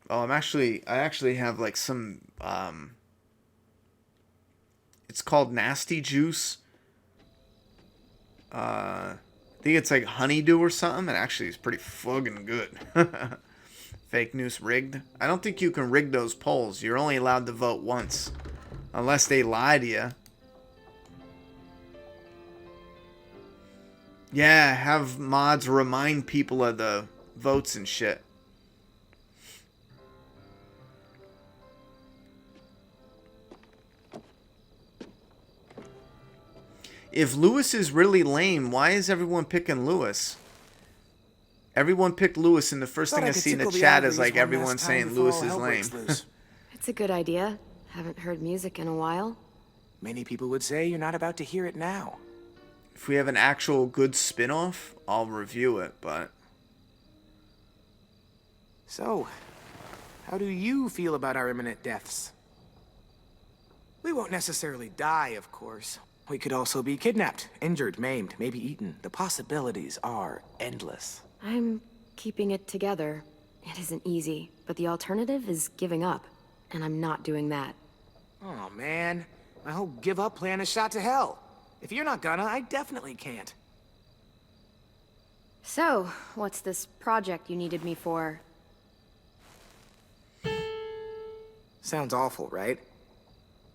Oh, I actually have like some, it's called Nasty Juice. I think it's like honeydew or something, and actually it's pretty fucking good. Fake news rigged. I don't think you can rig those polls. You're only allowed to vote once. Unless they lie to you. Yeah, have mods remind people of the votes and shit. If Lewis is really lame, why is everyone picking Lewis? Everyone picked Lewis, and the first thing I see in the chat is like everyone saying Lewis is lame. It's a good idea. Haven't heard music in a while. Many people would say you're not about to hear it now. If we have an actual good spin-off, I'll review it, but... So, how do you feel about our imminent deaths? We won't necessarily die, of course. We could also be kidnapped, injured, maimed, maybe eaten. The possibilities are endless. I'm keeping it together. It isn't easy, but the alternative is giving up. And I'm not doing that. Oh, man. My whole give-up plan is shot to hell. If you're not gonna, I definitely can't. So, what's this project you needed me for? Sounds awful, right?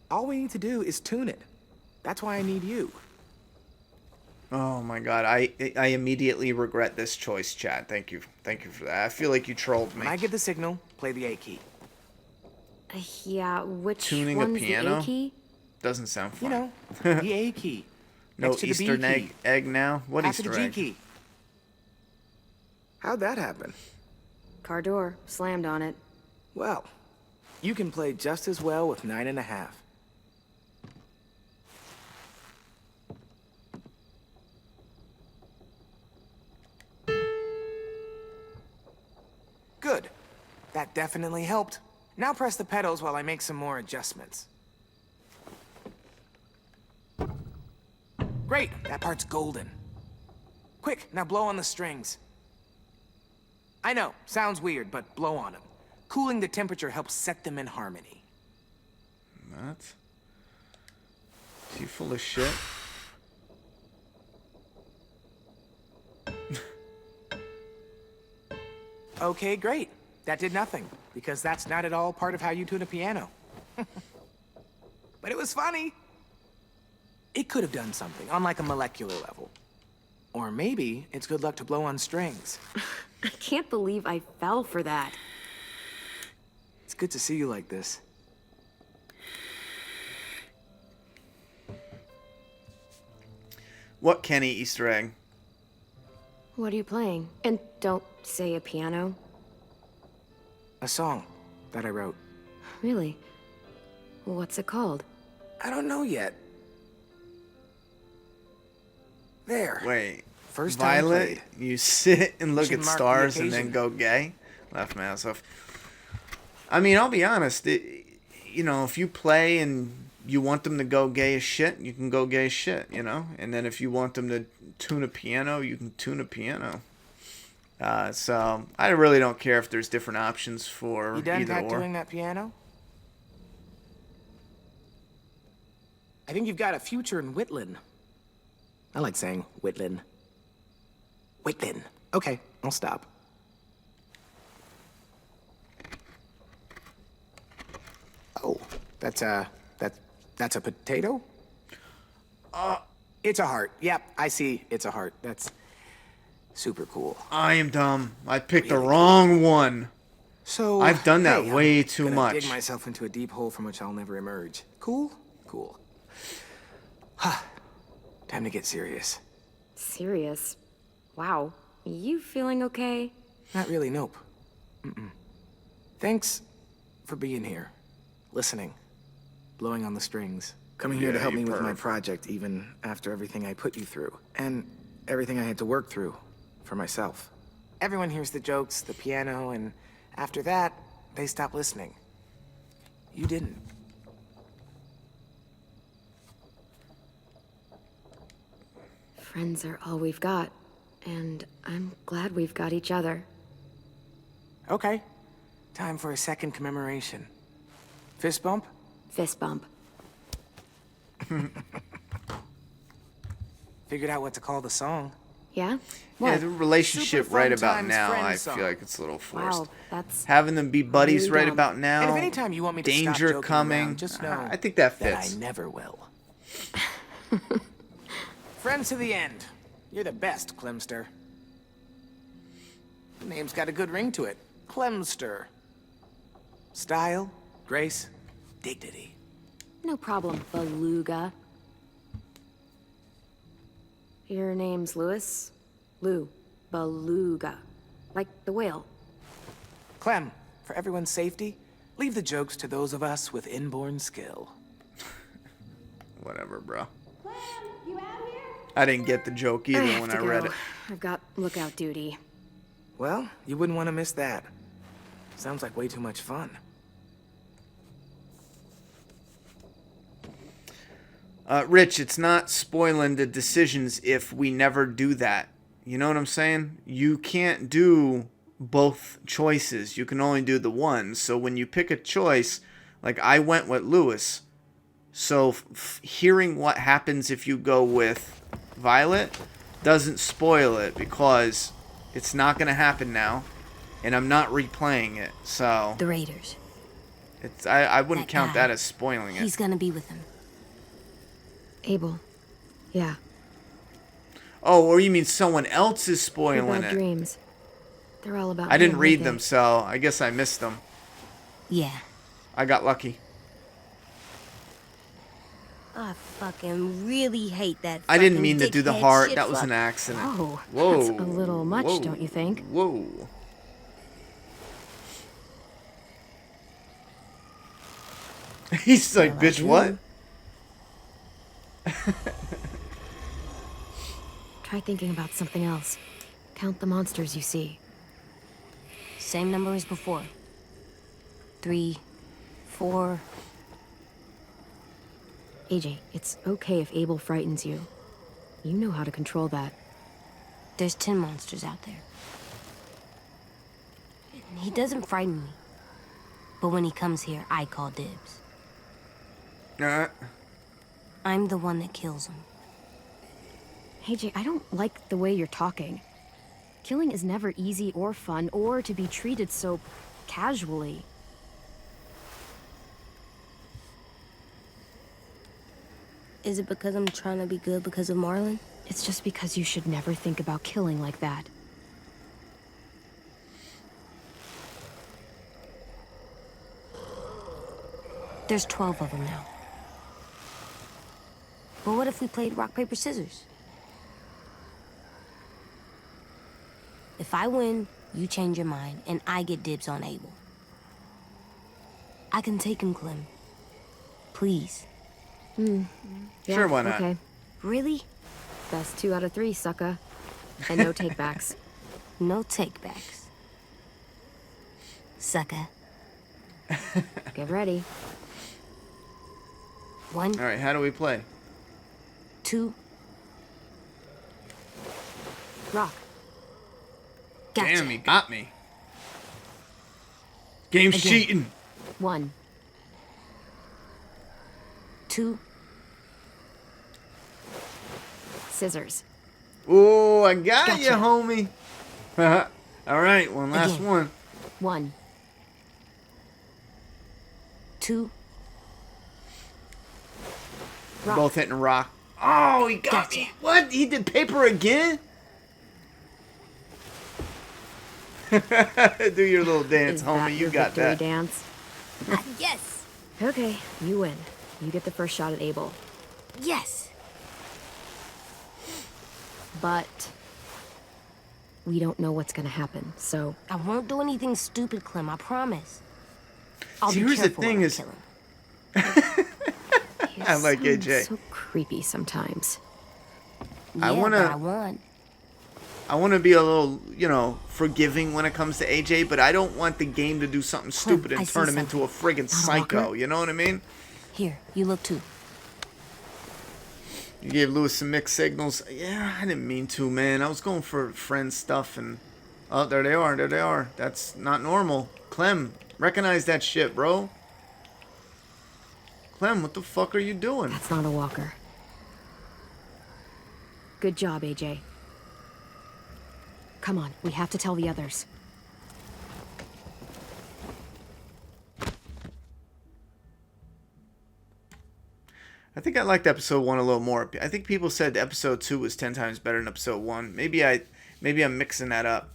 All we need to do is tune it. That's why I need you. Oh my god, I immediately regret this choice, chat. Thank you for that. I feel like you trolled me. When I give the signal, play the A key. Yeah, which Tuning one's a piano? the A key? Doesn't sound fun. You know, the A key. No Next to the Easter B key. egg now? What After Easter the G egg? key. How'd that happen? Car door, slammed on it. Well, you can play just as well with 9.5. Good. That definitely helped. Now press the pedals while I make some more adjustments. Great, that part's golden. Quick, now blow on the strings. I know, sounds weird, but blow on them. Cooling the temperature helps set them in harmony. What? Is he full of shit? Okay, great. That did nothing, because that's not at all part of how you tune a piano. But it was funny. It could have done something, on like a molecular level. Or maybe it's good luck to blow on strings. I can't believe I fell for that. It's good to see you like this. What Kenny Easter egg? What are you playing? And don't say a piano. A song that I wrote. Really? What's it called? I don't know yet. There. Wait. First time Violet, played. you sit and look Should at mark the stars and then occasion. go gay? Laugh my ass off. I mean, I'll be honest. You know, if you play and you want them to go gay as shit, you can go gay as shit, you know? And then if you want them to tune a piano, you can tune a piano. So, I really don't care if there's different options for You done either or. tattooing that piano? I think you've got a future in Whitlin. I like saying Whitlin. Whitlin. Okay, I'll stop. Oh, that's a potato? It's a heart. Yep, I see. It's a heart. That's super cool. I am dumb. I picked the wrong one. So I've done that hey, way I'm too gonna much. Dig myself into a deep hole from which I'll never emerge. Cool? Cool. Time to get serious. Serious? Wow. You feeling okay? Not really, nope. Thanks for being here. Listening. Blowing on the strings. Coming here to Yeah, help you me with my perv. project, even after everything I put you through. And everything I had to work through for myself. Everyone hears the jokes, the piano, and after that, they stop listening. You didn't. Friends are all we've got. And I'm glad we've got each other. Okay. Time for a second commemoration. Fist bump? Fist bump. Figured out what to call the song. Yeah? Yeah, What? the relationship Super right fun about times now, friend I song. feel like it's a little forced. Wow, that's Having them be buddies really right dumb. about now. And if anytime you want me to stop danger joking coming. around, just know I think that that fits. I never will. Friends to the end. You're the best, Clemster. The name's got a good ring to it. Clemster. Style, grace, dignity. no problem, beluga. Your name's Louis? Lou. Beluga. Like the whale. Clem, for everyone's safety, leave the jokes to those of us with inborn skill. Whatever, bro. Clem, you out here? I didn't get the joke either when I read it. I've got lookout duty. Well, you wouldn't want to miss that. Sounds like way too much fun. Rich, it's not spoiling the decisions if we never do that. You know what I'm saying? You can't do both choices. You can only do the one. So when you pick a choice, like I went with Lewis. So hearing what happens if you go with Violet doesn't spoil it because it's not going to happen now. And I'm not replaying it. So The Raiders. it's I wouldn't That count guy. that as spoiling it. He's gonna be with him. Abel. Yeah. Oh, or you mean someone else is spoiling Bad it? dreams. They're all about I didn't him, read aren't them, they? so I guess I missed them. Yeah. I got lucky. I fucking really hate that. I didn't fucking mean to do the dickhead heart. shit That was fuck. an accident. Oh, Whoa. that's a little much, Whoa. don't you think? Whoa. He's like, bitch, what? Try thinking about something else. Count the monsters you see. Same number as before. 3, 4. AJ, it's okay if Abel frightens you. You know how to control that. There's 10 monsters out there. He doesn't frighten me. But when he comes here, I call dibs. I'm the one that kills him. AJ, I don't like the way you're talking. Killing is never easy or fun or to be treated so casually. Is it because I'm trying to be good because of Marlon? It's just because you should never think about killing like that. There's 12 of them now. But what if we played rock, paper, scissors? If I win, you change your mind, and I get dibs on Abel. I can take him, Clem. Please. Yeah, Sure, why not? Okay. Really? Best 2 out of 3, sucker. And no takebacks. No takebacks. Sucker. Get ready. 1, All right, how do we play? 2. Rock. Gotcha. Damn, he got me. Game's Again. cheating. 1. 2. Scissors. Oh, I got Gotcha. you, homie. All right, one last Again. one. 1. 2. Rock. Both hitting rock. Oh, he got Gotcha. me. What? He did paper again? Do your little dance, Is homie. that You your got victory that. dance? Yes. Okay, you win. You get the first shot at Abel. Yes. But we don't know what's gonna happen, so I won't do anything stupid, Clem. I promise. I'll See, be here's the careful thing when I is- kill him. you I like sound AJ. so creepy sometimes. I Yeah, wanna- but I won. I want to be a little, forgiving when it comes to AJ, but I don't want the game to do something stupid I and see turn him into a friggin' Not a psycho. walker? You know what I mean? Here, you look too. You gave Lewis some mixed signals. Yeah, I didn't mean to, man. I was going for friend stuff, and oh, there they are. There they are. That's not normal. Clem, recognize that shit, bro. Clem, what the fuck are you doing? That's not a walker. Good job, AJ. Come on, we have to tell the others. I think I liked episode 1 a little more. I think people said episode 2 was 10 times better than episode 1. Maybe I'm mixing that up.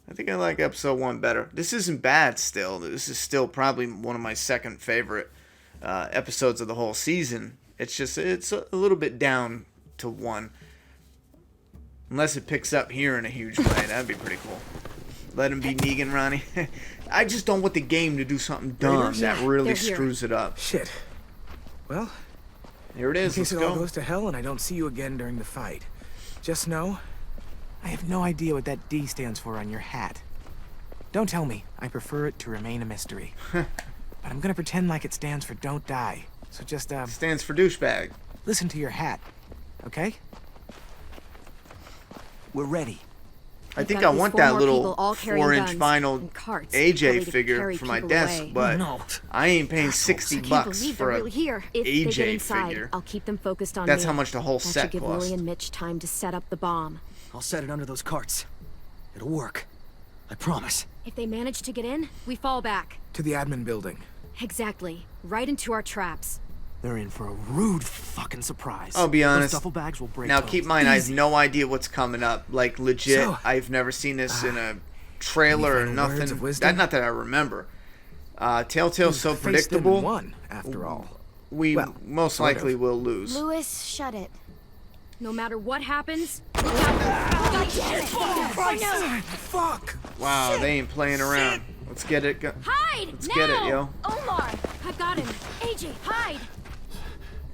I think I like episode 1 better. This isn't bad still. This is still probably one of my second favorite episodes of the whole season. It's just, it's a little bit down to 1. Unless it picks up here in a huge way. That'd be pretty cool. Let him be Negan, Ronnie. I just don't want the game to do something dumb that really they're here. screws it up. Shit. Well, Here it in is. case Let's it all go. goes to hell and I don't see you again during the fight, Just know, I have no idea what that D stands for on your hat. Don't tell me. I prefer it to remain a mystery. But I'm gonna pretend like it stands for don't die. So just, Stands for douchebag. listen to your hat, okay? We're ready. I think got I these want 4 that more little people all carrying 4-inch guns vinyl and carts ready AJ to figure carry for my people desk, away. but No. I ain't paying $60 Can't believe for they're a really here. If they get AJ inside, figure. I'll keep them focused on That's me. how much the whole That set should give cost. Lily and Mitch time to set up the bomb. I'll set it under those carts. It'll work. I promise. If they manage to get in, we fall back. To the admin building. Exactly. Right into our traps. They're in for a rude fucking surprise. I'll be honest. Those duffel bags will break Now bones. keep in mind, I have Easy. no idea what's coming up. Like legit, So, I've never seen this in a trailer or any final words nothing. of wisdom? Not that I remember. Telltale's so Faced them and predictable. won, after all. We Well, most sort likely of. will lose. Lewis, shut it. No matter what happens, God damn it! Oh, no. Fuck! Wow, they ain't playing around. Let's get it. Hide! Let's now! get it, yo. Omar! I've got him. AJ, hide!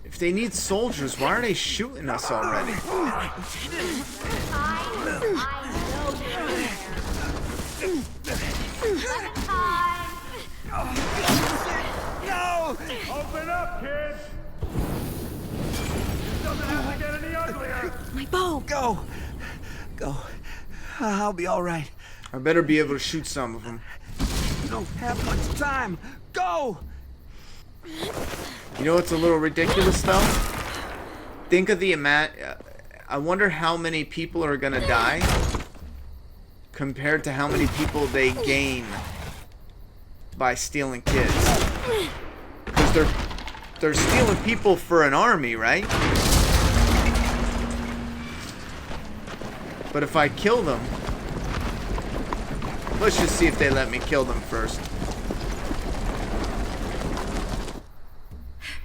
If they need soldiers, why are they shooting us already? No! Open up, kids! This doesn't have to get any uglier! My bow! Go! Go. I'll be all right. I better be able to shoot some of them. You don't have much time. Go! You know what's a little ridiculous though? Think of the amount. I wonder how many people are gonna die compared to how many people they gain by stealing kids. Because they're stealing people for an army, right? But if I kill them, let's just see if they let me kill them first.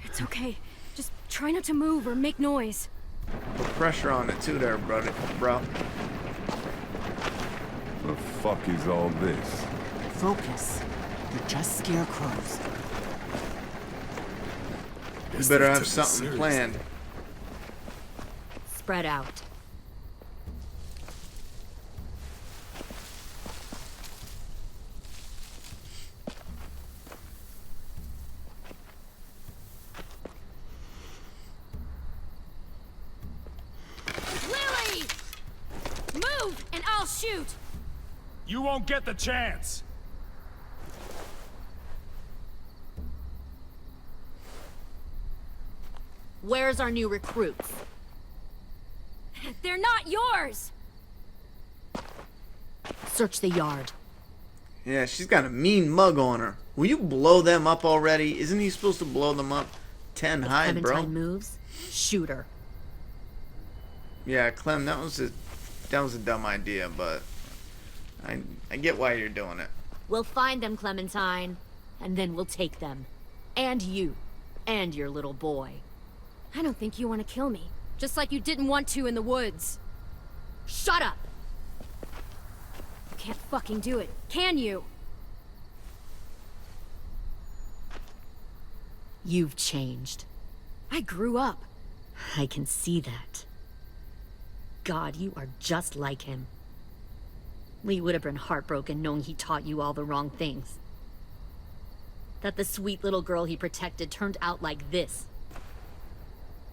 It's okay. Just try not to move or make noise. Put pressure on it too there, bro. The fuck is all this? Focus. They're just scarecrows. You better have something planned. Spread out. Lily! Move, and I'll shoot! You won't get the chance! Where's our new recruits? They're not yours! Search the yard. Yeah, she's got a mean mug on her. Will you blow them up already? Isn't he supposed to blow them up? 10 If high, bro. Clementine moves, shoot her. Yeah, Clem, that was a dumb idea, but I get why you're doing it. We'll find them, Clementine, and then we'll take them. And you. And your little boy. I don't think you want to kill me. Just like you didn't want to in the woods. Shut up! You can't fucking do it, can you? You've changed. I grew up. I can see that. God, you are just like him. Lee would have been heartbroken knowing he taught you all the wrong things. That the sweet little girl he protected turned out like this.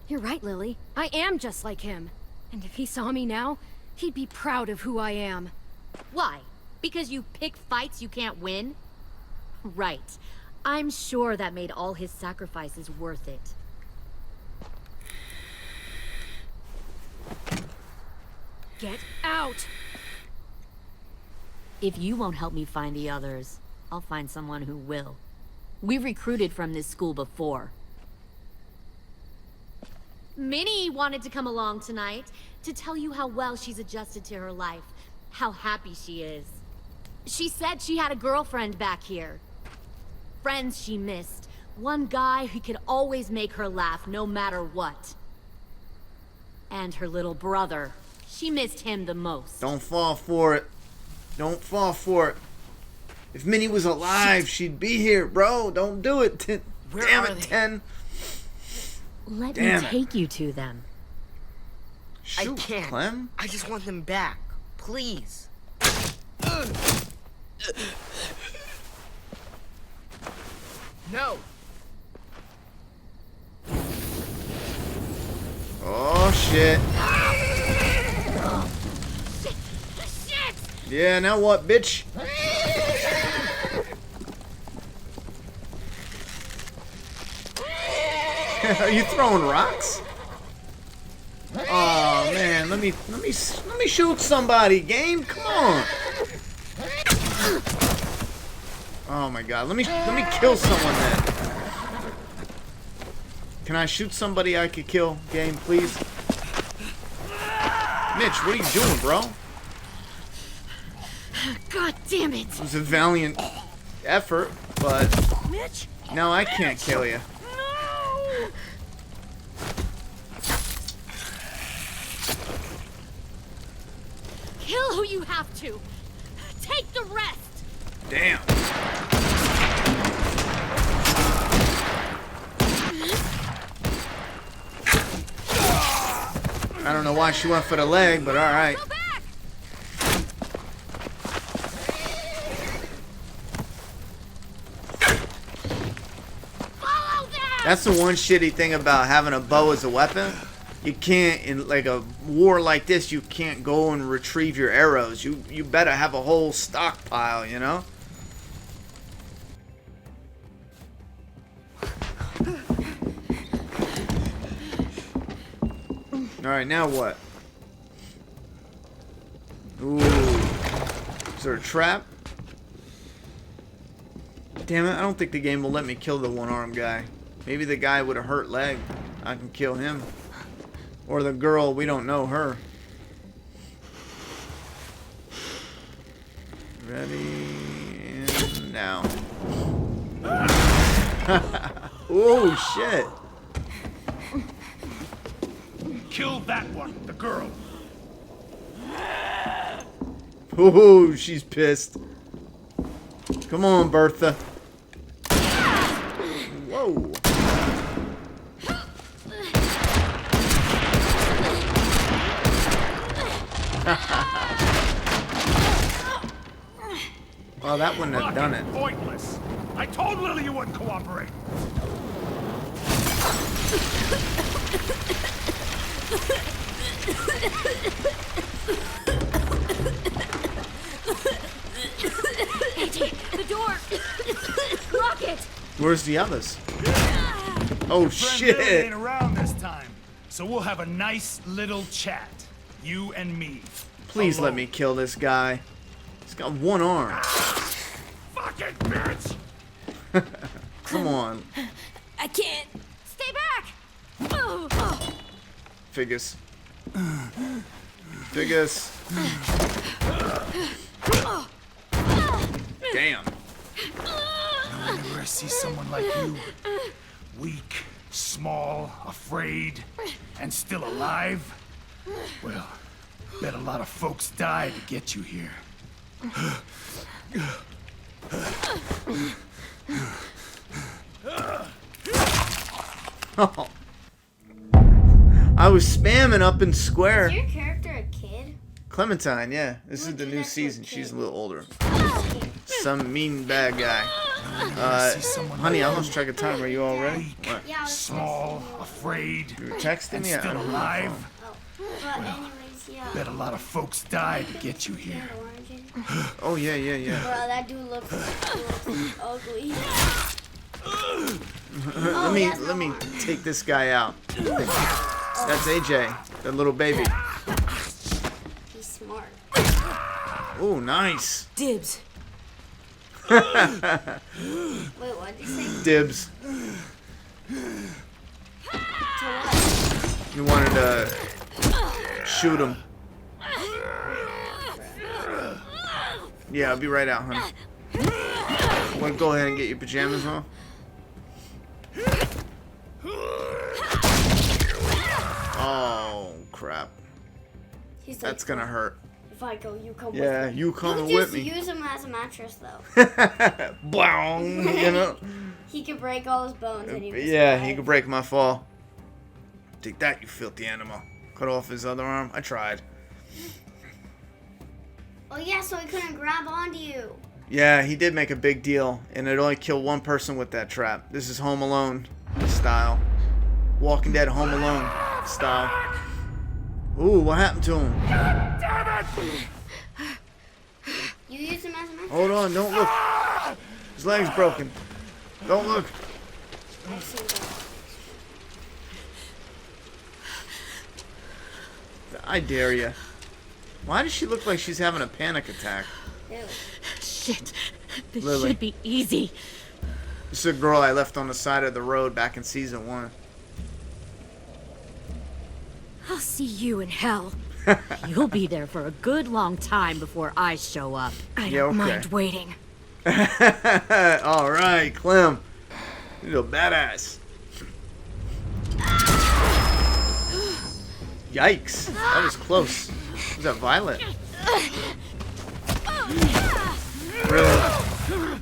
You're right, Lily. I am just like him. And if he saw me now, he'd be proud of who I am. Why? Because you pick fights you can't win? Right. I'm sure that made all his sacrifices worth it. Get out! If you won't help me find the others, I'll find someone who will. We recruited from this school before. Minnie wanted to come along tonight to tell you how well she's adjusted to her life, how happy she is. She said she had a girlfriend back here. Friends she missed. One guy who could always make her laugh no matter what. And her little brother. She missed him the most. Don't fall for it. Don't fall for it. If Minnie was alive, she'd be here, bro. Don't do it. Damn it, 10. Let Damn me it. take you to them. Shoot, I can't. Clem. I just want them back. Please. No. Oh, shit. Shit! Yeah, now what, bitch? Are you throwing rocks? Oh man, let me shoot somebody, game. Come on. Oh my god, let me kill someone then. Can I shoot somebody I could kill, game, please? Mitch, what are you doing, bro? God damn it! It was a valiant effort, but Mitch? now I can't kill you. No! Kill who you have to. Take the rest. Damn. I don't know why she went for the leg, but all right. That's the one shitty thing about having a bow as a weapon. You can't, in like a war like this, you can't go and retrieve your arrows. You better have a whole stockpile, you know? Alright, now what? Ooh. Is there a trap? Damn it, I don't think the game will let me kill the one-armed guy. Maybe the guy with a hurt leg. I can kill him. Or the girl, we don't know her. Ready, and now. Oh, shit. Kill that one, the girl. Oh, she's pissed. Come on, Bertha. Whoa. Well, that wouldn't have done it. Pointless. I told Lily you wouldn't cooperate. AJ, the door. Lock it. Where's the others? Oh, shit. Ain't around this time, so we'll have a nice little chat. You and me. Please let me kill this guy. He's got one arm. Fucking bitch! Come on. I can't. Stay back. Oh. Figures. Figures. Damn. Whenever I see someone like you, weak, small, afraid, and still alive, well, bet a lot of folks died to get you here. Oh. I was spamming up in square. Is your character a kid? Clementine, yeah. This is the new season. She's a little older. Some mean bad guy. Honey, I lost track of time. Are you all ready? What? Yeah, I was Small, afraid, You were texting and me? I still don't have my alive. phone. But anyways, yeah. Bet a lot of folks died to get you here. Oh, yeah, yeah, yeah. Bro, that dude looks ugly. let me take this guy out. That's AJ, the little baby. He's smart. Oh, nice. Dibs. Wait, what did you say? Dibs. To what? You wanted to shoot him. Yeah, I'll be right out, honey. Want to go ahead and get your pajamas on? Oh, crap. He's like, That's gonna hurt. if I go, you come Yeah, with me. you coming You'll with just me. use him as a mattress, though. Bong, you know? He could break all his bones and he would Yeah, survive. he could break my fall. Take that, you filthy animal. Cut off his other arm. I tried. Oh yeah, so he couldn't grab onto you. Yeah, he did make a big deal, and it only killed one person with that trap. This is Home Alone style. Walking Dead Home Alone style. Ooh, what happened to him? You used him as a mattress? Hold on, don't look. His leg's broken. Don't look. I dare you. Why does she look like she's having a panic attack? Ew. Shit. This Lily. should be easy. This is a girl I left on the side of the road back in season 1. I'll see you in hell. You'll be there for a good long time before I show up. I Yeah, don't okay. mind waiting. Alright, Clem. You're a badass. Yikes. That was close. Was that Violet? Really?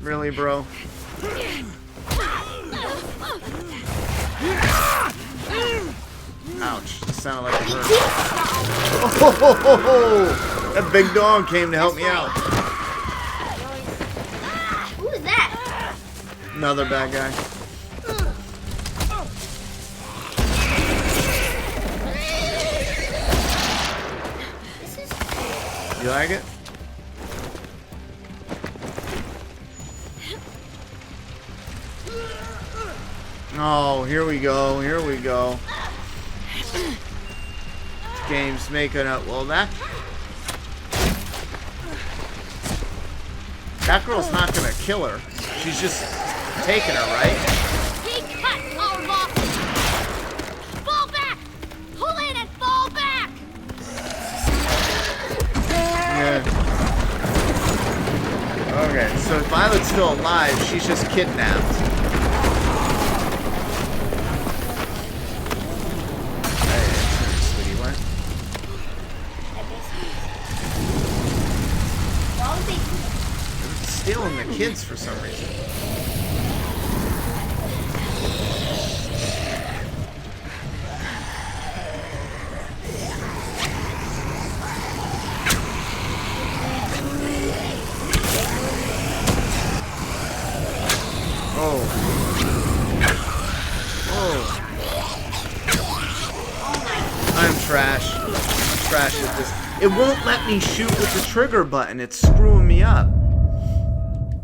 Really, bro? Ouch. That sounded like it hurt. Oh, that big dog came to help me out. Who is that? Another bad guy. You like it? Oh, here we go. Here we go. This game's making up. Well, that girl's not gonna kill her. She's just taking her, right? He cut our losses. Fall back. Pull in and fall back. Yeah. Okay, so Violet's still alive. She's just kidnapped. Hey, sweetie, what? Why would they do They're stealing the kids for some reason. I'm trash. I'm trash at this. It won't let me shoot with the trigger button. It's screwing me up.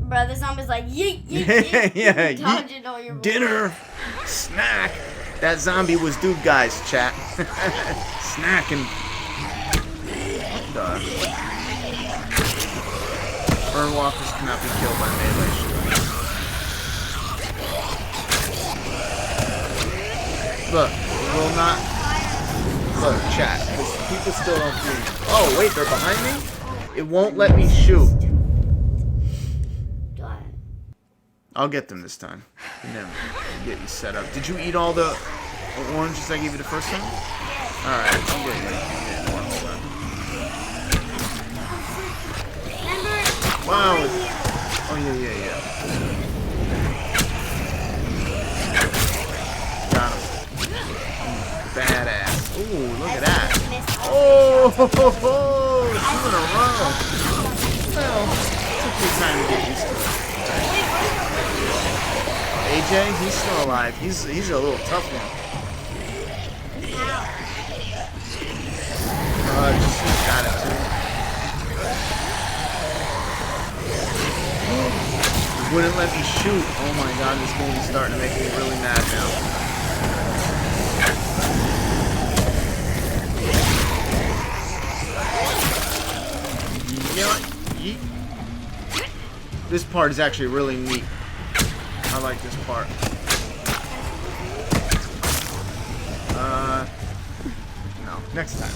Bro, the zombie's like, yeet, yeet, yeet. Yeah, Dodging all your dinner, snack. That zombie was dude guys, chat. Snacking. What the? Burnwalkers cannot be killed by melee shooting. Look, will not. Look, chat. People still don't see. Oh, wait, they're behind me? It won't let me shoot. I'll get them this time. And then get you set up. Did you eat all the oranges I gave you the first time? Alright, I'll get you. Wow. Oh, yeah. Got him. Badass. Ooh, look at that. Oh, two in a row. Well, took me time to get used to it. AJ, he's still alive. He's a little tough one. Just got it too. Wouldn't let me shoot. Oh my god, this game is starting to make me really mad now. Yeet. This part is actually really neat. I like this part. No, next time.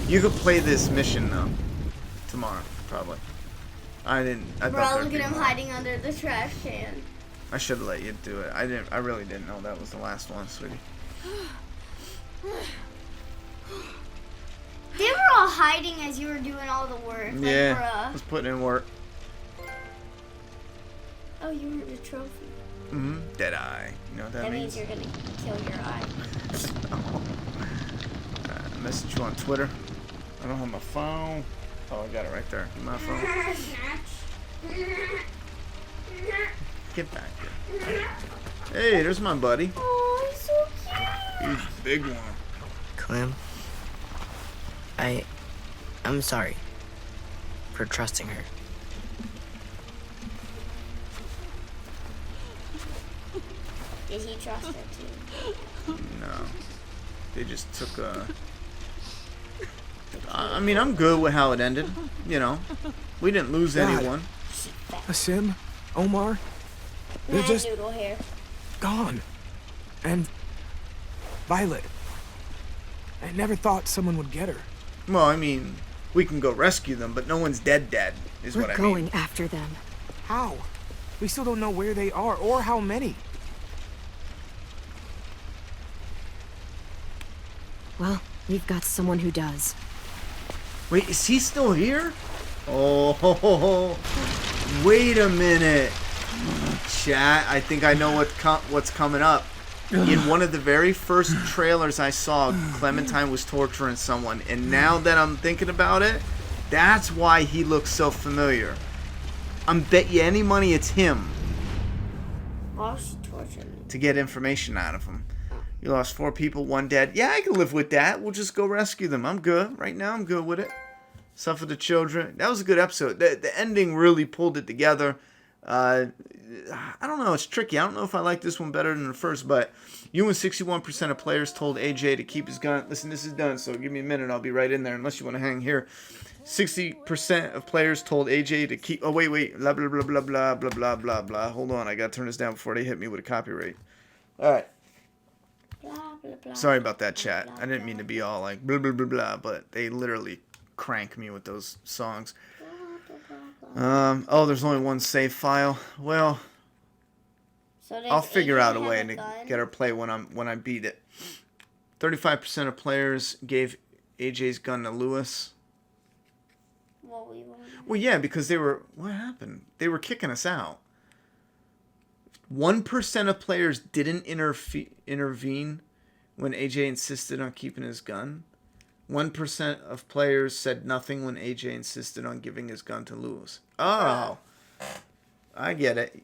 You could play this mission though. Tomorrow, probably. I Bro, thought look at him hiding under the trash can. I should have let you do it. I really didn't know that was the last one, sweetie. They were all hiding as you were doing all the work. Like, Yeah, bruh. I was putting in work. Oh, you earned a trophy. Dead eye. You know what that That means? means you're gonna kill your eye. message you on Twitter. I don't have my phone. Oh, I got it right there. My phone. Get back here. Hey, there's my buddy. Oh, he's so cute. He's a big one. Clem, I'm sorry for trusting her. Did he trust her too? No. They just took a... I mean, I'm good with how it ended. You know, we didn't lose anyone. Sim, Omar, they're just Noodle hair. gone. And Violet. I never thought someone would get her. Well, I mean, we can go rescue them, but no one's dead, is what I mean. We're going after them. How? We still don't know where they are or how many. Well, we've got someone who does. Wait, is he still here? Oh, wait a minute. Chat, I think I know what's coming up. In one of the very first trailers I saw, Clementine was torturing someone. And now that I'm thinking about it, that's why he looks so familiar. I'm bet you any money it's him. Why was she torturing me? To get information out of him. You lost 4 people, 1 dead. Yeah, I can live with that. We'll just go rescue them. I'm good. Right now, I'm good with it. Suffer the children. That was a good episode. The ending really pulled it together. I don't know. It's tricky. I don't know if I like this one better than the first, but you and 61% of players told AJ to keep his gun. Listen, this is done, so give me a minute. I'll be right in there unless you want to hang here. 60% of players told AJ to keep... Oh, wait. Blah, blah, blah, blah, blah, blah, blah, blah, blah. Hold on. I got to turn this down before they hit me with a copyright. All right. Sorry about that, chat. I didn't mean to be all like blah, blah, blah, blah, but they literally crank me with those songs. Oh, there's only one save file. Well, So I'll figure out a AJ way have to gun? get her play when I beat it. 35% of players gave AJ's gun to Lewis. What we want. Well, yeah, because they were... What happened? They were kicking us out. 1% of players didn't intervene when AJ insisted on keeping his gun. 1% of players said nothing when AJ insisted on giving his gun to Lewis. Oh, I get it.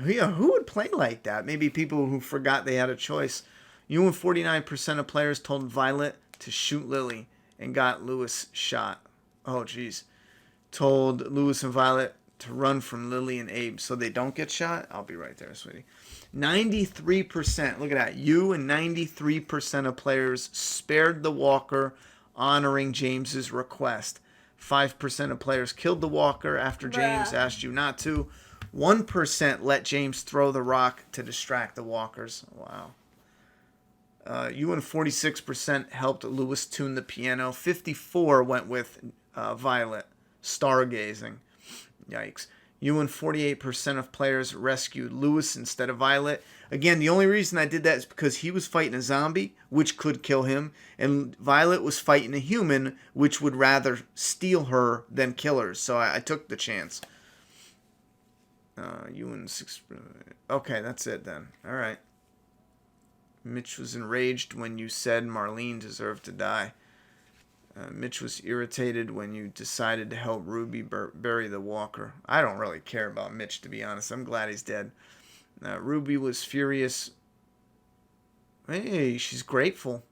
Yeah, who would play like that? Maybe people who forgot they had a choice. You and 49% of players told Violet to shoot Lily and got Lewis shot. Oh, jeez. Told Lewis and Violet to run from Lily and Abe so they don't get shot. I'll be right there, sweetie. 93%. Look at that. You and 93% of players spared the walker, honoring James's request. 5% of players killed the walker after James asked you not to. 1% let James throw the rock to distract the walkers. Wow. You and 46% helped Lewis tune the piano. 54 went with Violet, stargazing. Yikes. You and 48% of players rescued Lewis instead of Violet. Again, the only reason I did that is because he was fighting a zombie, which could kill him, and Violet was fighting a human, which would rather steal her than kill her. So I took the chance. You and 6... Okay, that's it then. All right. Mitch was enraged when you said Marlene deserved to die. Mitch was irritated when you decided to help Ruby bury the walker. I don't really care about Mitch, to be honest. I'm glad he's dead. Ruby was furious. Hey, she's grateful.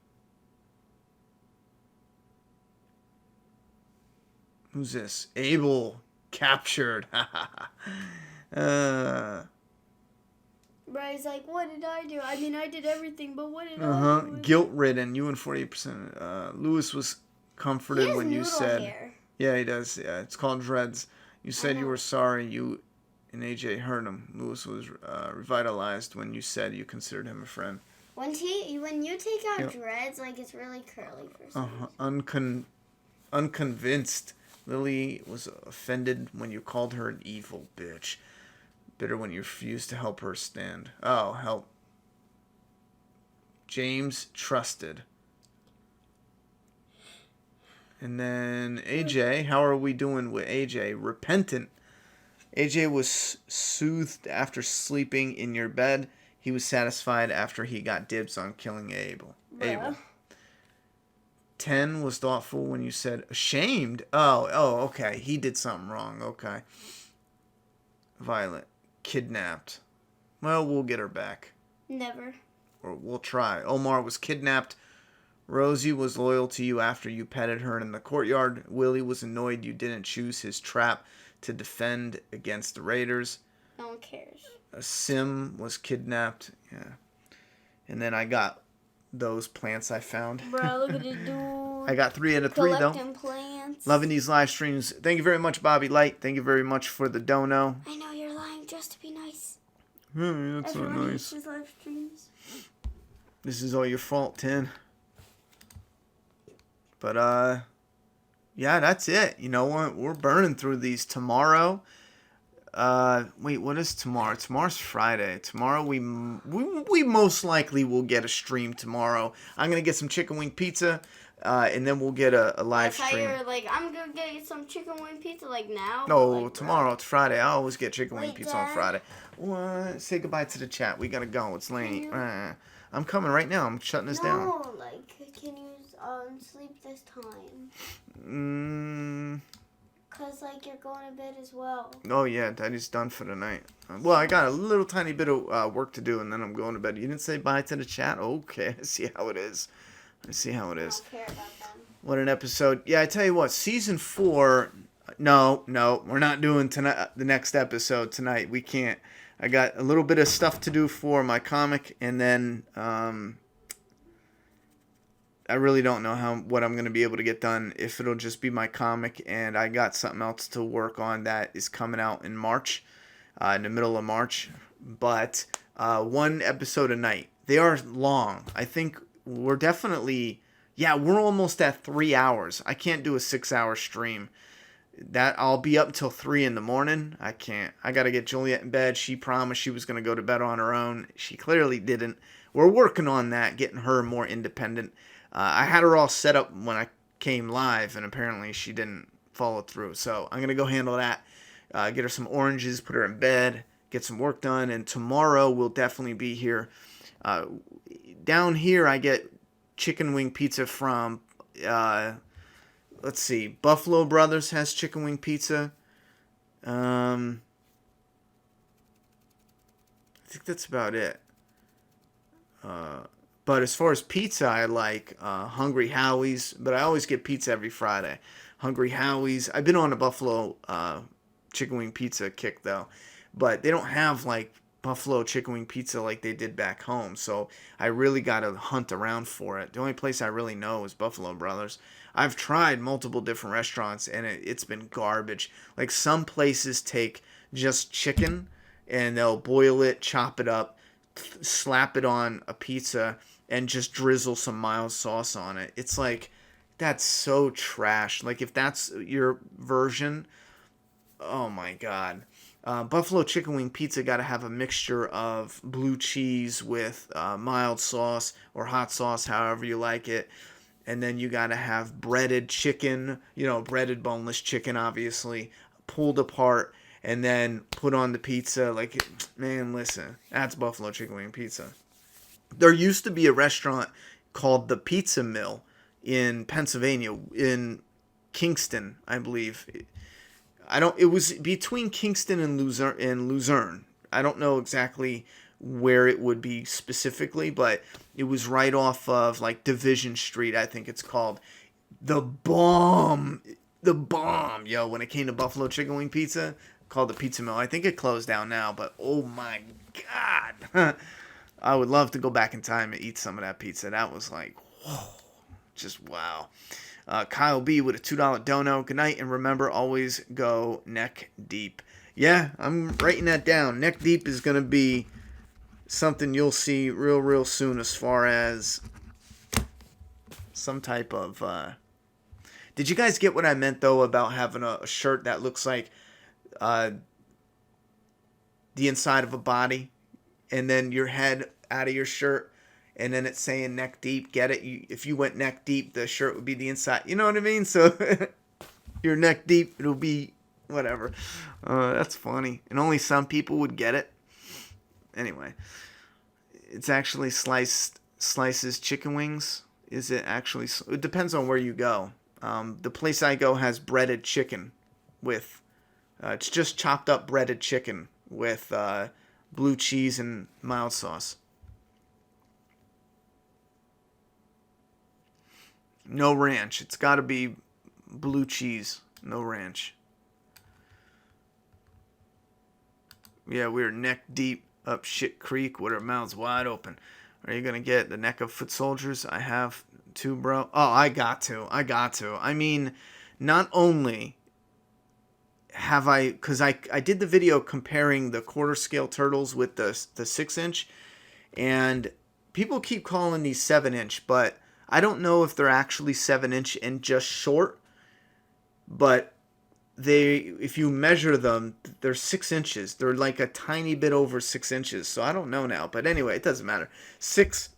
Who's this? Abel. Captured. Bry's like, what did I do? I mean, I did everything, but what did I do? Guilt-ridden. You and 48%. Lewis was comforted when you said... Hair. Yeah, he does. Yeah, it's called dreads. You said you were sorry. You and AJ hurt him. Lewis was revitalized when you said you considered him a friend. When you take out dreads, like it's really curly for some Unconvinced. Lily was offended when you called her an evil bitch. Bitter when you refused to help her stand. Oh, help. James trusted. And then AJ, how are we doing with AJ? Repentant. AJ was soothed after sleeping in your bed. He was satisfied after he got dibs on killing Abel. 10 was thoughtful when you said ashamed. Oh, okay. He did something wrong. Okay. Violet, kidnapped. Well, we'll get her back. Never. Or we'll try. Omar was kidnapped. Rosie was loyal to you after you petted her in the courtyard. Willie was annoyed you didn't choose his trap to defend against the raiders. No one cares. Sim was kidnapped. Yeah. And then I got those plants I found. Bro, look at this dude. I got 3 out of 3 though. Collecting plants. Loving these live streams. Thank you very much, Bobby Light. Thank you very much for the dono. I know you're lying just to be nice. That's so Everyone nice. hates his live streams. This is all your fault, Tin. But yeah, that's it. You know what? We're burning through these tomorrow. Wait, what is tomorrow? Tomorrow's Friday. Tomorrow we most likely will get a stream tomorrow. I'm gonna get some chicken wing pizza, and then we'll get a live That's stream. how you're like, I'm gonna get some chicken wing pizza like now. No, like, tomorrow. It's Friday. I always get chicken wing Wait, pizza on Dad? Friday. What? Say goodbye to the chat. We gotta go. It's late. I'm coming right now. I'm shutting this down. No, like, can you sleep this time? Cause like you're going to bed as well. Oh yeah, Daddy's done for the night. Well, I got a little tiny bit of work to do, and then I'm going to bed. You didn't say bye to the chat? Okay, I see how it is. I see how it is. I don't care about them. What an episode! Yeah, I tell you what, season 4. No, we're not doing tonight. The next episode tonight. We can't. I got a little bit of stuff to do for my comic, and then I really don't know what I'm going to be able to get done, if it'll just be my comic, and I got something else to work on that is coming out in March, in the middle of March, but 1 episode a night. They are long. I think we're definitely, we're almost at 3 hours. I can't do a 6-hour stream. That I'll be up until 3 in the morning. I can't. I got to get Juliet in bed. She promised she was going to go to bed on her own. She clearly didn't. We're working on that, getting her more independent. I had her all set up when I came live, and apparently she didn't follow through. So I'm going to go handle that. Get her some oranges, put her in bed, get some work done, and tomorrow we'll definitely be here. Down here I get chicken wing pizza from, let's see, Buffalo Brothers has chicken wing pizza. I think that's about it. But as far as pizza, I like Hungry Howie's, but I always get pizza every Friday. Hungry Howie's. I've been on a Buffalo chicken wing pizza kick, though. But they don't have, like, Buffalo chicken wing pizza like they did back home. So I really got to hunt around for it. The only place I really know is Buffalo Brothers. I've tried multiple different restaurants, and it's been garbage. Like, some places take just chicken, and they'll boil it, chop it up, slap it on a pizza, and just drizzle some mild sauce on it. It's like, that's so trash. Like, if that's your version, oh my god. Buffalo chicken wing pizza got to have a mixture of blue cheese with mild sauce or hot sauce, however you like it. And then you got to have breaded chicken, breaded boneless chicken, obviously, pulled apart, and then put on the pizza. Like, man, listen, that's Buffalo chicken wing pizza. There used to be a restaurant called the Pizza Mill in Pennsylvania, in Kingston, I believe. It was between Kingston and Luzerne. I don't know exactly where it would be specifically, but it was right off of, like, Division Street, I think it's called. The bomb, yo, when it came to Buffalo chicken wing pizza, called the Pizza Mill. I think it closed down now, but oh my god. I would love to go back in time and eat some of that pizza. That was like, whoa, just wow. Kyle B with a $2 dono. Good night, and remember, always go neck deep. Yeah, I'm writing that down. Neck deep is going to be something you'll see real soon, as far as some type of... Did you guys get what I meant, though, about having a shirt that looks like the inside of a body, and then your head out of your shirt, and then it's saying neck deep? Get it? If you went neck deep, the shirt would be the inside. You know what I mean? So you're neck deep, it'll be whatever. That's funny. And only some people would get it. Anyway, it's actually Slice's chicken wings. is it actually... It depends on where you go. The place I go has breaded chicken with... it's just chopped up breaded chicken with blue cheese and mild sauce. No ranch. It's got to be blue cheese. No ranch. Yeah, we're neck deep up shit creek with our mouths wide open. Are you going to get the neck of foot soldiers? I have to, bro. Oh, I got to. I mean, not only have I... Because I did the video comparing the quarter scale turtles with the 6-inch. And people keep calling these 7-inch, but... I don't know if they're actually 7-inch and just short, but if you measure them, they're 6 inches. They're like a tiny bit over 6 inches. So I don't know now, but anyway, it doesn't matter. 6,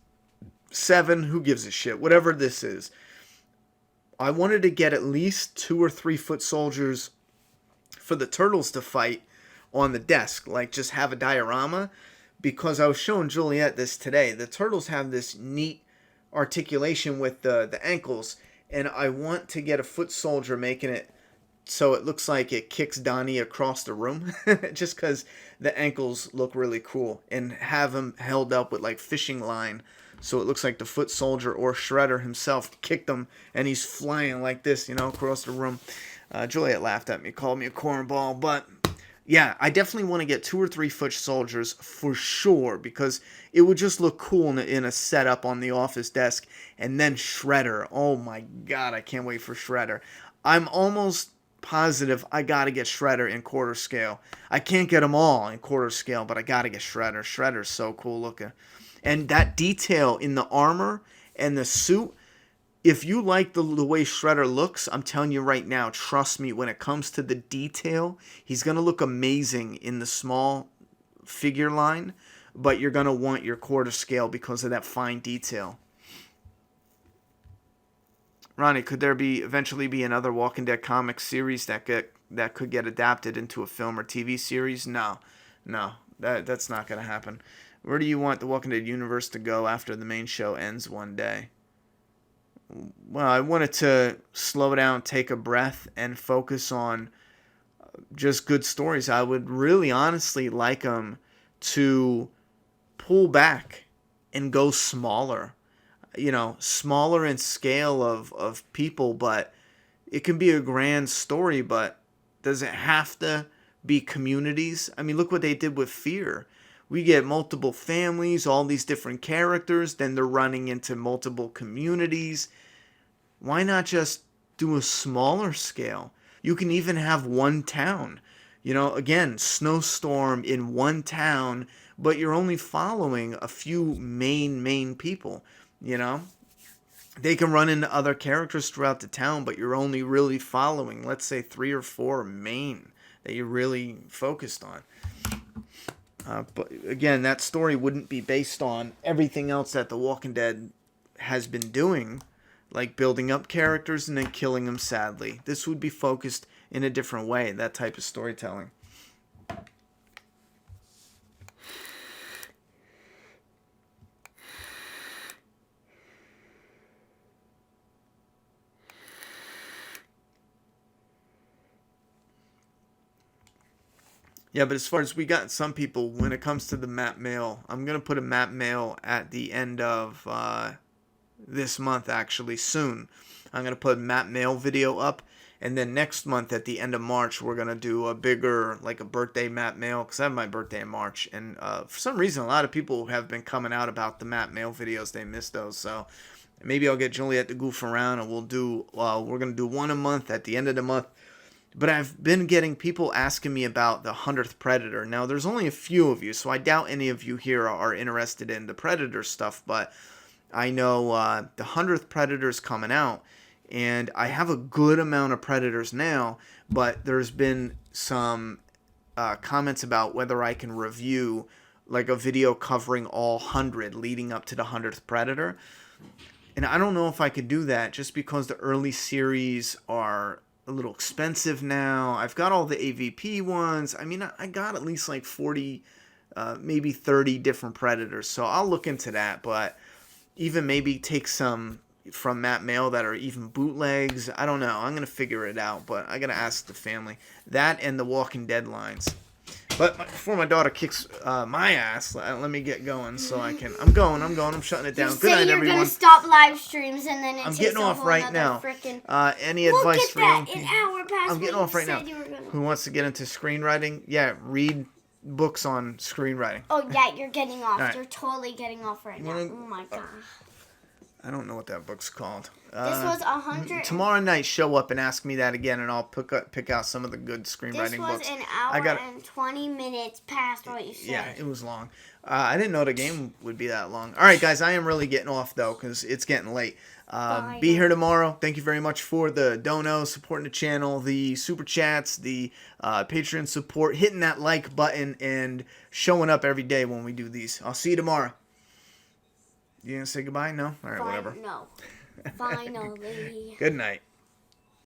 7, who gives a shit? Whatever this is. I wanted to get at least 2 or 3 foot soldiers for the turtles to fight on the desk, like just have a diorama, because I was showing Juliet this today. The turtles have this neat articulation with the ankles, and I want to get a foot soldier making it so it looks like it kicks Donnie across the room just because the ankles look really cool, and have him held up with like fishing line so it looks like the foot soldier or Shredder himself kicked him and he's flying like this, you know, across the room. Juliet laughed at me, called me a cornball, but yeah, I definitely want to get 2 or 3 foot soldiers for sure, because it would just look cool in a setup on the office desk. And then Shredder. Oh my god, I can't wait for Shredder. I'm almost positive I gotta get Shredder in quarter scale. I can't get them all in quarter scale, but I gotta get Shredder. Shredder's so cool looking. And that detail in the armor and the suit... If you like the way Shredder looks, I'm telling you right now, trust me, when it comes to the detail, he's going to look amazing in the small figure line, but you're going to want your quarter scale because of that fine detail. Ronnie, could there eventually be another Walking Dead comic series that could get adapted into a film or TV series? No, that's not going to happen. Where do you want the Walking Dead universe to go after the main show ends one day? Well, I wanted to slow down, take a breath, and focus on just good stories. I would really honestly like them to pull back and go smaller. You know, smaller in scale of people, but it can be a grand story, but does it have to be communities? I mean, look what they did with Fear. We get multiple families, all these different characters, then they're running into multiple communities. Why not just do a smaller scale? You can even have one town. You know, again, snowstorm in one town, but you're only following a few main people, you know? They can run into other characters throughout the town, but you're only really following, let's say, 3 or 4 main that you're really focused on. But again, that story wouldn't be based on everything else that The Walking Dead has been doing, like building up characters and then killing them sadly. This would be focused in a different way, that type of storytelling. Yeah, but as far as we got some people, when it comes to the map mail, I'm going to put a map mail at the end of this month, actually, soon. I'm going to put a map mail video up, and then next month, at the end of March, we're going to do a bigger, like a birthday map mail, because I have my birthday in March, and for some reason, a lot of people have been coming out about the map mail videos. They missed those, so maybe I'll get Juliet to goof around, and we're going to do one a month at the end of the month. But I've been getting people asking me about the 100th Predator. Now, there's only a few of you, so I doubt any of you here are interested in the Predator stuff. But I know the 100th Predator is coming out, and I have a good amount of Predators now. But there's been some comments about whether I can review like a video covering all 100 leading up to the 100th Predator. And I don't know if I could do that just because the early series are a little expensive now. I've got all the AVP ones. I mean, I got at least like 40, maybe 30 different Predators. So I'll look into that, but even maybe take some from Matt Mail that are even bootlegs. I don't know. I'm gonna figure it out, but I gotta ask the family. That and the Walking Dead lines. But before my daughter kicks my ass, let me get going so I can. I'm going. I'm shutting it down. You Good night, say you're everyone. gonna stop live streams and then I'm getting off right now. Any Look advice at for that, young people? an hour past I'm getting what off you right now. said you were gonna- Who wants to get into screenwriting? Yeah, read books on screenwriting. Oh yeah, you're getting off. Right. You're totally getting off right now. Oh my god. I don't know what that book's called. This was 100. Tomorrow night, show up and ask me that again, and I'll pick out some of the good screenwriting This was books. an hour and 20 minutes past what you said. Yeah, it was long. I didn't know the game would be that long. All right, guys, I am really getting off, though, because it's getting late. Be here tomorrow. Thank you very much for the donos, supporting the channel, the super chats, the Patreon support, hitting that like button, and showing up every day when we do these. I'll see you tomorrow. You gonna say goodbye? No? All right, whatever. No. Finally. Good night.